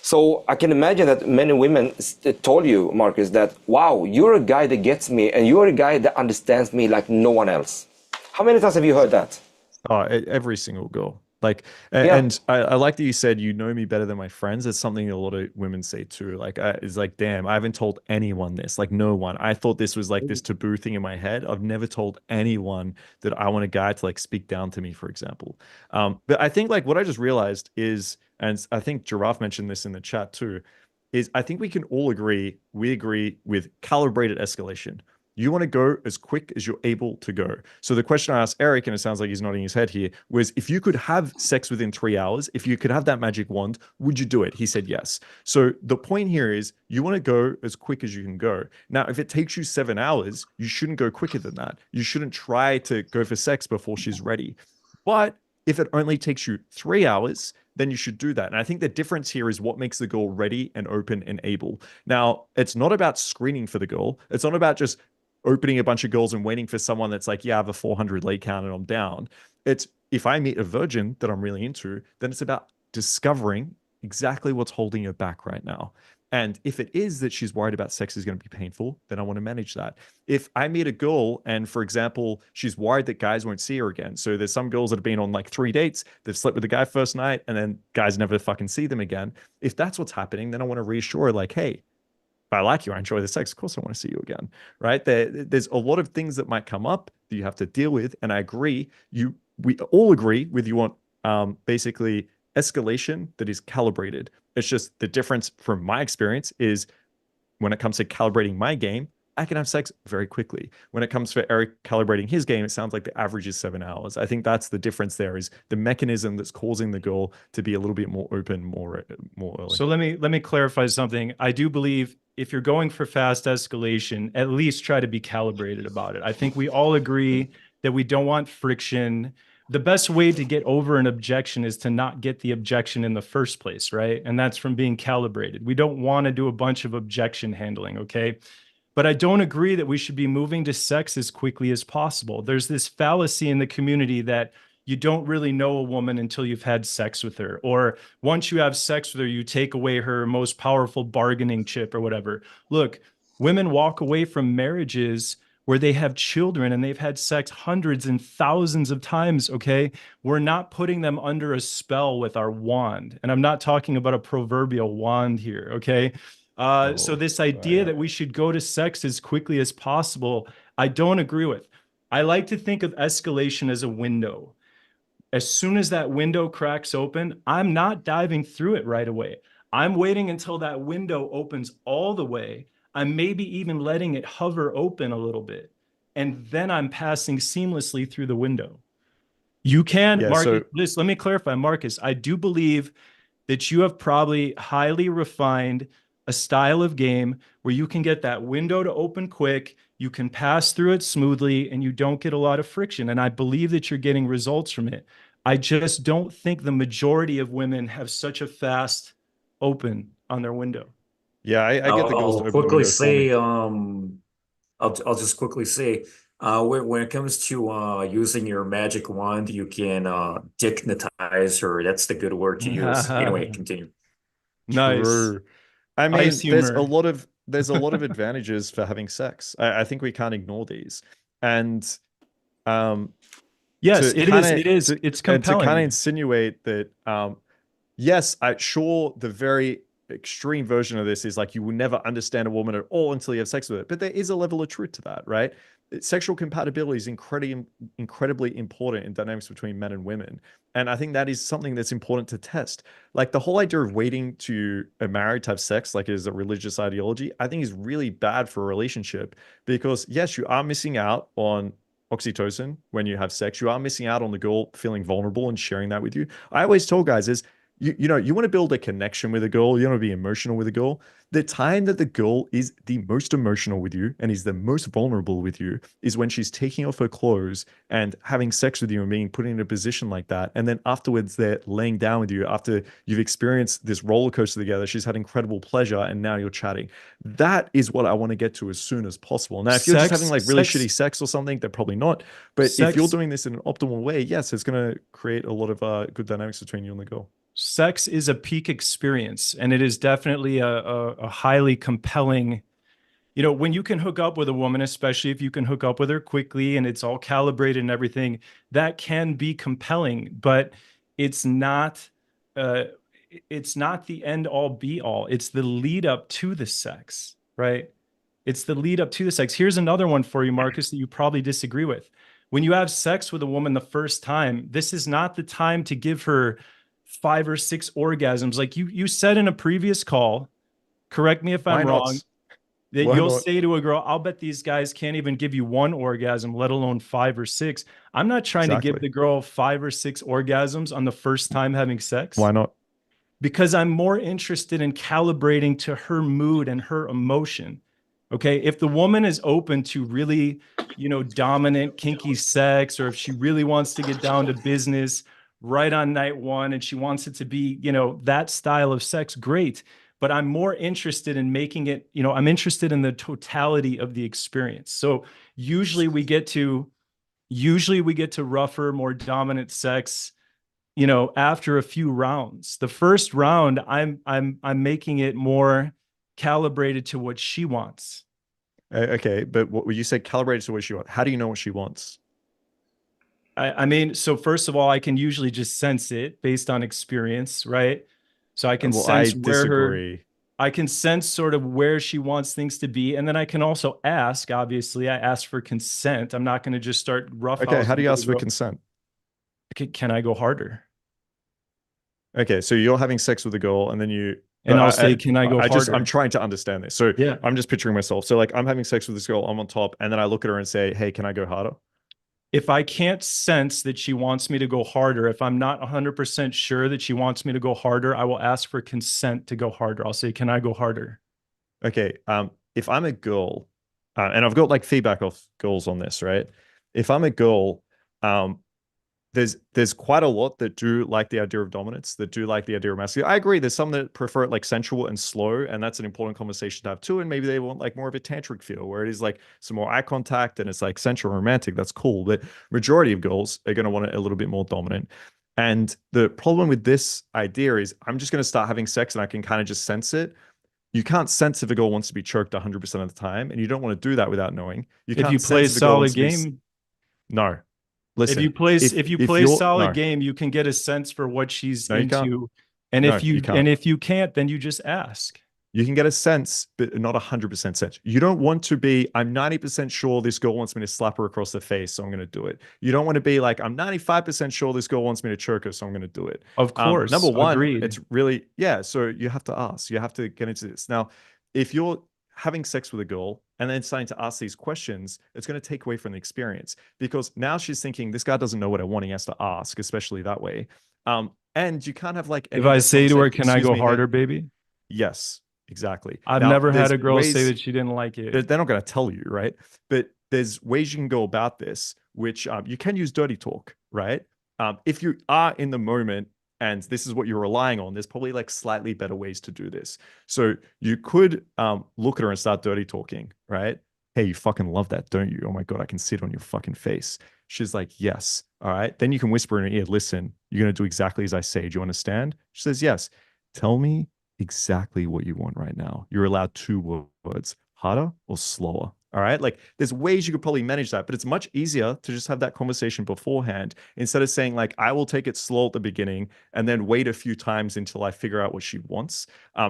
Speaker 5: So I can imagine that many women told you, Marcus, that, wow, you're a guy that gets me and you're a guy that understands me like no one else. How many times have you heard that?
Speaker 4: Oh, every single girl. Like,
Speaker 5: Yeah.
Speaker 4: and I like that you said you know me better than my friends. It's something a lot of women say too. Like, it's like, damn, I haven't told anyone this. Like, no one. I thought this was like this taboo thing in my head. I've never told anyone that I want a guy to like speak down to me, for example. But I think like what I just realized is, and I think Giraffe mentioned this in the chat too, is I think we can all agree. We agree with calibrated escalation. You want to go as quick as you're able to go. So the question I asked Erik, and it sounds like he's nodding his head here, was if you could have sex within 3 hours, if you could have that magic wand, would you do it? He said yes. So the point here is you want to go as quick as you can go. Now, if it takes you 7 hours, you shouldn't go quicker than that. You shouldn't try to go for sex before she's ready. But if it only takes you 3 hours, then you should do that. And I think the difference here is what makes the girl ready and open and able. Now, it's not about screening for the girl. It's not about just opening a bunch of girls and waiting for someone that's like, yeah, I have a 400 lead count and I'm down. It's if I meet a virgin that I'm really into, then it's about discovering exactly what's holding her back right now. And if it is that she's worried about sex is going to be painful, then I want to manage that. If I meet a girl and, for example, she's worried that guys won't see her again. So there's some girls that have been on like 3 dates, they've slept with the guy first night and then guys never fucking see them again. If that's what's happening, then I want to reassure her like, hey, if I like you, I enjoy the sex, of course I want to see you again, right? There's a lot of things that might come up that you have to deal with. And I agree, we all agree with you want basically escalation that is calibrated. It's just the difference from my experience is when it comes to calibrating my game, I can have sex very quickly. When it comes for Erik calibrating his game, it sounds like the average is 7 hours. I think that's the difference there is the mechanism that's causing the girl to be a little bit more open, more early.
Speaker 3: So let me clarify something. I do believe if you're going for fast escalation, at least try to be calibrated about it. I think we all agree that we don't want friction. The best way to get over an objection is to not get the objection in the first place, right? And that's from being calibrated. We don't want to do a bunch of objection handling, okay? But I don't agree that we should be moving to sex as quickly as possible. There's this fallacy in the community that you don't really know a woman until you've had sex with her. Or once you have sex with her, you take away her most powerful bargaining chip or whatever. Look, women walk away from marriages where they have children and they've had sex hundreds and thousands of times, okay? We're not putting them under a spell with our wand. And I'm not talking about a proverbial wand here, okay? So this idea that we should go to sex as quickly as possible, I don't agree with. I like to think of escalation as a window. As soon as that window cracks open, I'm not diving through it right away. I'm waiting until that window opens all the way. I'm maybe even letting it hover open a little bit. And then I'm passing seamlessly through the window. You can,
Speaker 4: Yeah,
Speaker 3: Marcus,
Speaker 4: so
Speaker 3: let me clarify, Marcus. I do believe that you have probably highly refined a style of game where you can get that window to open quick, you can pass through it smoothly, and you don't get a lot of friction. And I believe that you're getting results from it. I just don't think the majority of women have such a fast open on their window.
Speaker 4: yeah, I get the girls to
Speaker 1: I'll
Speaker 4: open the
Speaker 1: quickly
Speaker 4: window for me.
Speaker 1: say, I'll just quickly say, When it comes to using your magic wand, you can dignitize her. That's the good word to use. Anyway, continue.
Speaker 3: Nice.
Speaker 4: True. I
Speaker 3: Ice
Speaker 4: mean,
Speaker 3: humor.
Speaker 4: there's a lot of advantages for having sex. I think we can't ignore these. And um
Speaker 3: Yes,
Speaker 4: to
Speaker 3: it
Speaker 4: kind
Speaker 3: is.
Speaker 4: of
Speaker 3: It is. It's
Speaker 4: and to kind of
Speaker 3: compelling.
Speaker 4: insinuate that yes, sure, the very extreme version of this is like you will never understand a woman at all until you have sex with her. But there is a level of truth to that, right? Sexual compatibility is incredibly important in dynamics between men and women. And I think that is something that's important to test. Like the whole idea of waiting to a married to have sex, like it is a religious ideology, I think is really bad for a relationship because yes, you are missing out on oxytocin when you have sex. You are missing out on the girl feeling vulnerable and sharing that with you. I always tell guys is you know, you want to build a connection with a girl, you want to be emotional with a girl. The time that the girl is the most emotional with you and is the most vulnerable with you is when she's taking off her clothes and having sex with you and being put in a position like that. And then afterwards, they're laying down with you after you've experienced this roller coaster together. She's had incredible pleasure and now you're chatting. That is what I want to get to as soon as possible. Now, if you're just having like really shitty sex or something, they're probably not. But if you're doing this in an optimal way, yes, it's going to create a lot of good dynamics between you and the girl.
Speaker 3: Sex is a peak experience, and it is definitely a highly compelling. You know, when you can hook up with a woman, especially if you can hook up with her quickly and it's all calibrated and everything, that can be compelling, but it's not uh it's not the end all be all. It's the lead up to the sex, right? It's the lead up to the sex. Here's another one for you, Marcus, that you probably disagree with. When you have sex with a woman the first time, this is not the time to give her 5 or 6 orgasms. Like you said in a previous call, correct me if
Speaker 4: Why
Speaker 3: I'm wrong,
Speaker 4: not?
Speaker 3: that
Speaker 4: Why
Speaker 3: you'll
Speaker 4: not?
Speaker 3: say to a girl, I'll bet these guys can't even give you 1 orgasm, let alone 5 or 6. I'm not trying to give the girl 5 or 6 orgasms on the first time having sex
Speaker 4: Why not?
Speaker 3: because I'm more interested in calibrating to her mood and her emotion. Okay. If the woman is open to really, dominant, kinky sex, or if she really wants to get down to business right on night one and she wants it to be, that style of sex, great. But I'm more interested in making it, I'm interested in the totality of the experience. So usually we get to rougher, more dominant sex, after a few rounds. The first round, I'm making it more calibrated to what she wants.
Speaker 4: Okay, but what you said calibrated to what she wants. How do you know what she wants?
Speaker 3: I mean, so first of all, I can usually just sense it based on experience, right? So I can
Speaker 4: Well, I
Speaker 3: sense
Speaker 4: disagree.
Speaker 3: I can sense sort of where she wants things to be. And then I can also ask, obviously, I ask for consent. I'm not going to just start
Speaker 4: Okay, how do
Speaker 3: roughhousing
Speaker 4: you
Speaker 3: with a
Speaker 4: ask for
Speaker 3: girl.
Speaker 4: consent?
Speaker 3: Can I go harder?
Speaker 4: Okay, so you're having sex with a girl, and then
Speaker 3: And I'll say, can I go harder?
Speaker 4: I'm trying to understand this. So
Speaker 3: Yeah.
Speaker 4: I'm just picturing myself. So like I'm having sex with this girl, I'm on top, and then I look at her and say, "Hey, can I go harder?"
Speaker 3: If I can't sense that she wants me to go harder, if I'm not 100% sure that she wants me to go harder, I will ask for consent to go harder. I'll say, can I go harder?
Speaker 4: Okay, if I'm a girl, and I've got like feedback off girls on this, right? If I'm a girl, um, there's quite a lot that do like the idea of dominance, that do like the idea of masculine. I agree. There's some that prefer it like sensual and slow, and that's an important conversation to have too. And maybe they want like more of a tantric feel, where it is like some more eye contact and it's like sensual and romantic. That's cool. But majority of girls are going to want it a little bit more dominant. And the problem with this idea is I'm just going to start having sex and I can kind of just sense it. You can't sense if a girl wants to be choked 100% of the time, and you don't want to do that without knowing. You
Speaker 3: If you
Speaker 4: can't
Speaker 3: play
Speaker 4: sense if a girl
Speaker 3: solid
Speaker 4: wants to be.
Speaker 3: game,
Speaker 4: No,
Speaker 3: if you
Speaker 4: listen.
Speaker 3: play if you play
Speaker 4: you're
Speaker 3: solid
Speaker 4: no,
Speaker 3: game, you can get a sense for what she's
Speaker 4: no, you can't.
Speaker 3: into. And
Speaker 4: No, you can't.
Speaker 3: if you can't, then you just ask.
Speaker 4: You can get a sense, but not 100% sense. You don't want to be, I'm 90% sure this girl wants me to slap her across the face, so I'm going to do it. You don't want to be like, I'm 95% sure this girl wants me to choke her, so I'm going to do it.
Speaker 3: Of course.
Speaker 4: Number one,
Speaker 3: Agreed.
Speaker 4: it's really, yeah, so you have to ask. You have to get into this. Now, if you're having sex with a girl and then starting to ask these questions, it's going to take away from the experience because now she's thinking, this guy doesn't know what I want. He has to ask, especially that way. And you can't have like
Speaker 3: if I say to her, can I go harder,
Speaker 4: hey?
Speaker 3: baby?
Speaker 4: Yes, exactly.
Speaker 3: I've
Speaker 4: Now,
Speaker 3: never had
Speaker 4: there's
Speaker 3: a girl say
Speaker 4: ways
Speaker 3: that she didn't like it.
Speaker 4: they're not going to tell you, right? But there's ways you can go about this, which you can use dirty talk, right? If you are in the moment and this is what you're relying on, there's probably like slightly better ways to do this. So you could look at her and start dirty talking, right? hey, you fucking love that, don't you? Oh my God, I can see it on your fucking face. She's like, yes. All right. Then you can whisper in her ear, listen, you're going to do exactly as I say. Do you understand? She says, yes. Tell me exactly what you want right now. You're allowed 2 words, harder or slower. All right. Like there's ways you could probably manage that, but it's much easier to just have that conversation beforehand instead of saying, like, I will take it slow at the beginning and then wait a few times until I figure out what she wants.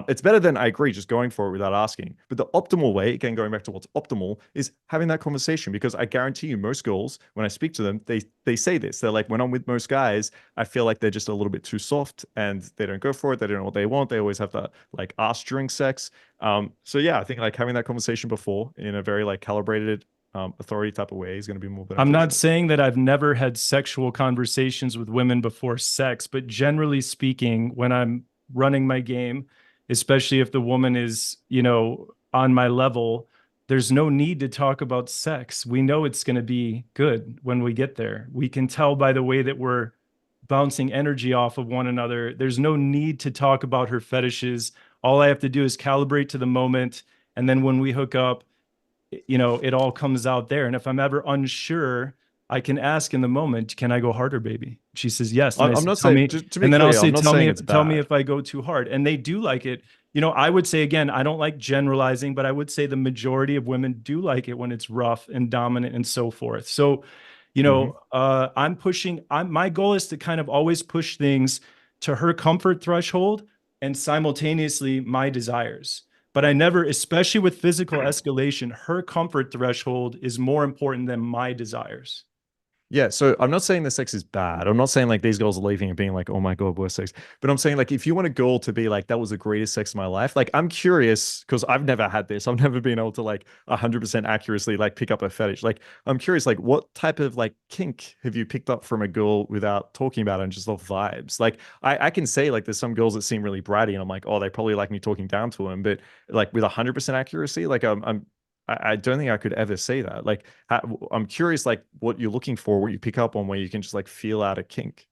Speaker 4: It's better than, I agree, just going for it without asking. But the optimal way, again, going back to what's optimal, is having that conversation, because I guarantee you most girls, when I speak to them, they say this. They're like, when I'm with most guys, I feel like they're just a little bit too soft and they don't go for it. They don't know what they want. They always have to like ask during sex. So yeah, I think like having that conversation before in a very like calibrated authority type of way is going to be more beneficial.
Speaker 3: I'm not saying that I've never had sexual conversations with women before sex, but generally speaking, when I'm running my game, especially if the woman is, you know, on my level, there's no need to talk about sex. We know it's going to be good when we get there. We can tell by the way that we're bouncing energy off of one another. There's no need to talk about her fetishes. All I have to do is calibrate to the moment. And then when we hook up, you know, it all comes out there. And if I'm ever unsure, I can ask in the moment, can I go harder, baby? She says yes. And I
Speaker 4: I'm
Speaker 3: say,
Speaker 4: not
Speaker 3: tell
Speaker 4: saying,
Speaker 3: me,
Speaker 4: to be
Speaker 3: and then I'll
Speaker 4: clear,
Speaker 3: say,
Speaker 4: I'm not
Speaker 3: tell
Speaker 4: saying
Speaker 3: me,
Speaker 4: it's
Speaker 3: tell me
Speaker 4: bad.
Speaker 3: if I go too hard. And they do like it. You know, I would say, again, I don't like generalizing, but I would say the majority of women do like it when it's rough and dominant and so forth. So, you know, my goal is to kind of always push things to her comfort threshold and simultaneously my desires. But I never, especially with physical escalation, her comfort threshold is more important than my desires.
Speaker 4: Yeah, so I'm not saying the sex is bad. I'm not saying like these girls are leaving and being like, oh my God, worst sex. But I'm saying like if you want a girl to be like, that was the greatest sex of my life, like I'm curious because I've never had this. I've never been able to like 100% accurately like pick up a fetish. Like I'm curious, like what type of like kink have you picked up from a girl without talking about it and just off vibes? Like I can say like there's some girls that seem really bratty and I'm like, oh, they probably like me talking down to them. But like with 100% accuracy, like I don't think I could ever say that. Like, I'm curious, like, what you're looking for, what you pick up on, where you can just like feel out a kink.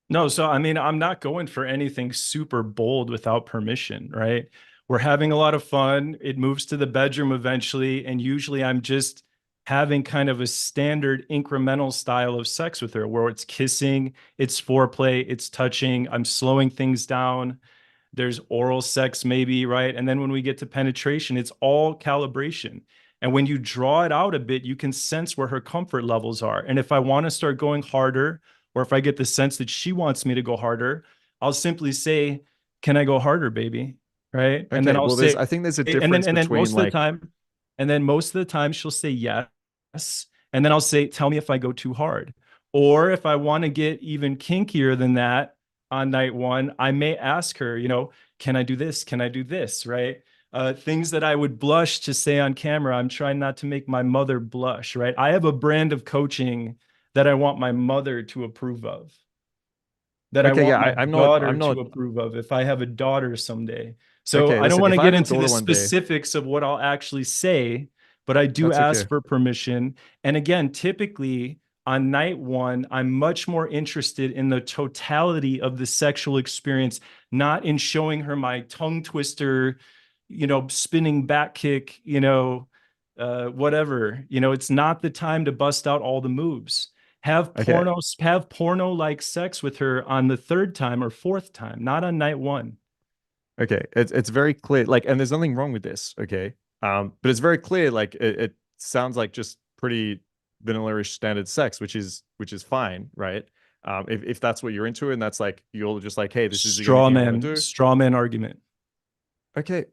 Speaker 3: No, so I mean, I'm not going for anything super bold without permission, right? We're having a lot of fun. It moves to the bedroom eventually, and usually I'm just having kind of a standard incremental style of sex with her where it's kissing, it's foreplay, it's touching, I'm slowing things down. There's oral sex maybe, right? And then when we get to penetration, it's all calibration. And when you draw it out a bit, you can sense where her comfort levels are. And if I want to start going harder, or if I get the sense that she wants me to go harder, I'll simply say, can I go harder, baby? Right. And then
Speaker 4: Okay,
Speaker 3: I'll
Speaker 4: well,
Speaker 3: say,
Speaker 4: I think there's a
Speaker 3: and then
Speaker 4: difference between
Speaker 3: most of the
Speaker 4: like,
Speaker 3: time, and then most of the time she'll say yes. And then I'll say, tell me if I go too hard. Or if I want to get even kinkier than that on night one, I may ask her, you know, can I do this? Can I do this? Right. Things that I would blush to say on camera. I'm trying not to make my mother blush, right? I have a brand of coaching that I want my mother to approve of, that I
Speaker 4: okay,
Speaker 3: want
Speaker 4: yeah,
Speaker 3: my
Speaker 4: I'm
Speaker 3: daughter
Speaker 4: not,
Speaker 3: to approve of if I have a daughter someday. So
Speaker 4: okay,
Speaker 3: I don't
Speaker 4: listen,
Speaker 3: want
Speaker 4: if
Speaker 3: to
Speaker 4: I
Speaker 3: get
Speaker 4: have a
Speaker 3: into the
Speaker 4: daughter one day,
Speaker 3: specifics of what I'll actually say, but I do
Speaker 4: that's
Speaker 3: ask
Speaker 4: okay.
Speaker 3: for permission. And again, typically on night one, I'm much more interested in the totality of the sexual experience, not in showing her my tongue twister, you know, spinning back kick, you know, whatever. You know, it's not the time to bust out all the moves. Have
Speaker 4: Okay,
Speaker 3: porno like sex with her on the third time or fourth time, not on night one.
Speaker 4: okay, it's very clear, like, and there's nothing wrong with this, okay? But it's very clear, like, it sounds like just pretty vanilla-ish standard sex, which is fine, right? If that's what you're into, and that's like you're just like, hey, this is the only thing I want to do.
Speaker 3: Straw man argument.
Speaker 4: Okay,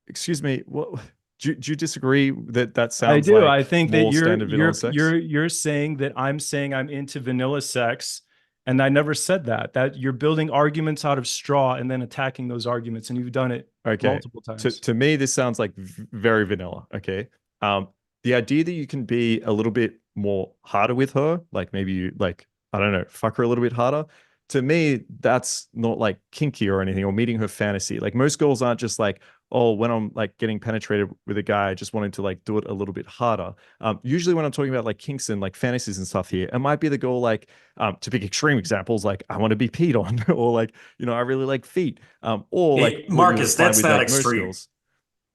Speaker 4: excuse me. What do you disagree that that
Speaker 3: I
Speaker 4: sounds
Speaker 3: do. I
Speaker 4: like
Speaker 3: think that
Speaker 4: more standard vanilla sex?
Speaker 3: you're saying that I'm saying I'm into vanilla sex, and I never said that. That you're building arguments out of straw and then attacking those arguments, and you've done it
Speaker 4: Okay.
Speaker 3: multiple
Speaker 4: To
Speaker 3: times.
Speaker 4: to me, this sounds like very vanilla. Okay. The idea that you can be a little bit more harder with her, like maybe you like, I don't know, fuck her a little bit harder. To me, that's not like kinky or anything, or meeting her fantasy. Like most girls aren't just like, oh, when I'm like getting penetrated with a guy, I just wanting to like do it a little bit harder. Usually when I'm talking about like kinks and like fantasies and stuff here, it might be the girl like, to pick extreme examples, like I want to be peed on, or like, I really like feet. Or like
Speaker 1: Hey,
Speaker 4: what you would
Speaker 1: Marcus,
Speaker 4: find
Speaker 1: that's
Speaker 4: with
Speaker 1: not
Speaker 4: like most
Speaker 1: extreme.
Speaker 4: girls.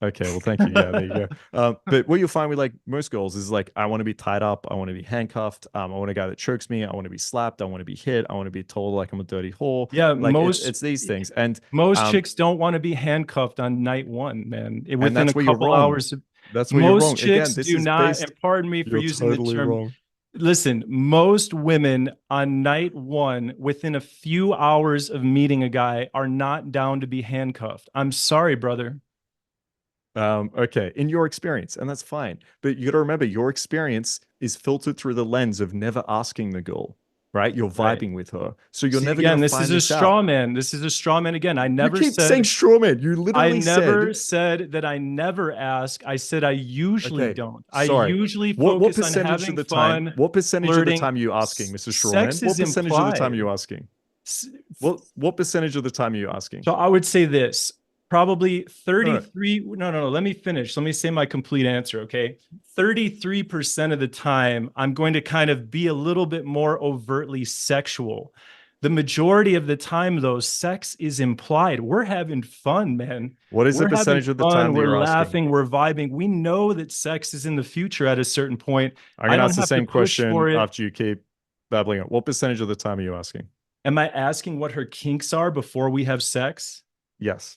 Speaker 4: Okay, well, thank you. Yeah, there you go. But what you'll find with like most girls is like, I want to be tied up, I want to be handcuffed, I want a guy that chokes me, I want to be slapped, I want to be hit, I want to be told like I'm a dirty whore.
Speaker 3: Yeah,
Speaker 4: Like it's these things, and
Speaker 3: most chicks don't want to be handcuffed on night one, man. Within
Speaker 4: that's
Speaker 3: a
Speaker 4: where you're
Speaker 3: couple
Speaker 4: wrong.
Speaker 3: hours.
Speaker 4: That's where you're
Speaker 3: Most
Speaker 4: wrong.
Speaker 3: chicks
Speaker 4: Again, this
Speaker 3: do
Speaker 4: is
Speaker 3: not,
Speaker 4: based.
Speaker 3: and pardon me for
Speaker 4: You're
Speaker 3: using
Speaker 4: totally
Speaker 3: the term.
Speaker 4: wrong.
Speaker 3: Listen, most women on night one, within a few hours of meeting a guy, are not down to be handcuffed. I'm sorry, brother.
Speaker 4: Okay, in your experience, and that's fine. But you got to remember, your experience is filtered through the lens of never asking the girl, right? You're
Speaker 3: Right.
Speaker 4: vibing with her, so you're
Speaker 3: See,
Speaker 4: never
Speaker 3: again,
Speaker 4: going to
Speaker 3: this
Speaker 4: find
Speaker 3: is a
Speaker 4: this
Speaker 3: straw
Speaker 4: out.
Speaker 3: man. This is a straw man again. I
Speaker 4: You
Speaker 3: never
Speaker 4: keep
Speaker 3: said
Speaker 4: saying straw man. You
Speaker 3: I
Speaker 4: literally
Speaker 3: never
Speaker 4: said.
Speaker 3: said that I never ask. I said I usually
Speaker 4: Okay,
Speaker 3: don't. I
Speaker 4: sorry.
Speaker 3: usually
Speaker 4: What
Speaker 3: focus on
Speaker 4: percentage
Speaker 3: having
Speaker 4: of the time?
Speaker 3: fun,
Speaker 4: What percentage of the
Speaker 3: flirting.
Speaker 4: time are you asking, Mr.
Speaker 3: Sex
Speaker 4: Strawman? What
Speaker 3: is
Speaker 4: percentage of the time are you
Speaker 3: implied.
Speaker 4: asking? What percentage of the time are you asking?
Speaker 3: So I would say this, probably
Speaker 4: No,
Speaker 3: 33. No. Let me finish. Let me say my complete answer. Okay. 33% of the time, I'm going to kind of be a little bit more overtly sexual. The majority of the time, though, sex is implied. We're having fun, man.
Speaker 4: what is the
Speaker 3: We're having
Speaker 4: percentage of the
Speaker 3: fun.
Speaker 4: time that
Speaker 3: We're
Speaker 4: you're asking?
Speaker 3: laughing. We're vibing. We know that sex is in the future at a certain point.
Speaker 4: I'm
Speaker 3: I
Speaker 4: gonna
Speaker 3: don't
Speaker 4: ask the
Speaker 3: have to
Speaker 4: same
Speaker 3: push
Speaker 4: question
Speaker 3: for it.
Speaker 4: after you keep babbling. What percentage of the time are you asking?
Speaker 3: Am I asking what her kinks are before we have sex?
Speaker 4: Yes.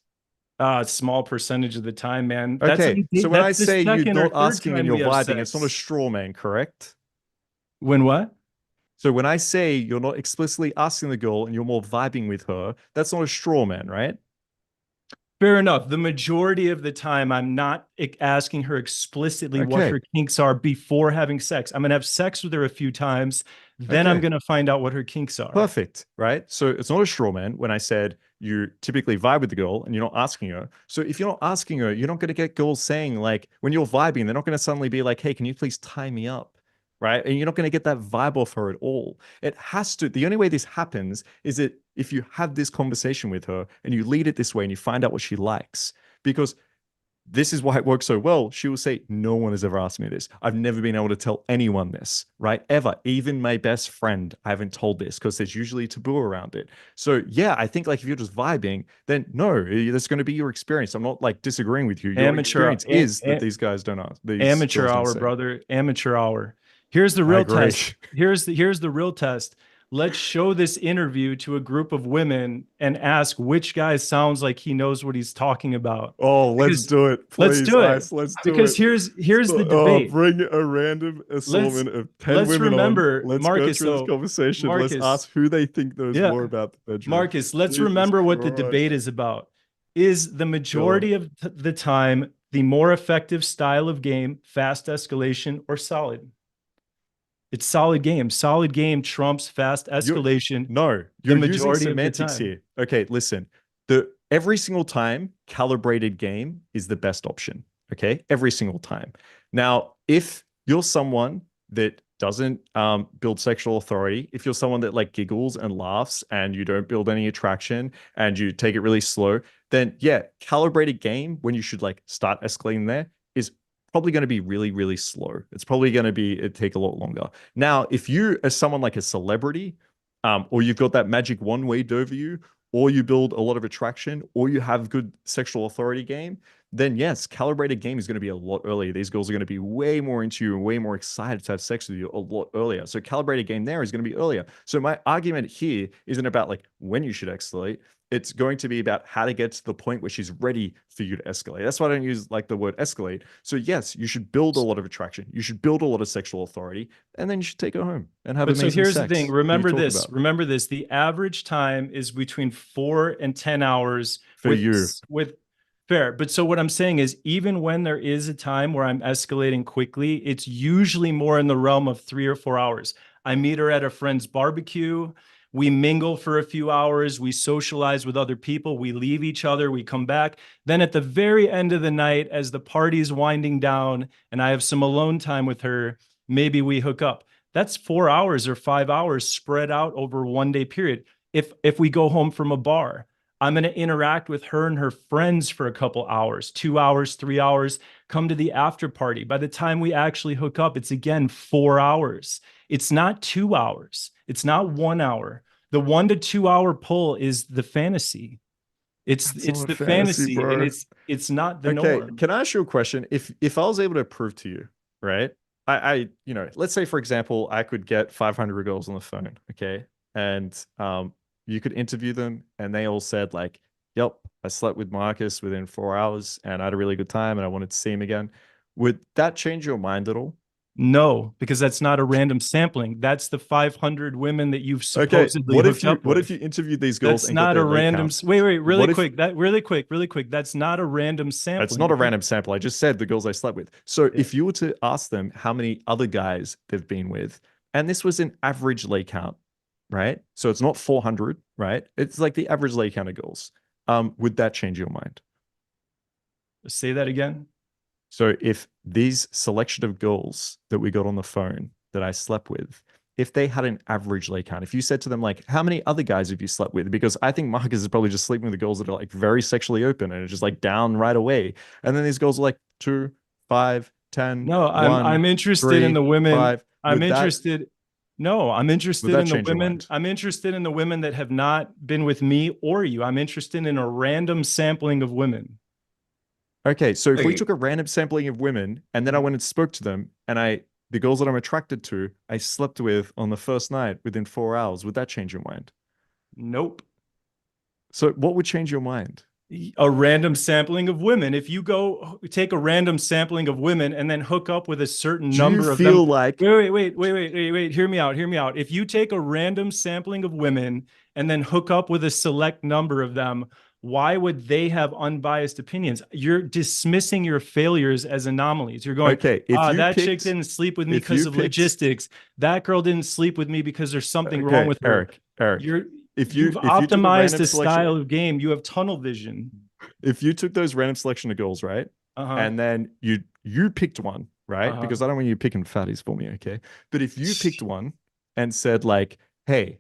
Speaker 3: A small percentage of the time, man.
Speaker 4: Okay, so when I
Speaker 3: That's the
Speaker 4: say you're
Speaker 3: second or
Speaker 4: not
Speaker 3: third
Speaker 4: asking
Speaker 3: time
Speaker 4: and you're
Speaker 3: we have
Speaker 4: vibing, it's not a
Speaker 3: sex.
Speaker 4: straw man, correct?
Speaker 3: When what?
Speaker 4: So when I say you're not explicitly asking the girl and you're more vibing with her, that's not a straw man, right?
Speaker 3: Fair enough. The majority of the time, I'm not asking her explicitly what
Speaker 4: Okay.
Speaker 3: her kinks are before having sex. I'm gonna have sex with her a few times, then I'm
Speaker 4: Okay.
Speaker 3: gonna find out what her kinks are.
Speaker 4: Perfect, right? So it's not a straw man when I said you typically vibe with the girl and you're not asking her. So if you're not asking her, you're not going to get girls saying like when you're vibing, they're not going to suddenly be like, "Hey, can you please tie me up?" Right? And you're not going to get that vibe off her at all. It has to. The only way this happens is that if you have this conversation with her and you lead it this way and you find out what she likes, because this is why it works so well. She will say, no one has ever asked me this. I've never been able to tell anyone this, right? Ever. Even my best friend, I haven't told this because there's usually a taboo around it. So yeah, I think like if you're just vibing, then no, that's going to be your experience. I'm not like disagreeing with you. Your experience is that these guys don't ask. These
Speaker 3: amateur
Speaker 4: girls don't
Speaker 3: hour,
Speaker 4: say.
Speaker 3: brother. Amateur hour. Here's the
Speaker 4: I
Speaker 3: real
Speaker 4: agree.
Speaker 3: test. Here's the real test. Let's show this interview to a group of women and ask which guy sounds like he knows what he's talking about.
Speaker 4: Oh, let's do it.
Speaker 3: Let's
Speaker 4: Please,
Speaker 3: do it.
Speaker 4: Ice, let's do
Speaker 3: Because
Speaker 4: it.
Speaker 3: here's the debate.
Speaker 4: Bring a random assortment of 10
Speaker 3: let's
Speaker 4: women
Speaker 3: remember,
Speaker 4: on. Let's
Speaker 3: Marcus,
Speaker 4: go through this
Speaker 3: though,
Speaker 4: conversation.
Speaker 3: Marcus,
Speaker 4: Let's ask who they think knows
Speaker 3: yeah,
Speaker 4: more about the bedroom.
Speaker 3: Marcus, let's
Speaker 4: Jesus
Speaker 3: remember what the
Speaker 4: Christ.
Speaker 3: debate is about. Is the majority of the time the more effective style of game fast escalation or solid? It's solid game. Solid game trumps fast escalation.
Speaker 4: You're
Speaker 3: the
Speaker 4: using
Speaker 3: majority
Speaker 4: semantics
Speaker 3: of the time.
Speaker 4: here. Okay, listen. Every single time, calibrated game is the best option. Okay, every single time. Now, if you're someone that doesn't build sexual authority, if you're someone that like giggles and laughs and you don't build any attraction and you take it really slow, then yeah, calibrated game when you should like start escalating there is probably going to be really, really slow. It's probably going to take a lot longer. Now, if you are someone like a celebrity, or you've got that magic wand waved over you, or you build a lot of attraction, or you have good sexual authority game, then yes, calibrated game is going to be a lot earlier. These girls are going to be way more into you and way more excited to have sex with you a lot earlier. So calibrated game there is going to be earlier. So my argument here isn't about like when you should escalate. It's going to be about how to get to the point where she's ready for you to escalate. That's why I don't use like the word escalate. So yes, you should build a lot of attraction. You should build a lot of sexual authority, and then you should take her home and have amazing sex.
Speaker 3: So here's the thing. Remember this.
Speaker 4: About.
Speaker 3: Remember this. The average time is between 4 and 10 hours
Speaker 4: for you.
Speaker 3: With fair. But so what I'm saying is, even when there is a time where I'm escalating quickly, it's usually more in the realm of 3 or 4 hours. I meet her at a friend's barbecue. We mingle for a few hours. We socialize with other people. We leave each other. We come back. Then at the very end of the night, as the party's winding down and I have some alone time with her, maybe we hook up. That's 4 hours or 5 hours spread out over 1 day period. If we go home from a bar, I'm going to interact with her and her friends for a couple hours, 2 hours, 3 hours, come to the after party. By the time we actually hook up, it's again 4 hours. It's not 2 hours. It's not 1 hour. The 1 to 2 hour pull is the fantasy. It's
Speaker 4: That's not
Speaker 3: the
Speaker 4: fantasy,
Speaker 3: fantasy, and
Speaker 4: bro.
Speaker 3: it's not the
Speaker 4: Okay,
Speaker 3: norm.
Speaker 4: can I ask you a question? If I was able to prove to you, right? You know, let's say for example, I could get 500 girls on the phone, okay, and you could interview them, and they all said like, "Yep, I slept with Markus within 4 hours, and I had a really good time, and I wanted to see him again." Would that change your mind at all?
Speaker 3: No, because that's not a random sampling. That's the 500 women that you've
Speaker 4: Okay,
Speaker 3: supposedly hooked up
Speaker 4: what
Speaker 3: with.
Speaker 4: if you interviewed these girls
Speaker 3: That's
Speaker 4: and got
Speaker 3: not a
Speaker 4: their leg
Speaker 3: random.
Speaker 4: count?
Speaker 3: Wait, really
Speaker 4: What if
Speaker 3: quick. Really quick. That's not a random
Speaker 4: it's
Speaker 3: sampling.
Speaker 4: not a random sample? I just said the girls I slept with. So
Speaker 3: Yeah.
Speaker 4: if you were to ask them how many other guys they've been with, and this was an average leg count, right? So it's not 400, right? It's like the average leg count of girls. Would that change your mind?
Speaker 3: Say that again.
Speaker 4: So if these selection of girls that we got on the phone that I slept with, if they had an average leg count, if you said to them like, how many other guys have you slept with? Because I think Markus is probably just sleeping with the girls that are like very sexually open and it's just like down right away. And then these girls are like 2, 5, 10,
Speaker 3: No,
Speaker 4: 1,
Speaker 3: I'm interested
Speaker 4: 3,
Speaker 3: in the women.
Speaker 4: 5.
Speaker 3: I'm
Speaker 4: Would that
Speaker 3: interested. No, I'm
Speaker 4: would
Speaker 3: interested
Speaker 4: that
Speaker 3: in the
Speaker 4: change your
Speaker 3: women.
Speaker 4: mind?
Speaker 3: I'm interested in the women that have not been with me or you. I'm interested in a random sampling of women.
Speaker 4: Okay, so if we
Speaker 1: Okay.
Speaker 4: took a random sampling of women and then I went and spoke to them and the girls that I'm attracted to, I slept with on the first night within 4 hours, would that change your mind?
Speaker 3: Nope.
Speaker 4: So what would change your mind?
Speaker 3: A random sampling of women. If you go take a random sampling of women and then hook up with a certain
Speaker 4: Do
Speaker 3: number
Speaker 4: you
Speaker 3: of
Speaker 4: feel
Speaker 3: them.
Speaker 4: like
Speaker 3: Wait. Hear me out. If you take a random sampling of women and then hook up with a select number of them, why would they have unbiased opinions? You're dismissing your failures as anomalies. You're going,
Speaker 4: okay, if you
Speaker 3: that chick
Speaker 4: picked
Speaker 3: didn't sleep with me
Speaker 4: if
Speaker 3: because
Speaker 4: you
Speaker 3: of
Speaker 4: picked
Speaker 3: logistics. That girl didn't sleep with me because there's something wrong
Speaker 4: okay,
Speaker 3: with her.
Speaker 4: Eric,
Speaker 3: You're
Speaker 4: if
Speaker 3: you've
Speaker 4: you took a
Speaker 3: optimized
Speaker 4: random
Speaker 3: a
Speaker 4: selection,
Speaker 3: style of game. You have tunnel vision.
Speaker 4: if you took those random selection of girls, right?
Speaker 3: Uh-huh.
Speaker 4: And then you picked one, right? Because I don't want you picking fatties for me, okay? But if you picked one and said like, "Hey,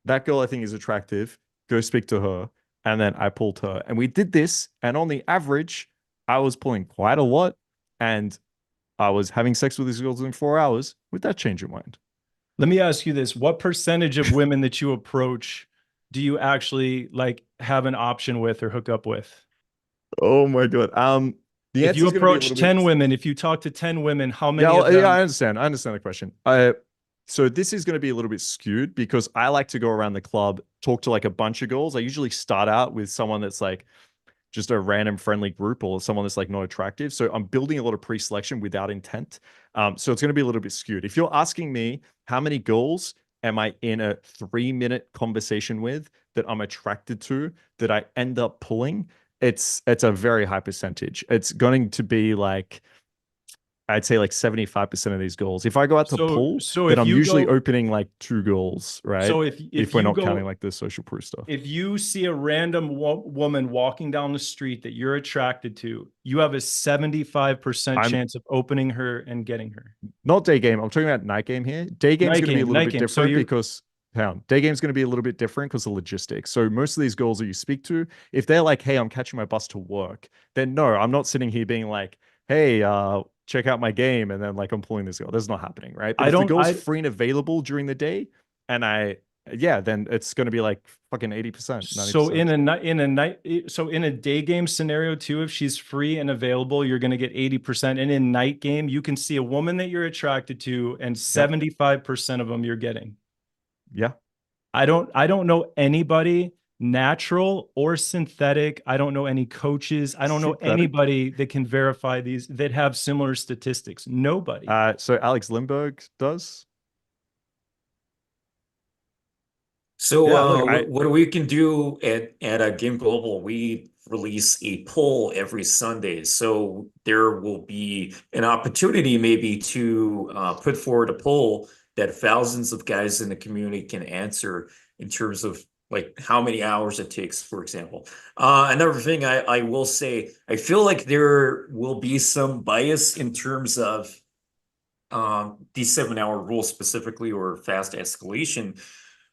Speaker 4: that girl I think is attractive, go speak to her," and then I pulled her, and we did this, and on the average, I was pulling quite a lot, and I was having sex with these girls in 4 hours, would that change your mind?
Speaker 3: Let me ask you this. What percentage of women that you approach do you actually like have an option with or hook up with?
Speaker 4: Oh my god. The
Speaker 3: If
Speaker 4: answer
Speaker 3: you
Speaker 4: is going to be a
Speaker 3: approach
Speaker 4: little
Speaker 3: 10
Speaker 4: bit.
Speaker 3: women, if you talk to 10 women, how
Speaker 4: Yeah,
Speaker 3: many of them?
Speaker 4: yeah, I understand. I understand the question. So this is going to be a little bit skewed because I like to go around the club, talk to like a bunch of girls. I usually start out with someone that's like just a random friendly group or someone that's like not attractive. So I'm building a lot of pre-selection without intent. So it's going to be a little bit skewed. If you're asking me how many girls am I in a 3-minute conversation with that I'm attracted to that I end up pulling, it's a very high percentage. It's going to be like I'd say like 75% of these girls. If I go out to pull,
Speaker 3: So
Speaker 4: then
Speaker 3: if
Speaker 4: I'm
Speaker 3: you
Speaker 4: usually
Speaker 3: go,
Speaker 4: opening like 2 girls, right?
Speaker 3: so
Speaker 4: If we're not counting like the social proof stuff.
Speaker 3: if you see a random woman walking down the street that you're attracted to, you have a 75%
Speaker 4: I'm
Speaker 3: chance of opening her and getting her.
Speaker 4: not day game. I'm talking about night game here. Day game's going to be a little bit
Speaker 3: So
Speaker 4: different because day game's going to be a little bit different because of logistics. So most of these girls that you speak to, if they're like, "Hey, I'm catching my bus to work," then no, I'm not sitting here being like, "Hey, check out my game," and then like I'm pulling this girl. That's not happening, right? But if the girl's free and available during the day, and then it's going to be like fucking 80%, 90%.
Speaker 3: So in a day game scenario too, if she's free and available, you're going to get 80%. And in night game, you can see a woman that you're attracted to, and 75% of them you're getting.
Speaker 4: Yeah.
Speaker 3: I don't know anybody, natural or synthetic. I don't know any coaches. I don't know anybody that can verify these that have similar statistics. Nobody.
Speaker 4: So Alex Lindbergh does.
Speaker 1: So
Speaker 4: Yeah, look,
Speaker 1: what we can do at a Game Global, we release a poll every Sunday. So there will be an opportunity maybe to put forward a poll that thousands of guys in the community can answer in terms of like how many hours it takes, for example. Another thing I will say, I feel like there will be some bias in terms of the 7-hour rule specifically or fast escalation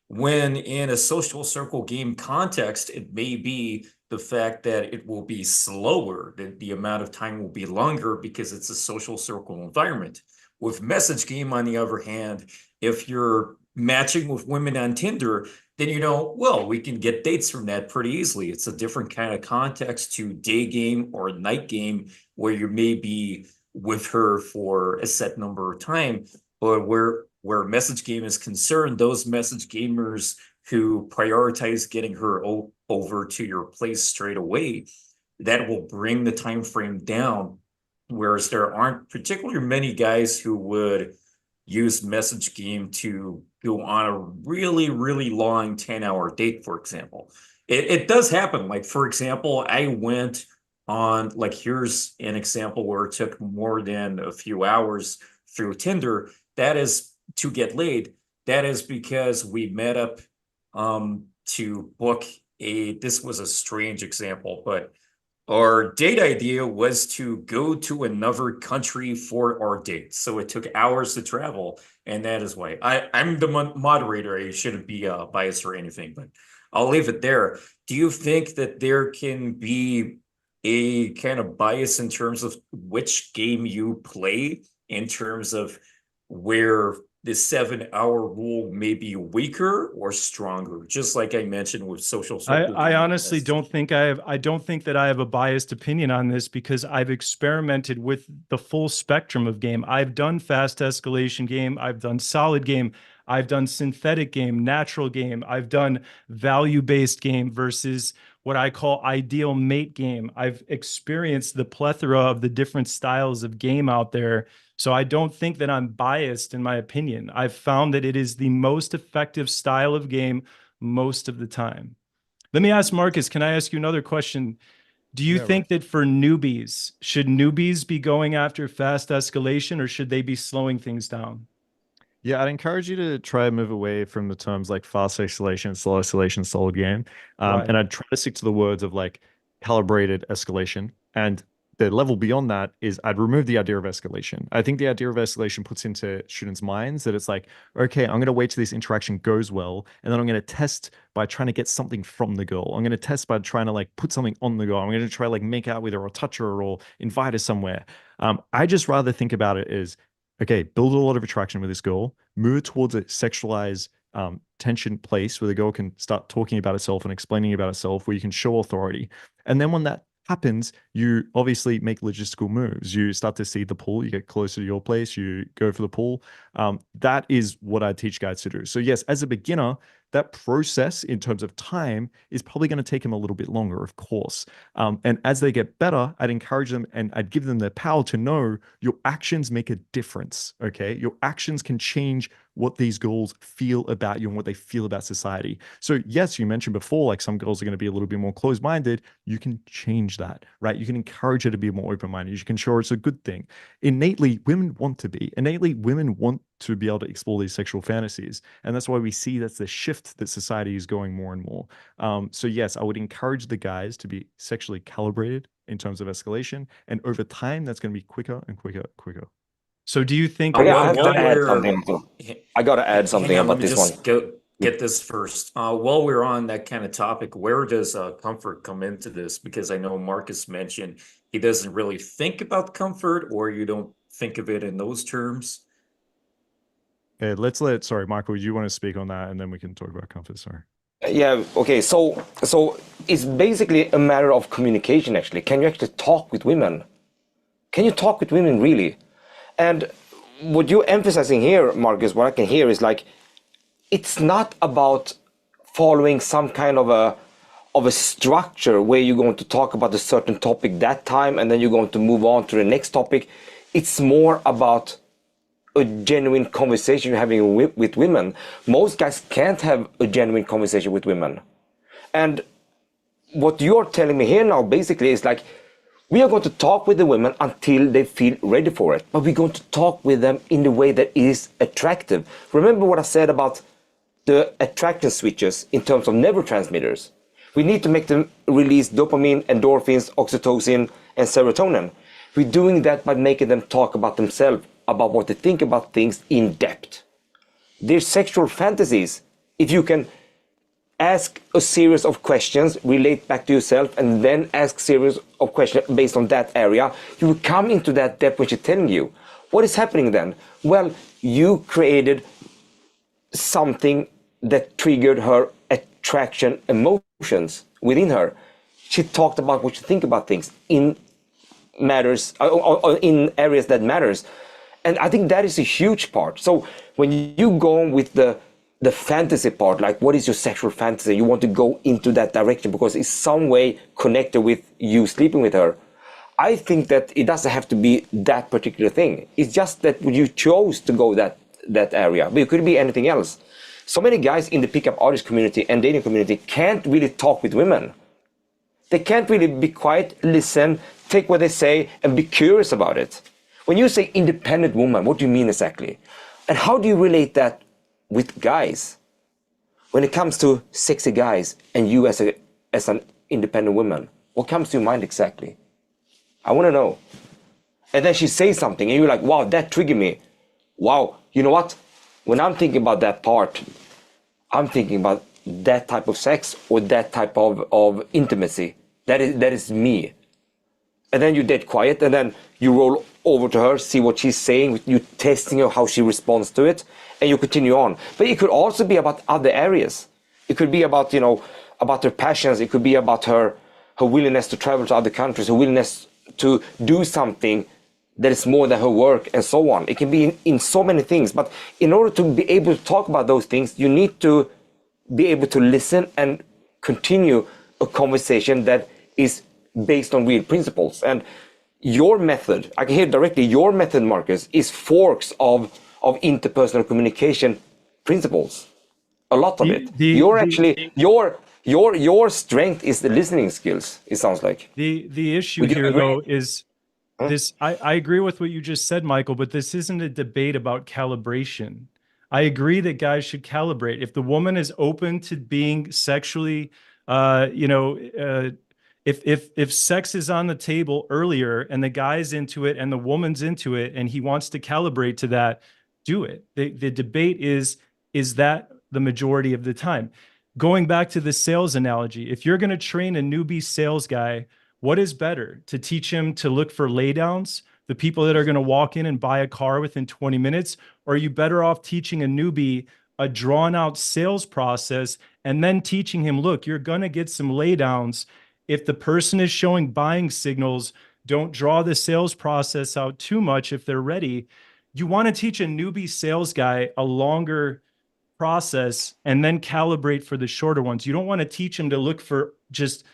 Speaker 1: when in a social circle game context, it may be the fact that it will be slower, that the amount of time will be longer because it's a social circle environment. With message game, on the other hand, if you're matching with women on Tinder, then you know, well, we can get dates from that pretty easily. It's a different kind of context to day game or night game where you may be with her for a set number of time, but where message game is concerned, those message gamers who prioritize getting her over to your place straight away, that will bring the time frame down. Whereas there aren't particularly many guys who would use message game to go on a really, really long 10-hour date, for example. It does happen. Like, for example, I went on, like, here's an example where it took more than a few hours through Tinder. That is to get laid. That is because we met up to book this was a strange example, but our date idea was to go to another country for our date. So it took hours to travel. And that is why I'm the moderator. I shouldn't be biased or anything, but I'll leave it there. Do you think that there can be a kind of bias in terms of which game you play, in terms of where the 7-hour rule may be weaker or stronger, just like I mentioned with social circle?
Speaker 3: I honestly don't think I don't think that I have a biased opinion on this, because I've experimented with the full spectrum of game. I've done fast escalation game, I've done solid game, I've done synthetic game, natural game, I've done value-based game versus what I call ideal mate game. I've experienced the plethora of the different styles of game out there. So I don't think that I'm biased in my opinion. I've found that it is the most effective style of game most of the time. Let me ask Markus, can I ask you another question? Do you think that for newbies, should newbies be going after fast escalation, or should they be slowing things down?
Speaker 4: Yeah, I'd encourage you to try and move away from the terms like fast escalation, slow escalation, solid game. And I'd try to stick to the words of like calibrated escalation. And the level beyond that is I'd remove the idea of escalation. I think the idea of escalation puts into students' minds that it's like, okay, I'm going to wait till this interaction goes well, and then I'm going to test by trying to get something from the girl. I'm going to test by trying to like put something on the girl. I'm going to try like make out with her or touch her or invite her somewhere. I just rather think about it as, okay, build a lot of attraction with this girl, move towards a sexualized tension place where the girl can start talking about herself and explaining about herself, where you can show authority. And then when that happens, you obviously make logistical moves. You start to see the pool, you get closer to your place, you go for the pool. That is what I teach guys to do. So yes, as a beginner, that process in terms of time is probably going to take them a little bit longer, of course. And as they get better, I'd encourage them and I'd give them the power to know your actions make a difference, okay? Your actions can change what these girls feel about you and what they feel about society. So yes, you mentioned before, like some girls are going to be a little bit more closed-minded. You can change that, right? You can encourage her to be more open-minded. You can show her it's a good thing. Innately, women want to be. Innately, women want to be able to explore these sexual fantasies. And that's why we see that's the shift that society is going more and more. So yes, I would encourage the guys to be sexually calibrated in terms of escalation. And over time, that's going to be quicker and quicker, quicker.
Speaker 3: So do you think
Speaker 5: I have to add something. I got to add something about this one.
Speaker 1: Get this first. While we're on that kind of topic, where does comfort come into this? Because I know Markus mentioned he doesn't really think about comfort, or you don't think of it in those terms.
Speaker 4: Sorry, Michael, you want to speak on that, and then we can talk about comfort. Sorry.
Speaker 5: Yeah, okay, so it's basically a matter of communication, actually. Can you actually talk with women? Can you talk with women, really? And what you're emphasizing here, Markus, what I can hear is like, it's not about following some kind of a structure where you're going to talk about a certain topic that time, and then you're going to move on to the next topic. It's more about a genuine conversation you're having with women. Most guys can't have a genuine conversation with women. And what you're telling me here now basically is like, we are going to talk with the women until they feel ready for it, but we're going to talk with them in the way that is attractive. Remember what I said about the attraction switches in terms of neurotransmitters. We need to make them release dopamine, endorphins, oxytocin, and serotonin. We're doing that by making them talk about themselves, about what they think about things in depth. Their sexual fantasies, if you can ask a series of questions, relate back to yourself, and then ask series of questions based on that area, you will come into that depth when she's telling you. What is happening then? Well, you created something that triggered her attraction emotions within her. She talked about what she think about things in matters, or in areas that matters. And I think that is a huge part. So when you go on with the fantasy part, like what is your sexual fantasy, you want to go into that direction because it's some way connected with you sleeping with her. I think that it doesn't have to be that particular thing. It's just that you chose to go that area, but it could be anything else. So many guys in the pickup artist community and dating community can't really talk with women. They can't really be quiet, listen, take what they say, and be curious about it. When you say independent woman, what do you mean exactly? And how do you relate that with guys? When it comes to sexy guys and you as an independent woman, what comes to your mind exactly? I want to know. And then she says something and you're like, wow, that triggered me. Wow, you know what? When I'm thinking about that part, I'm thinking about that type of sex or that type of intimacy. That is me. And then you get quiet and then you roll over to her, see what she's saying, you testing her, how she responds to it, and you continue on. But it could also be about other areas. It could be about, about her passions. It could be about her willingness to travel to other countries, her willingness to do something that is more than her work, and so on. It can be in so many things. But in order to be able to talk about those things, you need to be able to listen and continue a conversation that is based on real principles. And your method, I can hear directly, your method, Markus, is forks of interpersonal communication principles. A lot of it. Your strength is the listening skills, it sounds like.
Speaker 3: The issue here, though, is this. I agree with what you just said, Michael, but this isn't a debate about calibration. I agree that guys should calibrate. If the woman is open to being sexually, if sex is on the table earlier and the guy's into it and the woman's into it and he wants to calibrate to that, do it. The debate is that the majority of the time. Going back to the sales analogy, if you're going to train a newbie sales guy, what is better? To teach him to look for laydowns, the people that are going to walk in and buy a car within 20 minutes? Or are you better off teaching a newbie a drawn out sales process and then teaching him, look, you're going to get some laydowns. If the person is showing buying signals, don't draw the sales process out too much if they're ready. You want to teach a newbie sales guy a longer process and then calibrate for the shorter ones. You don't want to teach him to look for just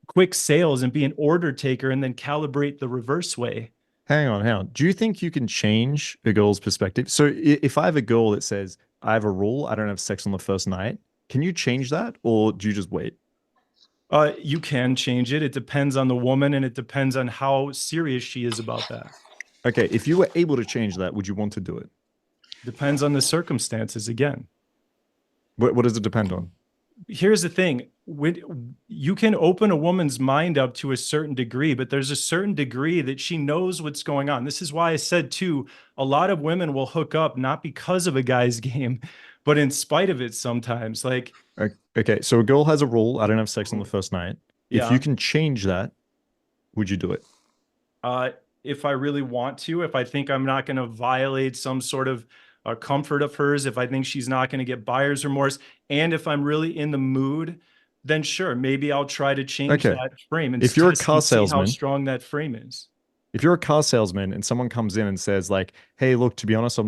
Speaker 3: quick sales and be an order taker and then calibrate the reverse way.
Speaker 4: Hang on. Do you think you can change a girl's perspective? So if I have a girl that says, I have a rule, I don't have sex on the first night, can you change that or do you just wait?
Speaker 3: You can change it. It depends on the woman and it depends on how serious she is about that.
Speaker 4: Okay, if you were able to change that, would you want to do it?
Speaker 3: Depends on the circumstances again.
Speaker 4: What does it depend on?
Speaker 3: Here's the thing. You can open a woman's mind up to a certain degree, but there's a certain degree that she knows what's going on. This is why I said, too, a lot of women will hook up not because of a guy's game, but in spite of it sometimes. Like,
Speaker 4: okay, so a girl has a rule, I don't have sex on the first night. If you can change that, would you do it?
Speaker 3: If I really want to, if I think I'm not going to violate some sort of comfort of hers, if I think she's not going to get buyer's remorse, and if I'm really in the mood, then sure, maybe I'll try to change that frame and
Speaker 4: if you're a car salesman,
Speaker 3: see how strong that frame is.
Speaker 4: If you're a car salesman and someone comes in and says like, hey, look, to be honest, I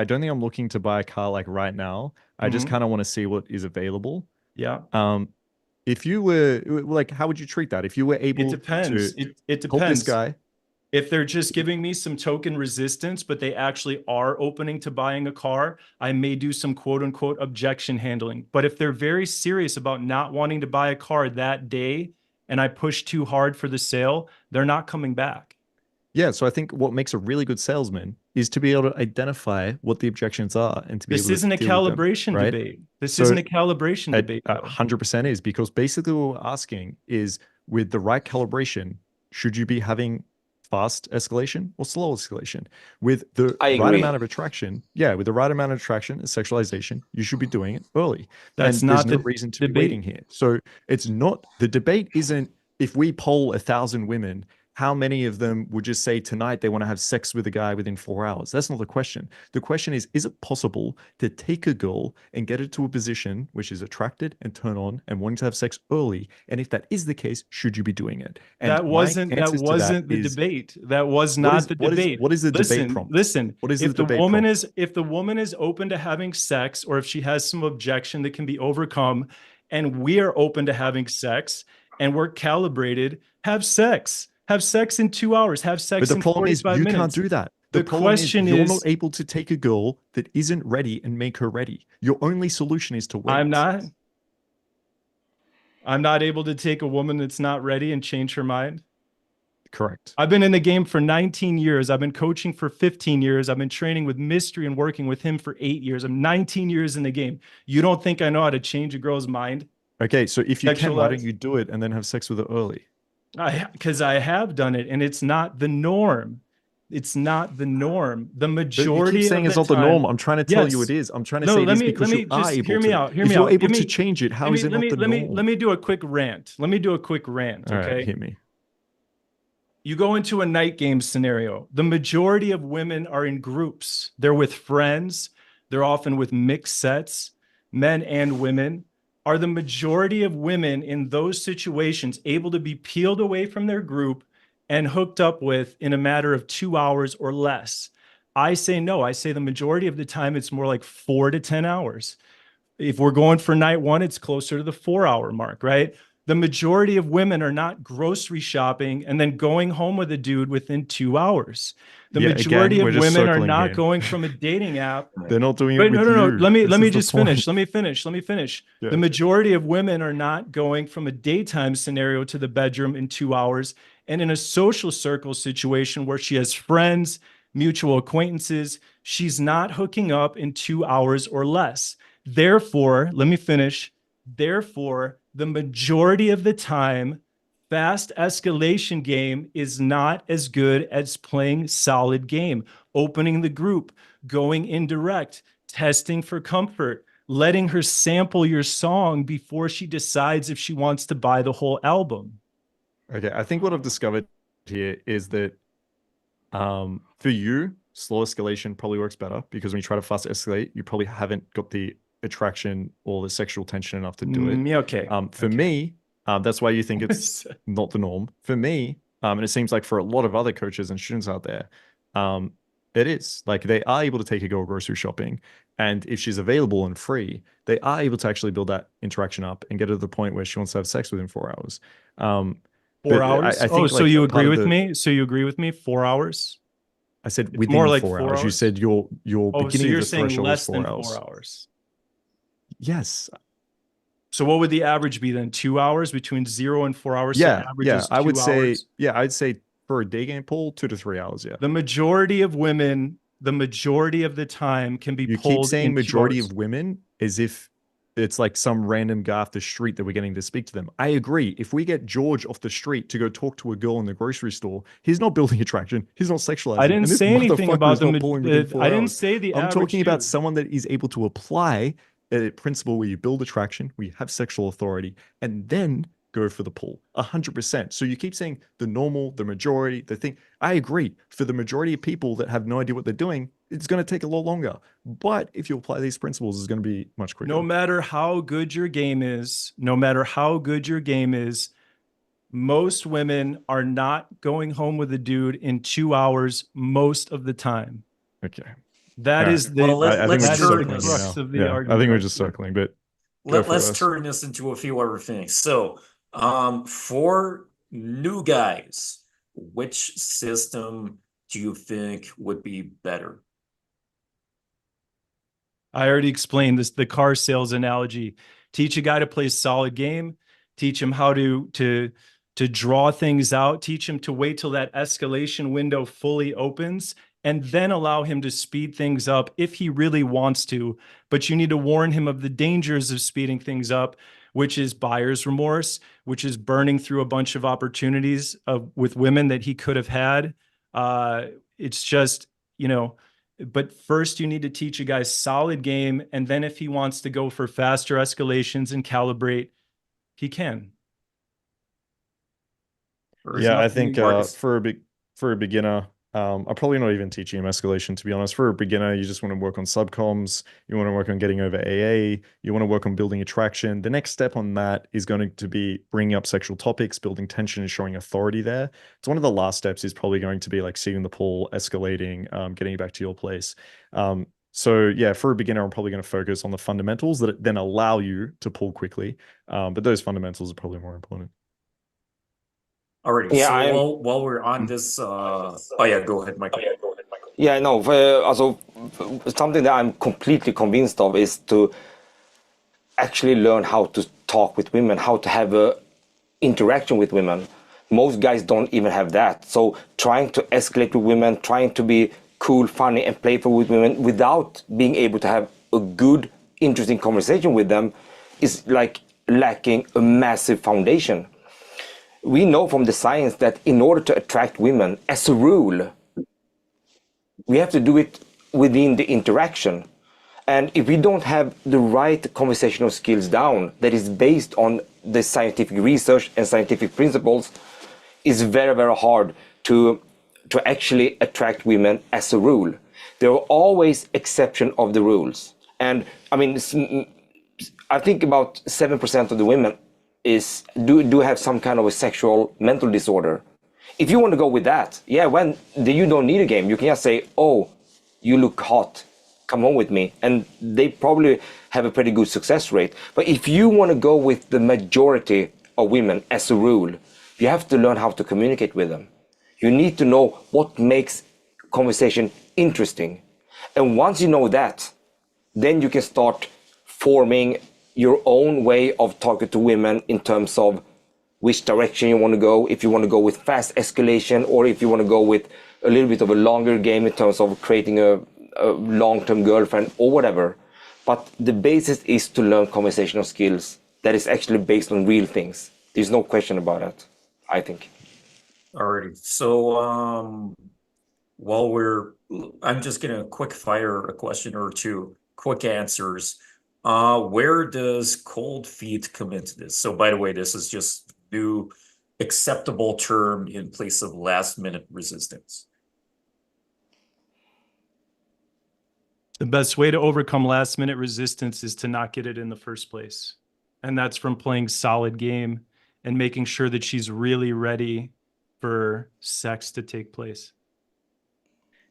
Speaker 4: don't think I'm looking to buy a car like right now. I just kind of want to see what is available.
Speaker 3: Yeah.
Speaker 4: If you were like, how would you treat that? If you were able
Speaker 3: it depends.
Speaker 4: to
Speaker 3: it depends.
Speaker 4: help this guy.
Speaker 3: If they're just giving me some token resistance, but they actually are opening to buying a car, I may do some quote unquote objection handling. But if they're very serious about not wanting to buy a car that day and I push too hard for the sale, they're not coming back.
Speaker 4: Yeah. So I think what makes a really good salesman is to be able to identify what the objections are and to be able to
Speaker 3: This isn't a calibration debate. This isn't a calibration debate.
Speaker 4: 100% is, because basically what we're asking is, with the right calibration, should you be having fast escalation or slow escalation? With the right amount of attraction, with the right amount of attraction and sexualization, you should be doing it early.
Speaker 3: That's
Speaker 4: and
Speaker 3: not
Speaker 4: there's
Speaker 3: the
Speaker 4: no reason to
Speaker 3: debate.
Speaker 4: be waiting here. So it's not, the debate isn't if we poll 1,000 women how many of them would just say tonight they want to have sex with a guy within 4 hours? That's not the question. The question is it possible to take a girl and get her to a position which is attracted and turn on and wanting to have sex early? And if that is the case, should you be doing it? And
Speaker 3: that wasn't the debate. That was not the debate.
Speaker 4: What is the debate prompt?
Speaker 3: Listen,
Speaker 4: what is
Speaker 3: if
Speaker 4: the
Speaker 3: the
Speaker 4: debate
Speaker 3: woman
Speaker 4: prompt?
Speaker 3: if the woman is open to having sex, or if she has some objection that can be overcome, and we are open to having sex and we're calibrated, have sex. Have sex in 2 hours. Have sex
Speaker 4: But the
Speaker 3: in
Speaker 4: problem is
Speaker 3: 45
Speaker 4: you
Speaker 3: minutes.
Speaker 4: can't do that.
Speaker 3: The
Speaker 4: problem
Speaker 3: question
Speaker 4: you're
Speaker 3: is,
Speaker 4: not able to take a girl that isn't ready and make her ready. Your only solution is to wait.
Speaker 3: I'm not able to take a woman that's not ready and change her mind.
Speaker 4: Correct.
Speaker 3: I've been in the game for 19 years. I've been coaching for 15 years. I've been training with Mystery and working with him for 8 years. I'm 19 years in the game. You don't think I know how to change a girl's mind?
Speaker 4: Okay, so if you can, why don't
Speaker 3: Sexualized?
Speaker 4: you do it and then have sex with her early?
Speaker 3: Because I have done it, and it's not the norm. It's not the norm. The
Speaker 4: But you
Speaker 3: majority
Speaker 4: keep saying
Speaker 3: of
Speaker 4: it's
Speaker 3: the
Speaker 4: not the
Speaker 3: time,
Speaker 4: norm. I'm trying to tell you
Speaker 3: yes.
Speaker 4: it is. I'm trying to
Speaker 3: No,
Speaker 4: say it
Speaker 3: let
Speaker 4: is
Speaker 3: me
Speaker 4: because you are
Speaker 3: just
Speaker 4: able
Speaker 3: hear me
Speaker 4: to.
Speaker 3: out. Hear
Speaker 4: If
Speaker 3: me
Speaker 4: you're
Speaker 3: out.
Speaker 4: able
Speaker 3: Give
Speaker 4: to
Speaker 3: me-
Speaker 4: change it, how
Speaker 3: let
Speaker 4: is
Speaker 3: me
Speaker 4: it not the norm?
Speaker 3: let me do a quick rant. Let me do a quick rant.
Speaker 4: All
Speaker 3: Okay.
Speaker 4: right, hit me.
Speaker 3: You go into a night game scenario. The majority of women are in groups. They're with friends. They're often with mixed sets, men and women. Are the majority of women in those situations able to be peeled away from their group and hooked up with in a matter of 2 hours or less? I say no. I say the majority of the time it's more like 4 to 10 hours. If we're going for night one, it's closer to the 4 hour mark, right? The majority of women are not grocery shopping and then going home with a dude within 2 hours. The
Speaker 4: Yeah,
Speaker 3: majority
Speaker 4: again, we're
Speaker 3: of
Speaker 4: just
Speaker 3: women are
Speaker 4: circling
Speaker 3: not
Speaker 4: here.
Speaker 3: going from a dating app.
Speaker 4: They're not doing it
Speaker 3: But
Speaker 4: with
Speaker 3: no.
Speaker 4: you.
Speaker 3: Let me
Speaker 4: This is the
Speaker 3: just finish.
Speaker 4: point.
Speaker 3: Let me finish.
Speaker 4: Yeah.
Speaker 3: The majority of women are not going from a daytime scenario to the bedroom in 2 hours, and in a social circle situation where she has friends, mutual acquaintances, she's not hooking up in 2 hours or less. Therefore, let me finish. Therefore, the majority of the time, fast escalation game is not as good as playing solid game, opening the group, going indirect, testing for comfort, letting her sample your song before she decides if she wants to buy the whole album.
Speaker 4: Okay, I think what I've discovered here is that for you, slow escalation probably works better because when you try to fast escalate, you probably haven't got the attraction or the sexual tension enough to do it.
Speaker 3: Yeah, okay.
Speaker 4: For me, that's why you think it's not the norm. For me, and it seems like for a lot of other coaches and students out there, it is. Like they are able to take a girl grocery shopping, and if she's available and free, they are able to actually build that interaction up and get her to the point where she wants to have sex within 4 hours.
Speaker 3: 4 hours?
Speaker 4: I think,
Speaker 3: so
Speaker 4: like,
Speaker 3: you
Speaker 4: part
Speaker 3: agree
Speaker 4: of
Speaker 3: with
Speaker 4: the-
Speaker 3: me? So you agree with me? 4 hours?
Speaker 4: I said
Speaker 3: It's
Speaker 4: within
Speaker 3: more like
Speaker 4: 4
Speaker 3: 4
Speaker 4: hours. You
Speaker 3: hours?
Speaker 4: said your
Speaker 3: Oh, so
Speaker 4: beginning
Speaker 3: you're
Speaker 4: of the
Speaker 3: saying
Speaker 4: threshold
Speaker 3: less
Speaker 4: was
Speaker 3: than
Speaker 4: 4 hours.
Speaker 3: 4 hours.
Speaker 4: Yes.
Speaker 3: So what would the average be then? 2 hours, between 0 and 4 hours?
Speaker 4: Yeah.
Speaker 3: So average
Speaker 4: Yeah.
Speaker 3: is
Speaker 4: I would
Speaker 3: 2
Speaker 4: say,
Speaker 3: hours.
Speaker 4: yeah, I'd say for a day game pool, 2 to 3 hours. Yeah.
Speaker 3: The majority of women, the majority of the time can be
Speaker 4: You keep
Speaker 3: pulled
Speaker 4: saying
Speaker 3: in 2
Speaker 4: majority
Speaker 3: hours.
Speaker 4: of women as if it's like some random guy off the street that we're getting to speak to them. I agree. If we get George off the street to go talk to a girl in the grocery store, he's not building attraction. He's not sexualizing.
Speaker 3: I didn't
Speaker 4: And this
Speaker 3: say anything
Speaker 4: motherfucker
Speaker 3: about
Speaker 4: is not pulling within 4
Speaker 3: I didn't
Speaker 4: hours.
Speaker 3: say the
Speaker 4: I'm
Speaker 3: average
Speaker 4: talking about
Speaker 3: dude.
Speaker 4: someone that is able to apply a principle where you build attraction, where you have sexual authority, and then go for the pull 100%. So you keep saying the normal, the majority, the thing. I agree. For the majority of people that have no idea what they're doing, it's going to take a lot longer. But if you apply these principles, it's going to be much quicker.
Speaker 3: No matter how good your game is, no matter how good your game is, most women are not going home with a dude in 2 hours most of the time.
Speaker 4: Okay.
Speaker 3: That is the
Speaker 1: Well,
Speaker 4: I think we're
Speaker 3: that
Speaker 4: just
Speaker 3: is the
Speaker 4: circling here
Speaker 3: crux
Speaker 4: now.
Speaker 3: of the
Speaker 4: Yeah,
Speaker 3: argument.
Speaker 4: I think we're just circling, but go for
Speaker 1: let's
Speaker 4: us.
Speaker 1: turn this into a few other things. So, for new guys, which system do you think would be better?
Speaker 3: I already explained this, the car sales analogy. Teach a guy to play solid game, teach him how to draw things out, teach him to wait till that escalation window fully opens, and then allow him to speed things up if he really wants to. But you need to warn him of the dangers of speeding things up, which is buyer's remorse, which is burning through a bunch of opportunities with women that he could have had. It's just, but first you need to teach a guy solid game. And then if he wants to go for faster escalations and calibrate, he can.
Speaker 1: Or is
Speaker 4: Yeah, I
Speaker 1: nothing,
Speaker 4: think
Speaker 1: Marcus?
Speaker 4: for a beginner, I'm probably not even teaching him escalation, to be honest. For a beginner, you just want to work on subcoms, you want to work on getting over AA, you want to work on building attraction. The next step on that is going to be bringing up sexual topics, building tension, and showing authority there. It's one of the last steps is probably going to be like seeing the pull, escalating, getting you back to your place. So yeah, for a beginner, I'm probably going to focus on the fundamentals that then allow you to pull quickly. But those fundamentals are probably more important.
Speaker 1: Alrighty.
Speaker 5: Yeah,
Speaker 1: So while we're on this, oh yeah, go ahead, Michael.
Speaker 5: yeah, no, also something that I'm completely convinced of is to actually learn how to talk with women, how to have a interaction with women. Most guys don't even have that. So trying to escalate with women, trying to be cool, funny, and playful with women without being able to have a good, interesting conversation with them is like lacking a massive foundation. We know from the science that in order to attract women, as a rule, we have to do it within the interaction. And if we don't have the right conversational skills down that is based on the scientific research and scientific principles, it's very, very hard to actually attract women as a rule. There are always exceptions of the rules. And I mean, I think about 7% of the women do have some kind of a sexual mental disorder. If you want to go with that, yeah, you don't need a game. You can just say, "Oh, you look hot. Come on with me," and they probably have a pretty good success rate. But if you want to go with the majority of women as a rule, you have to learn how to communicate with them. You need to know what makes conversation interesting, and once you know that, then you can start forming your own way of talking to women in terms of which direction you want to go, if you want to go with fast escalation or if you want to go with a little bit of a longer game in terms of creating a long-term girlfriend or whatever. But the basis is to learn conversational skills that is actually based on real things. There's no question about that, I think.
Speaker 1: Alrighty. So I'm just gonna quick fire a question or two, quick answers. Where does cold feet come into this? So by the way, this is just new acceptable term in place of last minute resistance.
Speaker 3: The best way to overcome last minute resistance is to not get it in the first place. And that's from playing solid game and making sure that she's really ready for sex to take place.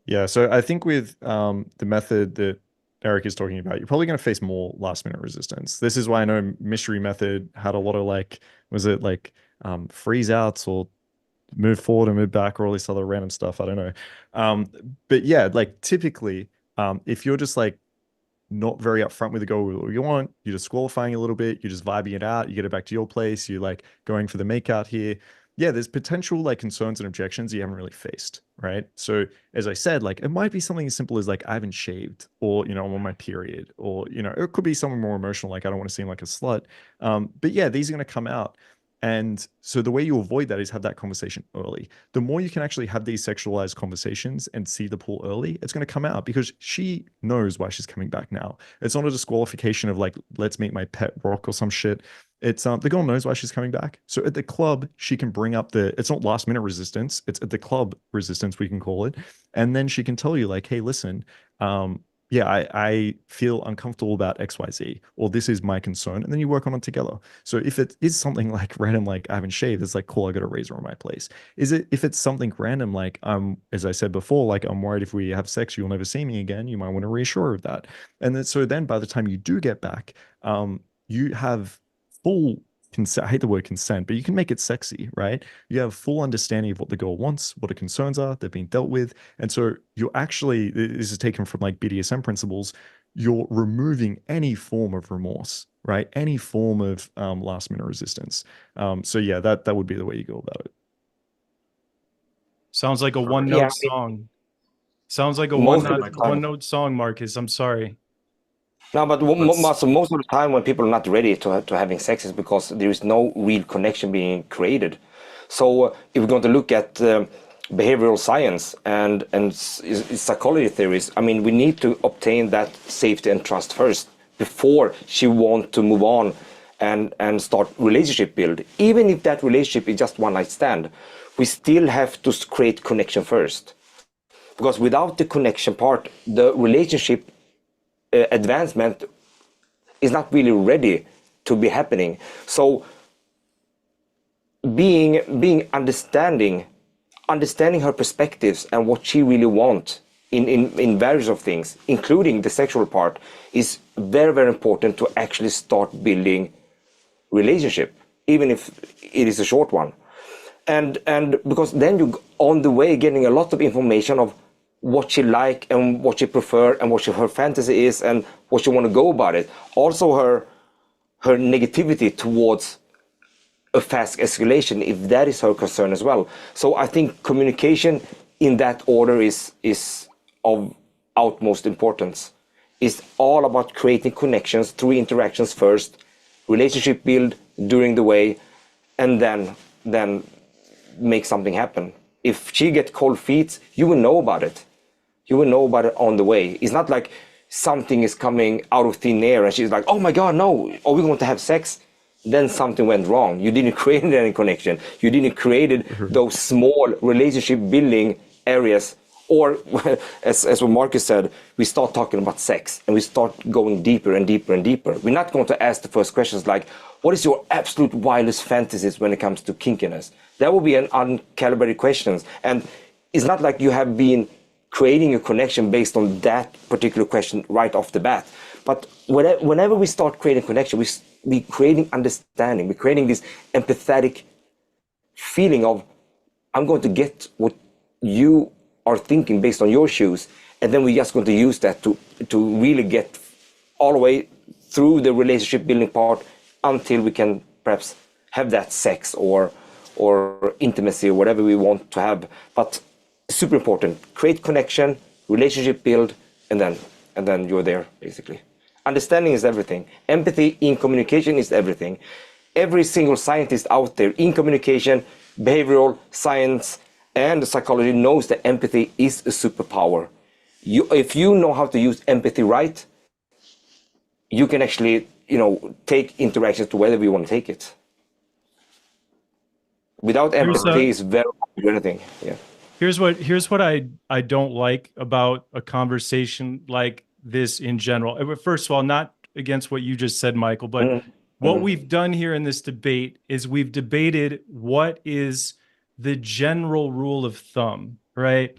Speaker 4: Yeah, so I think with the method that Erik is talking about, you're probably going to face more last minute resistance. This is why I know Mystery Method had a lot of freeze outs or move forward and move back or all this other random stuff. I don't know. But yeah, like typically, if you're just like not very upfront with the goal you want, you're disqualifying a little bit, you're just vibing it out, you get it back to your place, you're like going for the make out here. Yeah, there's potential like concerns and objections you haven't really faced, right? So as I said, like it might be something as simple as like I haven't shaved, or I'm on my period, or it could be something more emotional, like I don't want to seem like a slut. But yeah, these are going to come out. And so the way you avoid that is have that conversation early. The more you can actually have these sexualized conversations and see the pull early, it's going to come out because she knows why she's coming back now. It's not a disqualification of like, let's make my pet rock or some shit. It's the girl knows why she's coming back. So at the club, she can bring up it's not last minute resistance. It's at the club resistance, we can call it. And then she can tell you like, hey, listen, yeah, I feel uncomfortable about XYZ, or this is my concern. And then you work on it together. So if it is something like random, like I haven't shaved, it's like, cool, I got a razor on my place. If it's something random, like as I said before, like I'm worried if we have sex, you'll never see me again. You might want to reassure her of that. And then by the time you do get back, you have full consent. I hate the word consent, but you can make it sexy, right? You have full understanding of what the girl wants, what her concerns are, they're being dealt with. And so you're actually, this is taken from like BDSM principles, you're removing any form of remorse, right? Any form of last minute resistance. So yeah, that would be the way you go about it.
Speaker 3: Sounds like a one-note song. Sounds like a one-note song, Marcus. I'm sorry.
Speaker 5: No, but most of the time when people are not ready to having sex is because there is no real connection being created. So if we're going to look at behavioral science and psychology theories, I mean, we need to obtain that safety and trust first before she wants to move on and start relationship build. Even if that relationship is just one night stand, we still have to create connection first. Because without the connection part, the relationship advancement is not really ready to be happening. So being understanding her perspectives and what she really wants in various of things, including the sexual part, is very, very important to actually start building relationship, even if it is a short one. And because then you on the way getting a lot of information of what she like and what she prefer and what her fantasy is and what she want to go about it. Also her negativity towards a fast escalation, if that is her concern as well. So I think communication in that order is of utmost importance. It's all about creating connections through interactions first, relationship build during the way, and then make something happen. If she gets cold feet, you will know about it. You will know about it on the way. It's not like something is coming out of thin air and she's like, oh my God, no, are we going to have sex? Then something went wrong. You didn't create any connection. You didn't create those small relationship building areas. Or as what Markus said, we start talking about sex and we start going deeper and deeper and deeper. We're not going to ask the first questions like, what is your absolute wildest fantasies when it comes to kinkiness? That will be an uncalibrated questions. And it's not like you have been creating a connection based on that particular question right off the bat. But whenever we start creating connection, we're creating understanding. We're creating this empathetic feeling of, I'm going to get what you are thinking based on your shoes, and then we're just going to use that to really get all the way through the relationship building part until we can perhaps have that sex or intimacy or whatever we want to have. But super important, create connection, relationship build, and then you're there basically. Understanding is everything. Empathy in communication is everything. Every single scientist out there in communication, behavioral science, and psychology knows that empathy is a superpower. If you know how to use empathy right, you can actually, take interactions to wherever you want to take it. Without empathy, it's very hard to do anything. Yeah.
Speaker 3: Here's what I don't like about a conversation like this in general. First of all, not against what you just said, Michael, but what we've done here in this debate is we've debated what is the general rule of thumb, right?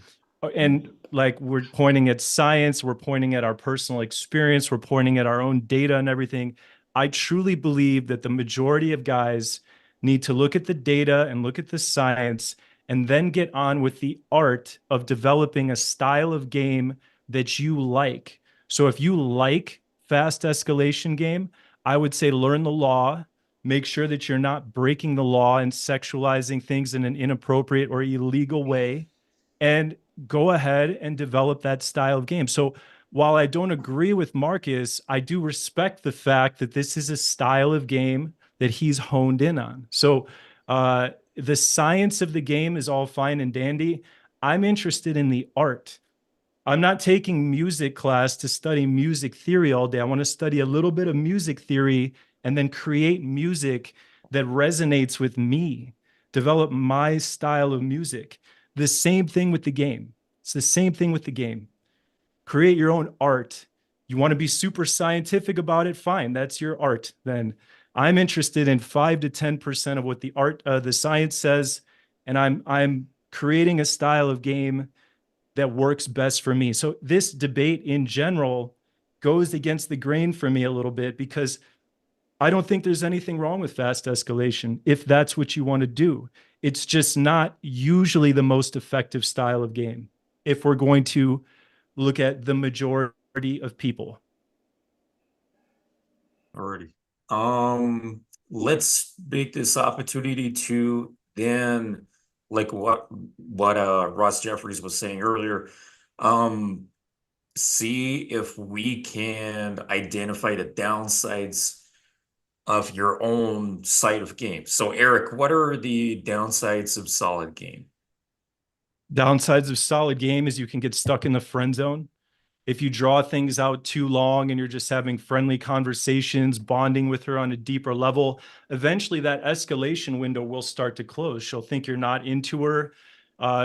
Speaker 3: And like we're pointing at science, we're pointing at our personal experience, we're pointing at our own data and everything. I truly believe that the majority of guys need to look at the data and look at the science and then get on with the art of developing a style of game that you like. So if you like fast escalation game, I would say learn the law, make sure that you're not breaking the law and sexualizing things in an inappropriate or illegal way, and go ahead and develop that style of game. So while I don't agree with Markus, I do respect the fact that this is a style of game that he's honed in on. So the science of the game is all fine and dandy. I'm interested in the art. I'm not taking music class to study music theory all day. I want to study a little bit of music theory and then create music that resonates with me, develop my style of music. The same thing with the game. It's the same thing with the game. Create your own art. You want to be super scientific about it? Fine, that's your art. Then I'm interested in 5 to 10% of what the science says, and I'm creating a style of game that works best for me. So this debate in general goes against the grain for me a little bit because I don't think there's anything wrong with fast escalation if that's what you want to do. It's just not usually the most effective style of game if we're going to look at the majority of people.
Speaker 1: Alrighty. Let's make this opportunity to then, like what Ross Jeffries was saying earlier, see if we can identify the downsides of your own side of game. So Erik, what are the downsides of solid game?
Speaker 3: Downsides of solid game is you can get stuck in the friend zone. If you draw things out too long and you're just having friendly conversations, bonding with her on a deeper level, eventually that escalation window will start to close. She'll think you're not into her.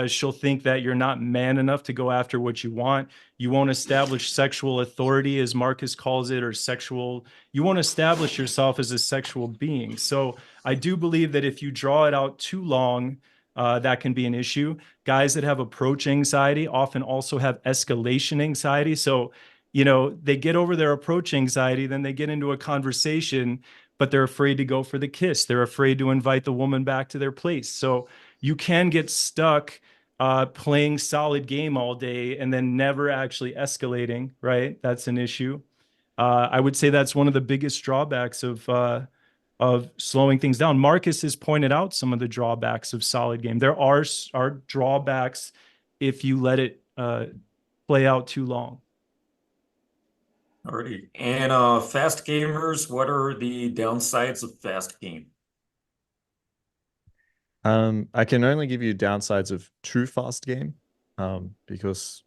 Speaker 3: She'll think that you're not man enough to go after what you want. You won't establish sexual authority, as Markus calls it, or sexual. You won't establish yourself as a sexual being. So I do believe that if you draw it out too long, that can be an issue. Guys that have approach anxiety often also have escalation anxiety. So, you know, they get over their approach anxiety, then they get into a conversation, but they're afraid to go for the kiss. They're afraid to invite the woman back to their place. So you can get stuck playing solid game all day and then never actually escalating, right? That's an issue. I would say that's one of the biggest drawbacks of slowing things down. Markus has pointed out some of the drawbacks of solid game. There are drawbacks if you let it play out too long.
Speaker 1: Alrighty. And fast gamers, what are the downsides of fast game?
Speaker 4: I can only give you downsides of too fast game, because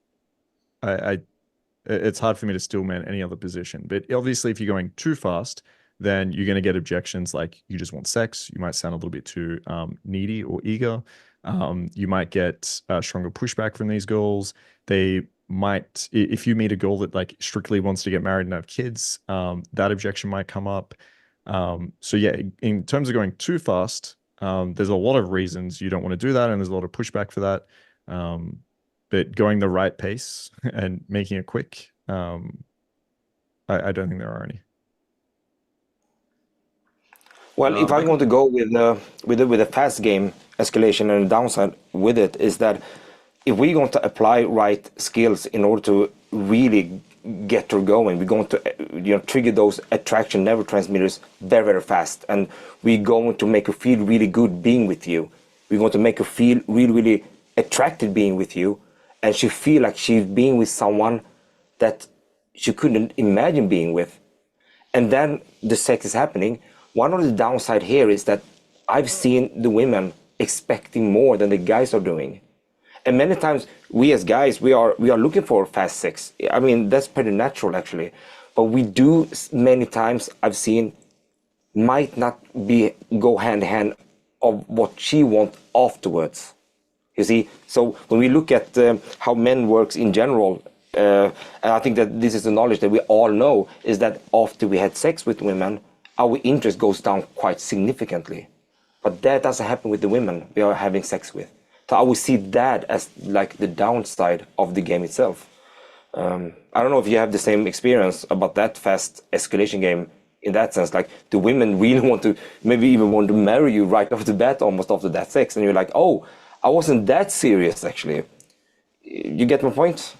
Speaker 4: it's hard for me to still man any other position. But obviously, if you're going too fast, then you're going to get objections like you just want sex. You might sound a little bit too needy or eager. You might get stronger pushback from these girls. They might, if you meet a girl that like strictly wants to get married and have kids, that objection might come up. So yeah, in terms of going too fast, there's a lot of reasons you don't want to do that, and there's a lot of pushback for that. But going the right pace and making it quick, I don't think there are any.
Speaker 5: Well, if I'm going to go with a fast game escalation, and the downside with it is that if we're going to apply right skills in order to really get her going, we're going to trigger those attraction neurotransmitters very, very fast, and we're going to make her feel really good being with you. We're going to make her feel really, really attracted being with you, and she feel like she's being with someone that she couldn't imagine being with. And then the sex is happening. One of the downside here is that I've seen the women expecting more than the guys are doing. And many times we as guys, we are looking for fast sex. I mean, that's pretty natural actually. But we do many times, I've seen, might not go hand in hand of what she wants afterwards. You see? So when we look at how men works in general, and I think that this is the knowledge that we all know, is that after we had sex with women, our interest goes down quite significantly. But that doesn't happen with the women we are having sex with. So I would see that as like the downside of the game itself. I don't know if you have the same experience about that fast escalation game in that sense. Like the women really want to, maybe even want to marry you right off the bat, almost after that sex. And you're like, oh, I wasn't that serious actually. You get my point?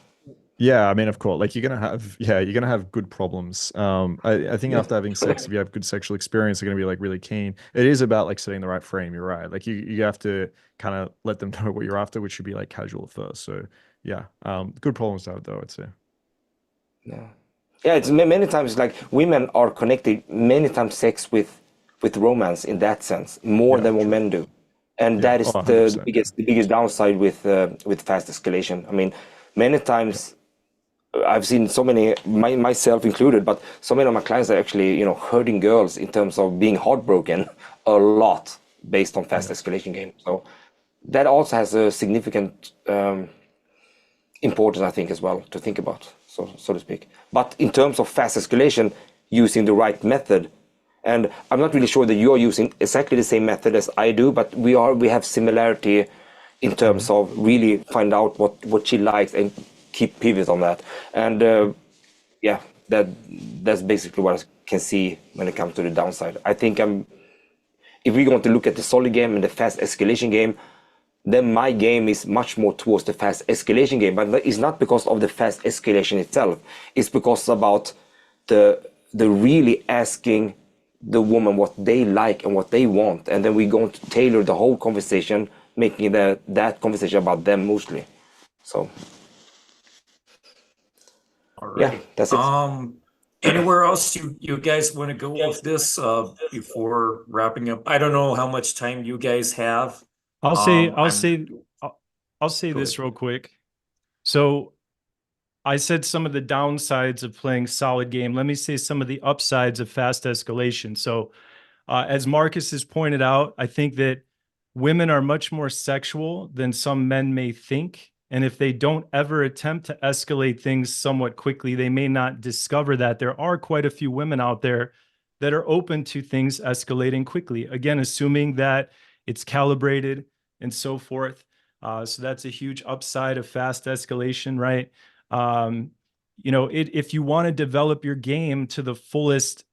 Speaker 4: Yeah, I mean, of course, like you're gonna have good problems. I think after having sex, if you have good sexual experience, they're gonna be like really keen. It is about like setting the right frame. You're right. Like you have to kind of let them know what you're after, which should be like casual at first. So yeah, good problems to have though, I'd say.
Speaker 5: Yeah, yeah. It's many times like women are connected many times sex with romance in that sense more than what men do, and that is the biggest downside with fast escalation. I mean, many times I've seen so many, myself included, but so many of my clients are actually, hurting girls in terms of being heartbroken a lot based on fast escalation game. So that also has a significant importance, I think, as well to think about, so to speak. But in terms of fast escalation, using the right method, and I'm not really sure that you are using exactly the same method as I do, but we have similarity in terms of really find out what she likes and keep pivot on that. And yeah, that's basically what I can see when it comes to the downside. I think if we're going to look at the solid game and the fast escalation game, then my game is much more towards the fast escalation game. But it's not because of the fast escalation itself. It's because about the really asking the woman what they like and what they want, and then we're going to tailor the whole conversation, making that conversation about them mostly. So yeah, that's it.
Speaker 1: Anywhere else you guys want to go with this before wrapping up? I don't know how much time you guys have.
Speaker 3: I'll say this real quick. So I said some of the downsides of playing solid game. Let me say some of the upsides of fast escalation. So as Markus has pointed out, I think that women are much more sexual than some men may think. And if they don't ever attempt to escalate things somewhat quickly, they may not discover that there are quite a few women out there that are open to things escalating quickly. Again, assuming that it's calibrated and so forth. So that's a huge upside of fast escalation, right? If you want to develop your game to the fullest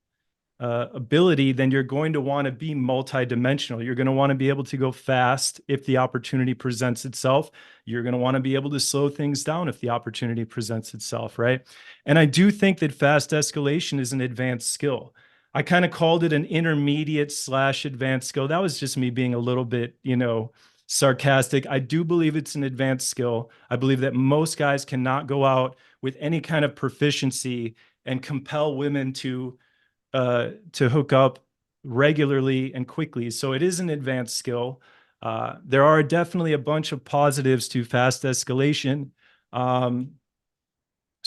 Speaker 3: ability, then you're going to want to be multidimensional. You're going to want to be able to go fast if the opportunity presents itself. You're going to want to be able to slow things down if the opportunity presents itself, right? And I do think that fast escalation is an advanced skill. I kind of called it an intermediate/advanced skill. That was just me being a little bit, sarcastic. I do believe it's an advanced skill. I believe that most guys cannot go out with any kind of proficiency and compel women to hook up regularly and quickly. So it is an advanced skill. There are definitely a bunch of positives to fast escalation. So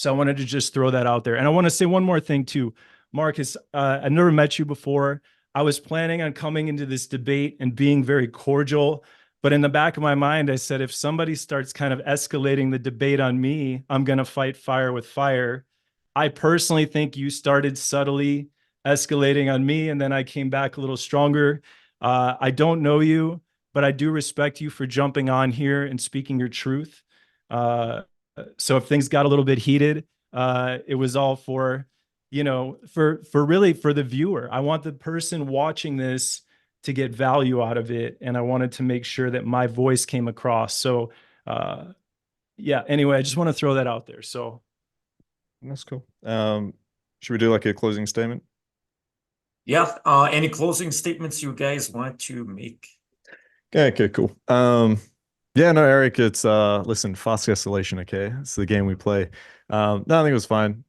Speaker 3: I wanted to just throw that out there. And I want to say one more thing too. Markus, I've never met you before. I was planning on coming into this debate and being very cordial. But in the back of my mind, I said, if somebody starts kind of escalating the debate on me, I'm going to fight fire with fire. I personally think you started subtly escalating on me, and then I came back a little stronger. I don't know you, but I do respect you for jumping on here and speaking your truth. So if things got a little bit heated, it was all for the viewer. I want the person watching this to get value out of it, and I wanted to make sure that my voice came across. So anyway, I just want to throw that out there. So
Speaker 4: that's cool. Should we do like a closing statement?
Speaker 1: Yeah. Any closing statements you guys want to make?
Speaker 4: Yeah, okay, cool. Yeah, no, Erik, it's listen, fast escalation, okay? It's the game we play. No, I think it was fine.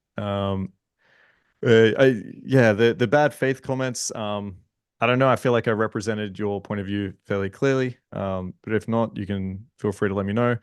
Speaker 4: The bad faith comments, I don't know. I feel like I represented your point of view fairly clearly. But if not, you can feel free to let me know.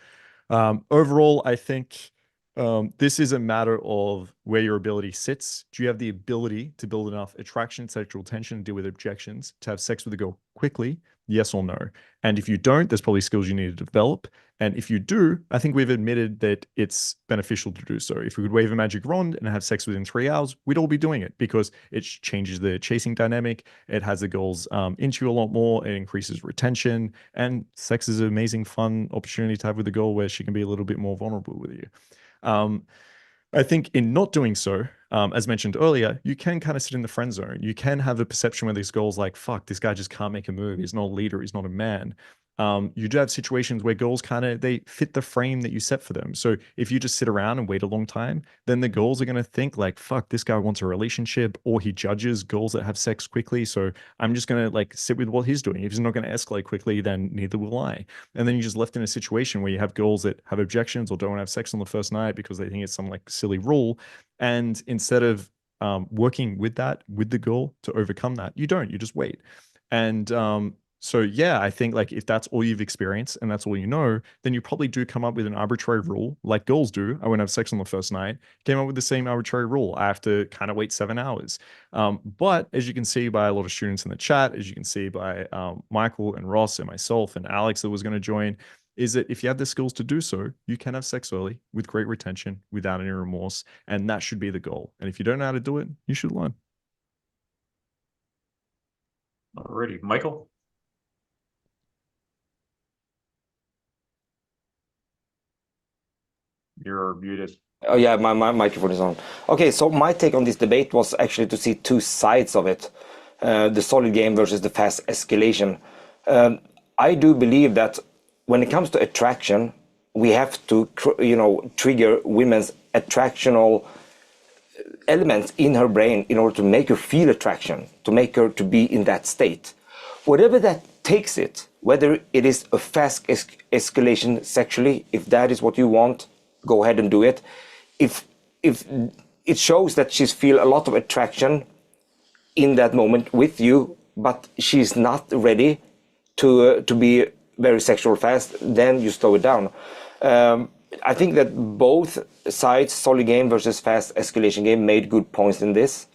Speaker 4: Overall, I think this is a matter of where your ability sits. Do you have the ability to build enough attraction, sexual tension, and deal with objections to have sex with a girl quickly? Yes or no? And if you don't, there's probably skills you need to develop. And if you do, I think we've admitted that it's beneficial to do so. If we could wave a magic wand and have sex within 3 hours, we'd all be doing it because it changes the chasing dynamic. It has the girls into you a lot more. It increases retention. And sex is an amazing, fun opportunity to have with a girl where she can be a little bit more vulnerable with you. I think in not doing so, as mentioned earlier, you can kind of sit in the friend zone. You can have a perception where this girl's like, fuck, this guy just can't make a move. He's not a leader. He's not a man. You do have situations where girls they fit the frame that you set for them. So if you just sit around and wait a long time, then the girls are going to think like, fuck, this guy wants a relationship, or he judges girls that have sex quickly. So I'm just going to sit with what he's doing. If he's not going to escalate quickly, then neither will I. And then you're just left in a situation where you have girls that have objections or don't want to have sex on the first night because they think it's some silly rule. And instead of working with the girl to overcome that, you just wait. And so yeah, I think if that's all you've experienced and that's all you know, then you probably do come up with an arbitrary rule like girls do. I won't have sex on the first night. Came up with the same arbitrary rule. I have to kind of wait 7 hours. But as you can see by a lot of students in the chat, as you can see by Michael and Ross and myself and Alex that was going to join, is that if you have the skills to do so, you can have sex early with great retention without any remorse. And that should be the goal. And if you don't know how to do it, you should learn.
Speaker 1: Alrighty, Michael. You're muted.
Speaker 5: Oh yeah, my microphone is on. Okay, so my take on this debate was actually to see two sides of it. The solid game versus the fast escalation. I do believe that when it comes to attraction, we have to, trigger women's attractional elements in her brain in order to make her feel attraction, to make her to be in that state. Whatever that takes it, whether it is a fast escalation sexually, if that is what you want, go ahead and do it. If it shows that she's feel a lot of attraction in that moment with you, but she's not ready to be very sexual fast, then you slow it down. I think that both sides, solid game versus fast escalation game, made good points in this.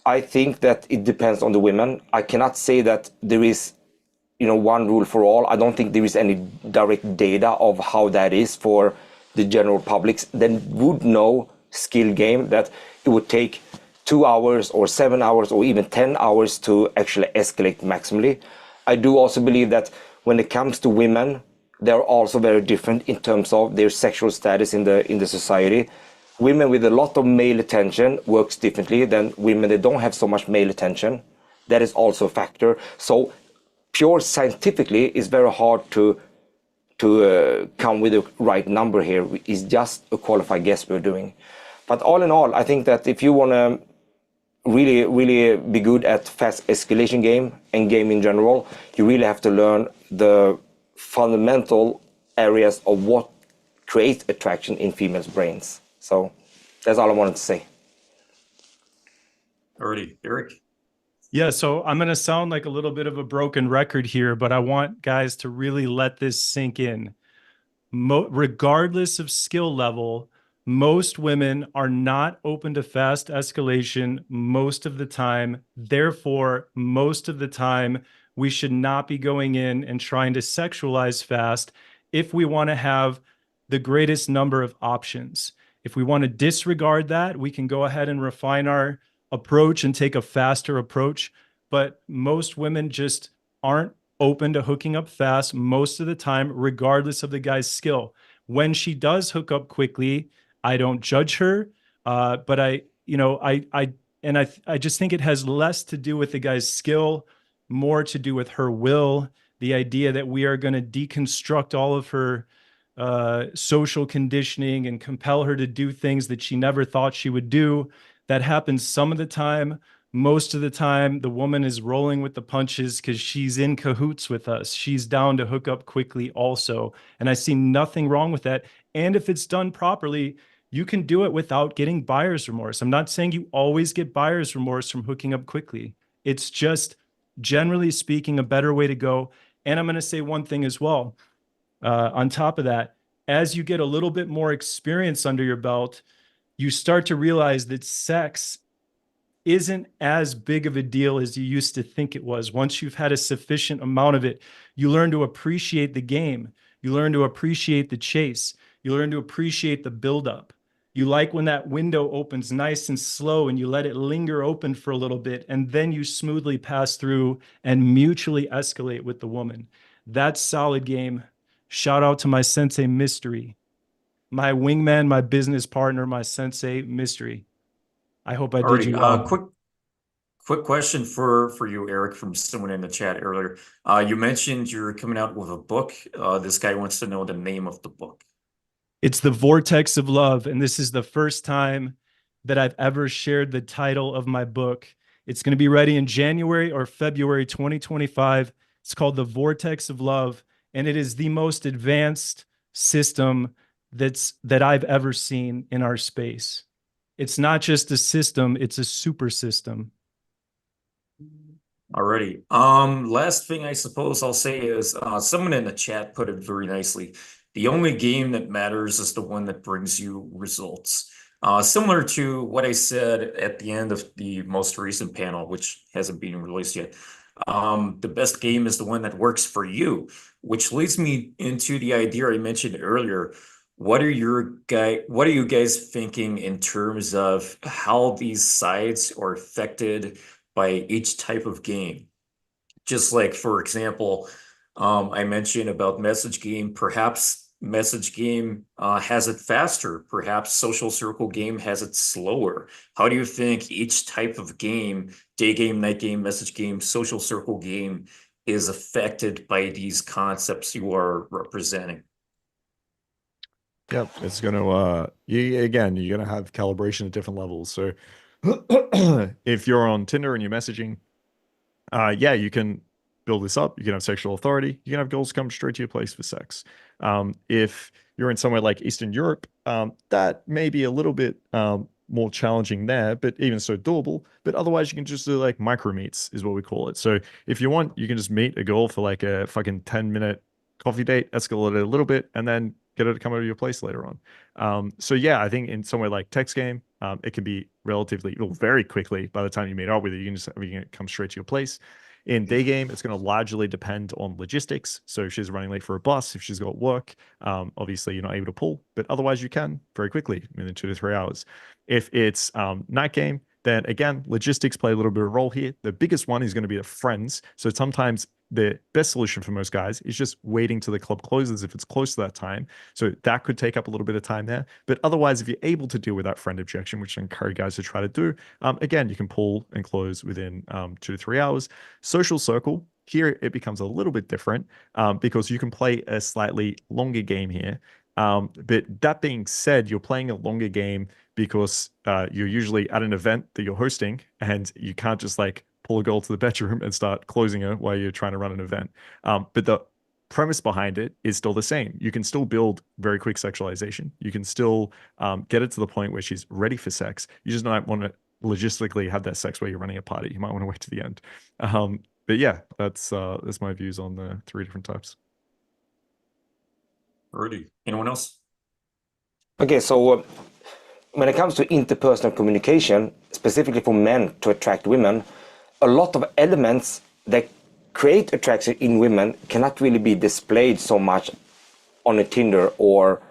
Speaker 5: I think that it depends on the women. I cannot say that there is, one rule for all. I don't think there is any direct data of how that is for the general public. Then would know skill game that it would take 2 hours or 7 hours or even 10 hours to actually escalate maximally. I do also believe that when it comes to women, they're also very different in terms of their sexual status in the society. Women with a lot of male attention works differently than women that don't have so much male attention. That is also a factor. So pure scientifically, it's very hard to come with the right number here. It's just a qualified guess we're doing. But all in all, I think that if you want to really, really be good at fast escalation game and game in general, you really have to learn the fundamental areas of what creates attraction in females' brains. So that's all I wanted to say.
Speaker 1: Alrighty, Erik.
Speaker 3: Yeah, so I'm going to sound like a little bit of a broken record here, but I want guys to really let this sink in. Regardless of skill level, most women are not open to fast escalation most of the time. Therefore, most of the time, we should not be going in and trying to sexualize fast if we want to have the greatest number of options. If we want to disregard that, we can go ahead and refine our approach and take a faster approach. But most women just aren't open to hooking up fast most of the time, regardless of the guy's skill. When she does hook up quickly, I don't judge her, but I just think it has less to do with the guy's skill, more to do with her will. The idea that we are going to deconstruct all of her social conditioning and compel her to do things that she never thought she would do. That happens some of the time. Most of the time, the woman is rolling with the punches because she's in cahoots with us. She's down to hook up quickly also. And I see nothing wrong with that. And if it's done properly, you can do it without getting buyer's remorse. I'm not saying you always get buyer's remorse from hooking up quickly. It's just, generally speaking, a better way to go. And I'm going to say one thing as well. On top of that, as you get a little bit more experience under your belt, you start to realize that sex isn't as big of a deal as you used to think it was. Once you've had a sufficient amount of it, you learn to appreciate the game. You learn to appreciate the chase. You learn to appreciate the buildup. You like when that window opens nice and slow and you let it linger open for a little bit, and then you smoothly pass through and mutually escalate with the woman. That's solid game. Shout out to my sensei Mystery, my wingman, my business partner, my sensei Mystery. I hope I did you well.
Speaker 1: Quick question for you, Erik, from someone in the chat earlier. You mentioned you're coming out with a book. This guy wants to know the name of the book.
Speaker 3: It's The Vortex of Love, and this is the first time that I've ever shared the title of my book. It's going to be ready in January or February 2025. It's called The Vortex of Love, and it is the most advanced system that I've ever seen in our space. It's not just a system, it's a super system.
Speaker 1: Alrighty. Last thing I suppose I'll say is someone in the chat put it very nicely. The only game that matters is the one that brings you results. Similar to what I said at the end of the most recent panel, which hasn't been released yet. The best game is the one that works for you, which leads me into the idea I mentioned earlier. What are you guys thinking in terms of how these sides are affected by each type of game? Just like, for example, I mentioned about message game. Perhaps message game has it faster. Perhaps social circle game has it slower. How do you think each type of game, day game, night game, message game, social circle game, is affected by these concepts you are representing?
Speaker 4: Yep, it's going to, you're going to have calibration at different levels. So if you're on Tinder and you're messaging, yeah, you can build this up. You can have sexual authority. You can have girls come straight to your place for sex. If you're in somewhere like Eastern Europe, that may be a little bit more challenging there, but even so doable. But otherwise, you can just do like micro meets is what we call it. So if you want, you can just meet a girl for like a fucking 10-minute coffee date, escalate it a little bit, and then get her to come over to your place later on. So yeah, I think in somewhere like text game, it can be relatively, well, very quickly by the time you meet up with her, you can just come straight to your place. In day game, it's going to largely depend on logistics. So if she's running late for a bus, if she's got work, obviously you're not able to pull, but otherwise you can very quickly within 2 to 3 hours. If it's night game, then again, logistics play a little bit of a role here. The biggest one is going to be the friends. So sometimes the best solution for most guys is just waiting till the club closes if it's close to that time. So that could take up a little bit of time there. But otherwise, if you're able to deal with that friend objection, which I encourage guys to try to do, again, you can pull and close within 2 to 3 hours. Social circle, here it becomes a little bit different because you can play a slightly longer game here. But that being said, you're playing a longer game because you're usually at an event that you're hosting and you can't just like pull a girl to the bedroom and start closing her while you're trying to run an event. But the premise behind it is still the same. You can still build very quick sexualization. You can still get it to the point where she's ready for sex. You just don't want to logistically have that sex while you're running a party. You might want to wait to the end. But yeah, that's my views on the 3 different types.
Speaker 1: Alrighty. Anyone else?
Speaker 5: Okay, so when it comes to interpersonal communication, specifically for men to attract women, a lot of elements that create attraction in women cannot really be displayed so much on a Tinder or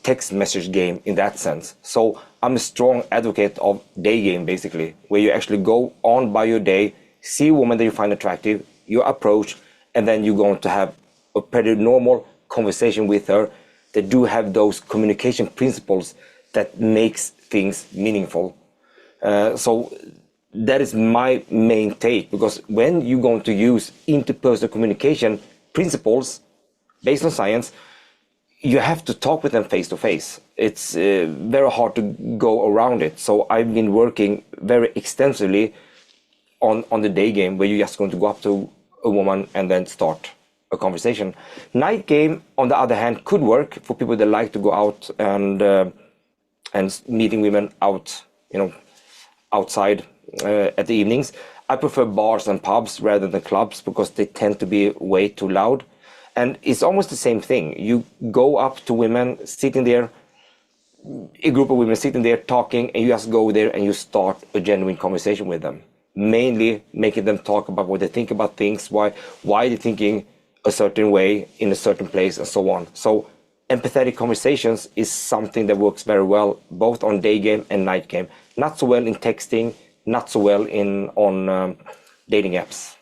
Speaker 5: text message game in that sense. So I'm a strong advocate of day game, basically, where you actually go on by your day, see a woman that you find attractive, you approach, and then you're going to have a pretty normal conversation with her that do have those communication principles that makes things meaningful. So that is my main take, because when you're going to use interpersonal communication principles based on science, you have to talk with them face to face. It's very hard to go around it. So I've been working very extensively on the day game, where you're just going to go up to a woman and then start a conversation. Night game, on the other hand, could work for people that like to go out and meeting women out, outside at the evenings. I prefer bars and pubs rather than clubs because they tend to be way too loud. And it's almost the same thing. You go up to women sitting there, a group of women sitting there talking, and you just go there and you start a genuine conversation with them. Mainly making them talk about what they think about things, why they're thinking a certain way in a certain place, and so on. So empathetic conversations is something that works very well both on day game and night game. Not so well in texting, not so well on dating apps.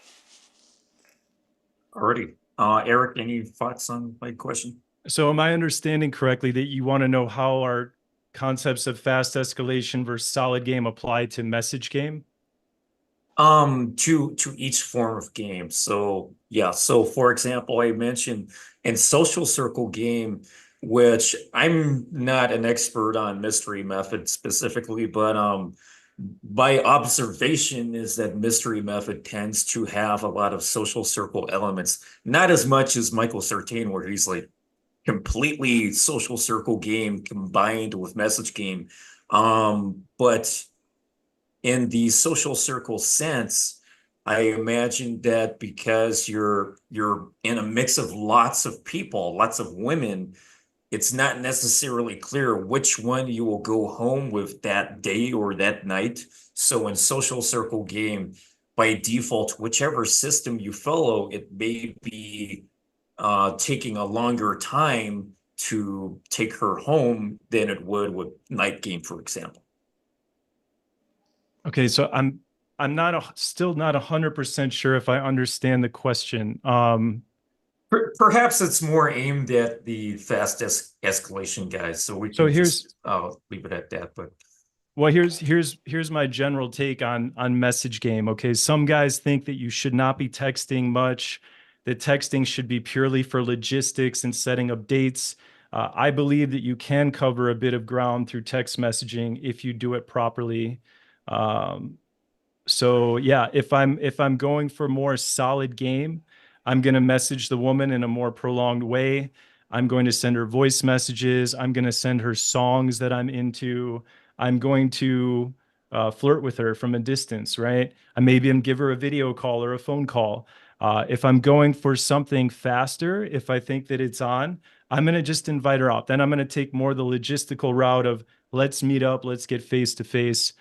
Speaker 1: Alrighty. Erik, any thoughts on my question?
Speaker 3: So am I understanding correctly that you want to know how our concepts of fast escalation versus solid game apply to message game?
Speaker 1: To each form of game. So yeah, so for example, I mentioned in social circle game, which I'm not an expert on mystery method specifically, but my observation is that mystery method tends to have a lot of social circle elements, not as much as Michael Sartain, where he's like completely social circle game combined with message game. But in the social circle sense, I imagine that because you're in a mix of lots of people, lots of women, it's not necessarily clear which one you will go home with that day or that night. So in social circle game, by default, whichever system you follow, it may be taking a longer time to take her home than it would with night game, for example.
Speaker 3: Okay, so I'm still not 100% sure if I understand the question.
Speaker 1: Perhaps it's more aimed at the fast escalation guys, so we
Speaker 3: So
Speaker 1: can
Speaker 3: here's-
Speaker 1: just leave it at that. But
Speaker 3: Well, here's my general take on message game. Okay, some guys think that you should not be texting much, that texting should be purely for logistics and setting up dates. I believe that you can cover a bit of ground through text messaging if you do it properly. So yeah, if I'm going for more solid game, I'm going to message the woman in a more prolonged way. I'm going to send her voice messages. I'm going to send her songs that I'm into. I'm going to flirt with her from a distance, right? I maybe give her a video call or a phone call. If I'm going for something faster, if I think that it's on, I'm going to just invite her out. Then I'm going to take more the logistical route of let's meet up, let's get face to face.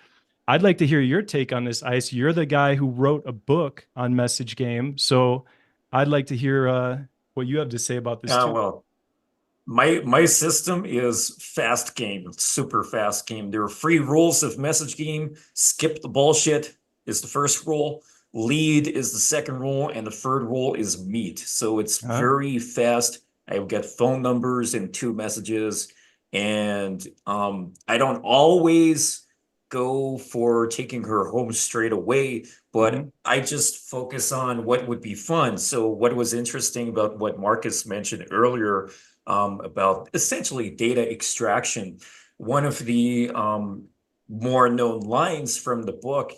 Speaker 3: I'd like to hear your take on this, Ice. You're the guy who wrote a book on message game. So I'd like to hear what you have to say about this too.
Speaker 1: Well, my system is fast game. It's super fast game. There are 3 rules of message game. Skip the bullshit is the first rule. Lead is the second rule, and the third rule is meet. So it's very fast. I've got phone numbers and 2 messages, and I don't always go for taking her home straight away, but I just focus on what would be fun. So what was interesting about what Markus mentioned earlier about essentially data extraction, one of the more known lines from the book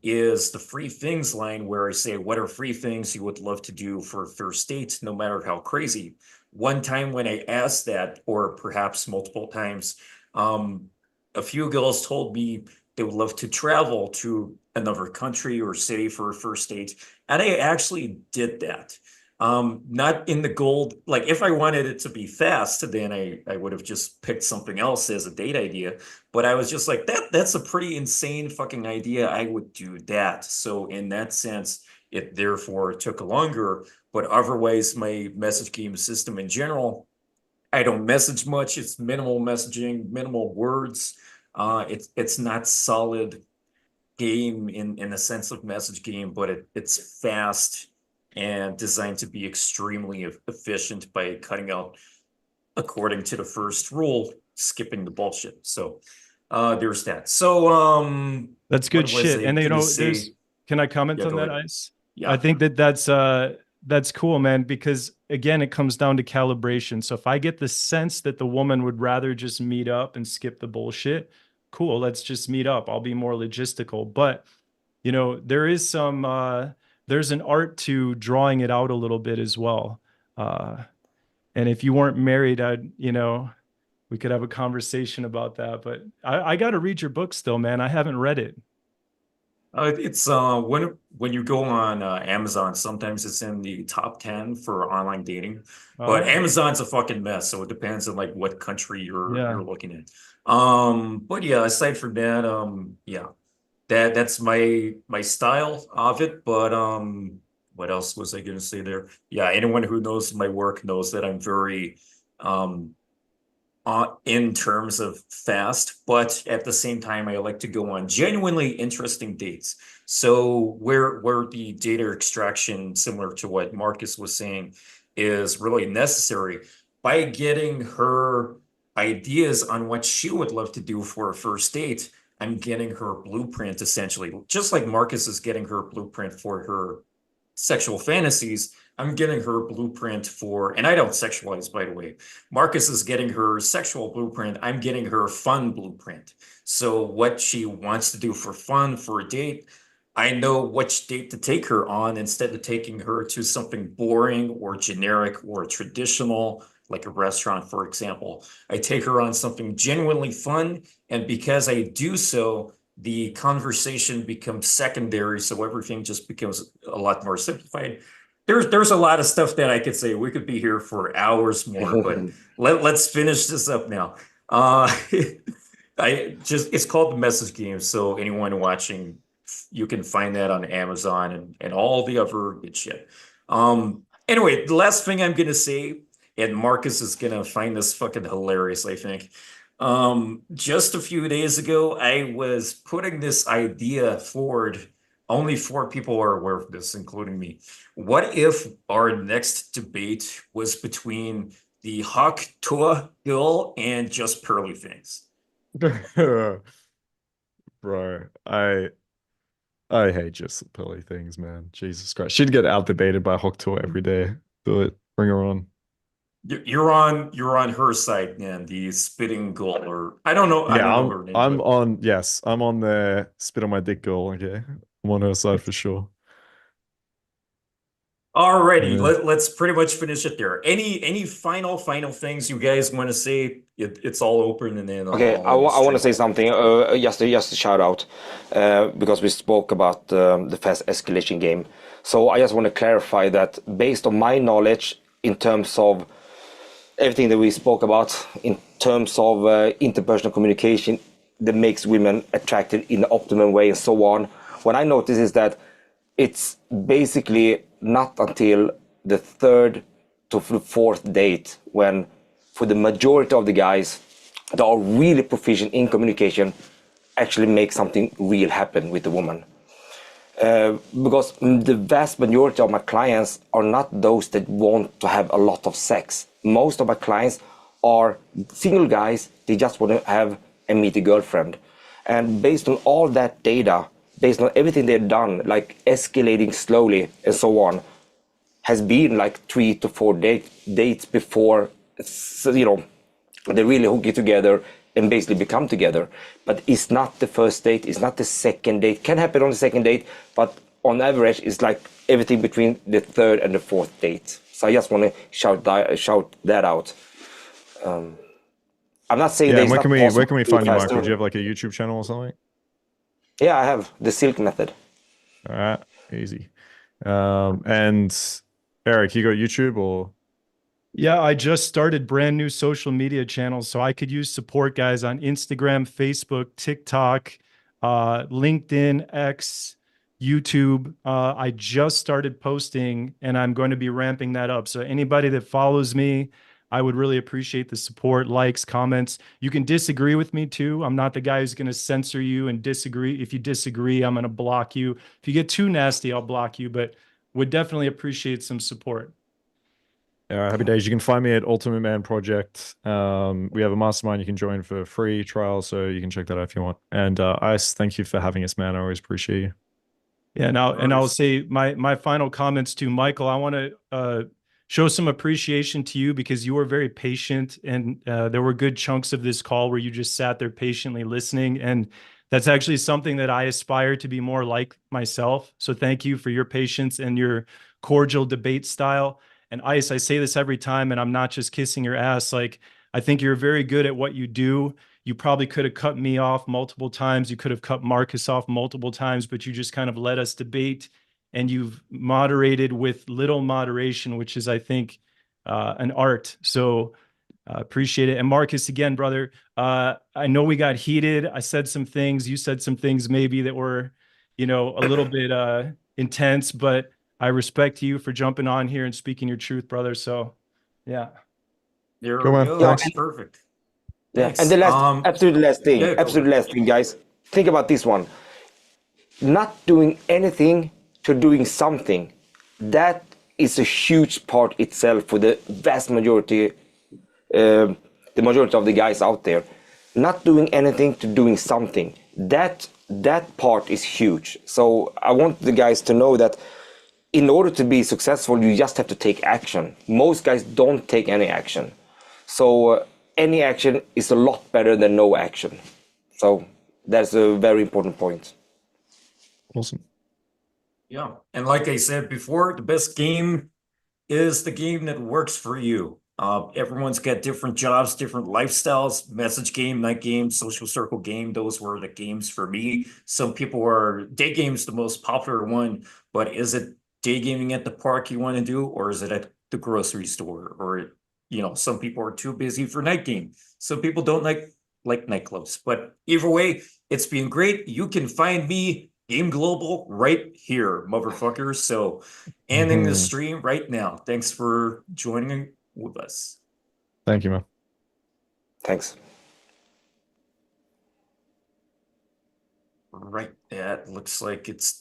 Speaker 1: is the 3 things line, where I say, what are 3 things you would love to do for a first date, no matter how crazy? One time when I asked that, or perhaps multiple times, a few girls told me they would love to travel to another country or city for a first date. And I actually did that. Not in the gold, like if I wanted it to be fast, then I would have just picked something else as a date idea. But I was just like, that's a pretty insane fucking idea. I would do that. So in that sense, it therefore took longer. But otherwise, my message game system in general, I don't message much. It's minimal messaging, minimal words. It's not solid game in the sense of message game, but it's fast and designed to be extremely efficient by cutting out, according to the first rule, skipping the bullshit. So there's that. So
Speaker 3: that's good shit. And you know, can I comment on that,
Speaker 1: ahead.
Speaker 3: Ice?
Speaker 1: Yeah.
Speaker 3: I think that's cool, man, because again, it comes down to calibration. So if I get the sense that the woman would rather just meet up and skip the bullshit, cool, let's just meet up. I'll be more logistical. But, you know, there is there's an art to drawing it out a little bit as well. And if you weren't married, we could have a conversation about that. But I got to read your book still, man. I haven't read it.
Speaker 1: It's when you go on Amazon, sometimes it's in the top 10 for online dating, but Amazon's a fucking mess. So it depends on like what country you're looking at. But yeah, aside from that, yeah, that's my style of it. But what else was I gonna say there? Yeah, anyone who knows my work knows that I'm very in terms of fast, but at the same time, I like to go on genuinely interesting dates. So where the data extraction, similar to what Markus was saying, is really necessary, by getting her ideas on what she would love to do for a first date, I'm getting her blueprint, essentially. Just like Markus is getting her blueprint for her sexual fantasies, I'm getting her blueprint for, and I don't sexualize, by the way. Markus is getting her sexual blueprint. I'm getting her fun blueprint. So what she wants to do for fun for a date, I know which date to take her on instead of taking her to something boring or generic or traditional, like a restaurant, for example. I take her on something genuinely fun. And because I do so, the conversation becomes secondary. So everything just becomes a lot more simplified. There's a lot of stuff that I could say. We could be here for hours more, but let's finish this up now. It's called The Message Game. So anyone watching, you can find that on Amazon and all the other good shit. Anyway, the last thing I'm gonna say, and Markus is gonna find this fucking hilarious, I think. Just a few days ago, I was putting this idea forward. Only 4 people are aware of this, including me. What if our next debate was between the Hawk Tuah girl and JustPearlyThings?
Speaker 4: Bro, I hate JustPearlyThings, man. Jesus Christ. She'd get out debated by Hawk Tuah every day. Do it. Bring her on.
Speaker 1: You're on her side, man, the spitting girl, or I don't know.
Speaker 4: Yeah,
Speaker 1: I don't know her name.
Speaker 4: I'm on the spit on my dick girl. Okay, I'm on her side for sure.
Speaker 1: Alrighty, let's pretty much finish it there. Any final things you guys want to say? It's all open, and then
Speaker 5: okay, I want to say something. Just a shout out because we spoke about the fast escalation game. So I just want to clarify that based on my knowledge in terms of everything that we spoke about in terms of interpersonal communication that makes women attracted in the optimum way and so on. What I notice is that it's basically not until the third to the fourth date when, for the majority of the guys that are really proficient in communication, actually make something real happen with the woman. Because the vast majority of my clients are not those that want to have a lot of sex. Most of my clients are single guys, they just want to have and meet a girlfriend. And based on all that data, based on everything they've done, like escalating slowly and so on, has been like 3 to 4 dates before, you know, they really hook it together and basically become together. But it's not the first date, it's not the second date. Can happen on the second date, but on average, it's like everything between the third and the fourth date. So I just want to shout that out. I'm not saying
Speaker 4: Yeah,
Speaker 5: that
Speaker 4: and
Speaker 5: it's
Speaker 4: where
Speaker 5: not
Speaker 4: can we
Speaker 5: possible to do
Speaker 4: find you,
Speaker 5: faster.
Speaker 4: Michael? Do you have like a YouTube channel or something?
Speaker 5: Yeah, I have the Silk method.
Speaker 4: All right, easy. And Erik, you got YouTube or?
Speaker 3: Yeah, I just started brand new social media channels, so I could use support, guys, on Instagram, Facebook, TikTok, LinkedIn, X, YouTube. I just started posting, and I'm going to be ramping that up. So anybody that follows me, I would really appreciate the support, likes, comments. You can disagree with me too. I'm not the guy who's going to censor you and disagree. If you disagree, I'm going to block you. If you get too nasty, I'll block you, but would definitely appreciate some support.
Speaker 4: Happy days. You can find me at Ultimate Man Project. We have a mastermind you can join for free trial, so you can check that out if you want. And Ice, thank you for having us, man. I always appreciate you.
Speaker 3: Yeah, and I'll say my final comments to Michael. I want to show some appreciation to you because you were very patient, and there were good chunks of this call where you just sat there patiently listening, and that's actually something that I aspire to be more like myself. So thank you for your patience and your cordial debate style. And Ice, I say this every time, and I'm not just kissing your ass. Like, I think you're very good at what you do. You probably could have cut me off multiple times. You could have cut Markus off multiple times, but you just kind of let us debate, and you've moderated with little moderation, which is, I think, an art. So appreciate it. And Markus, again, brother, I know we got heated. I said some things. You said some things maybe that were, you know, a little bit intense, but I respect you for jumping on here and speaking your truth, brother. So, yeah.
Speaker 1: There
Speaker 4: Cool,
Speaker 1: we
Speaker 4: man.
Speaker 1: go.
Speaker 5: Yeah,
Speaker 4: Thanks.
Speaker 1: Perfect.
Speaker 5: Yeah,
Speaker 1: Thanks.
Speaker 5: and the last,
Speaker 1: Yeah, go
Speaker 5: absolute
Speaker 1: ahead.
Speaker 5: last thing, guys. Think about this one. Not doing anything to doing something. That is a huge part itself for the vast majority, the majority of the guys out there. Not doing anything to doing something. That part is huge. So I want the guys to know that in order to be successful, you just have to take action. Most guys don't take any action. So any action is a lot better than no action. So that's a very important point.
Speaker 4: Awesome.
Speaker 1: Yeah. And like I said before, the best game is the game that works for you. Everyone's got different jobs, different lifestyles. Message game, night game, social circle game. Those were the games for me. Some people are day games, the most popular one, but is it day gaming at the park you want to do, or is it at the grocery store? Or, you know, some people are too busy for night game. Some people don't like nightclubs. But either way, it's been great. You can find me Game Global right here, motherfuckers. So ending the stream right now. Thanks for joining with us.
Speaker 4: Thank you, man.
Speaker 5: Thanks.
Speaker 1: Right, that looks like it's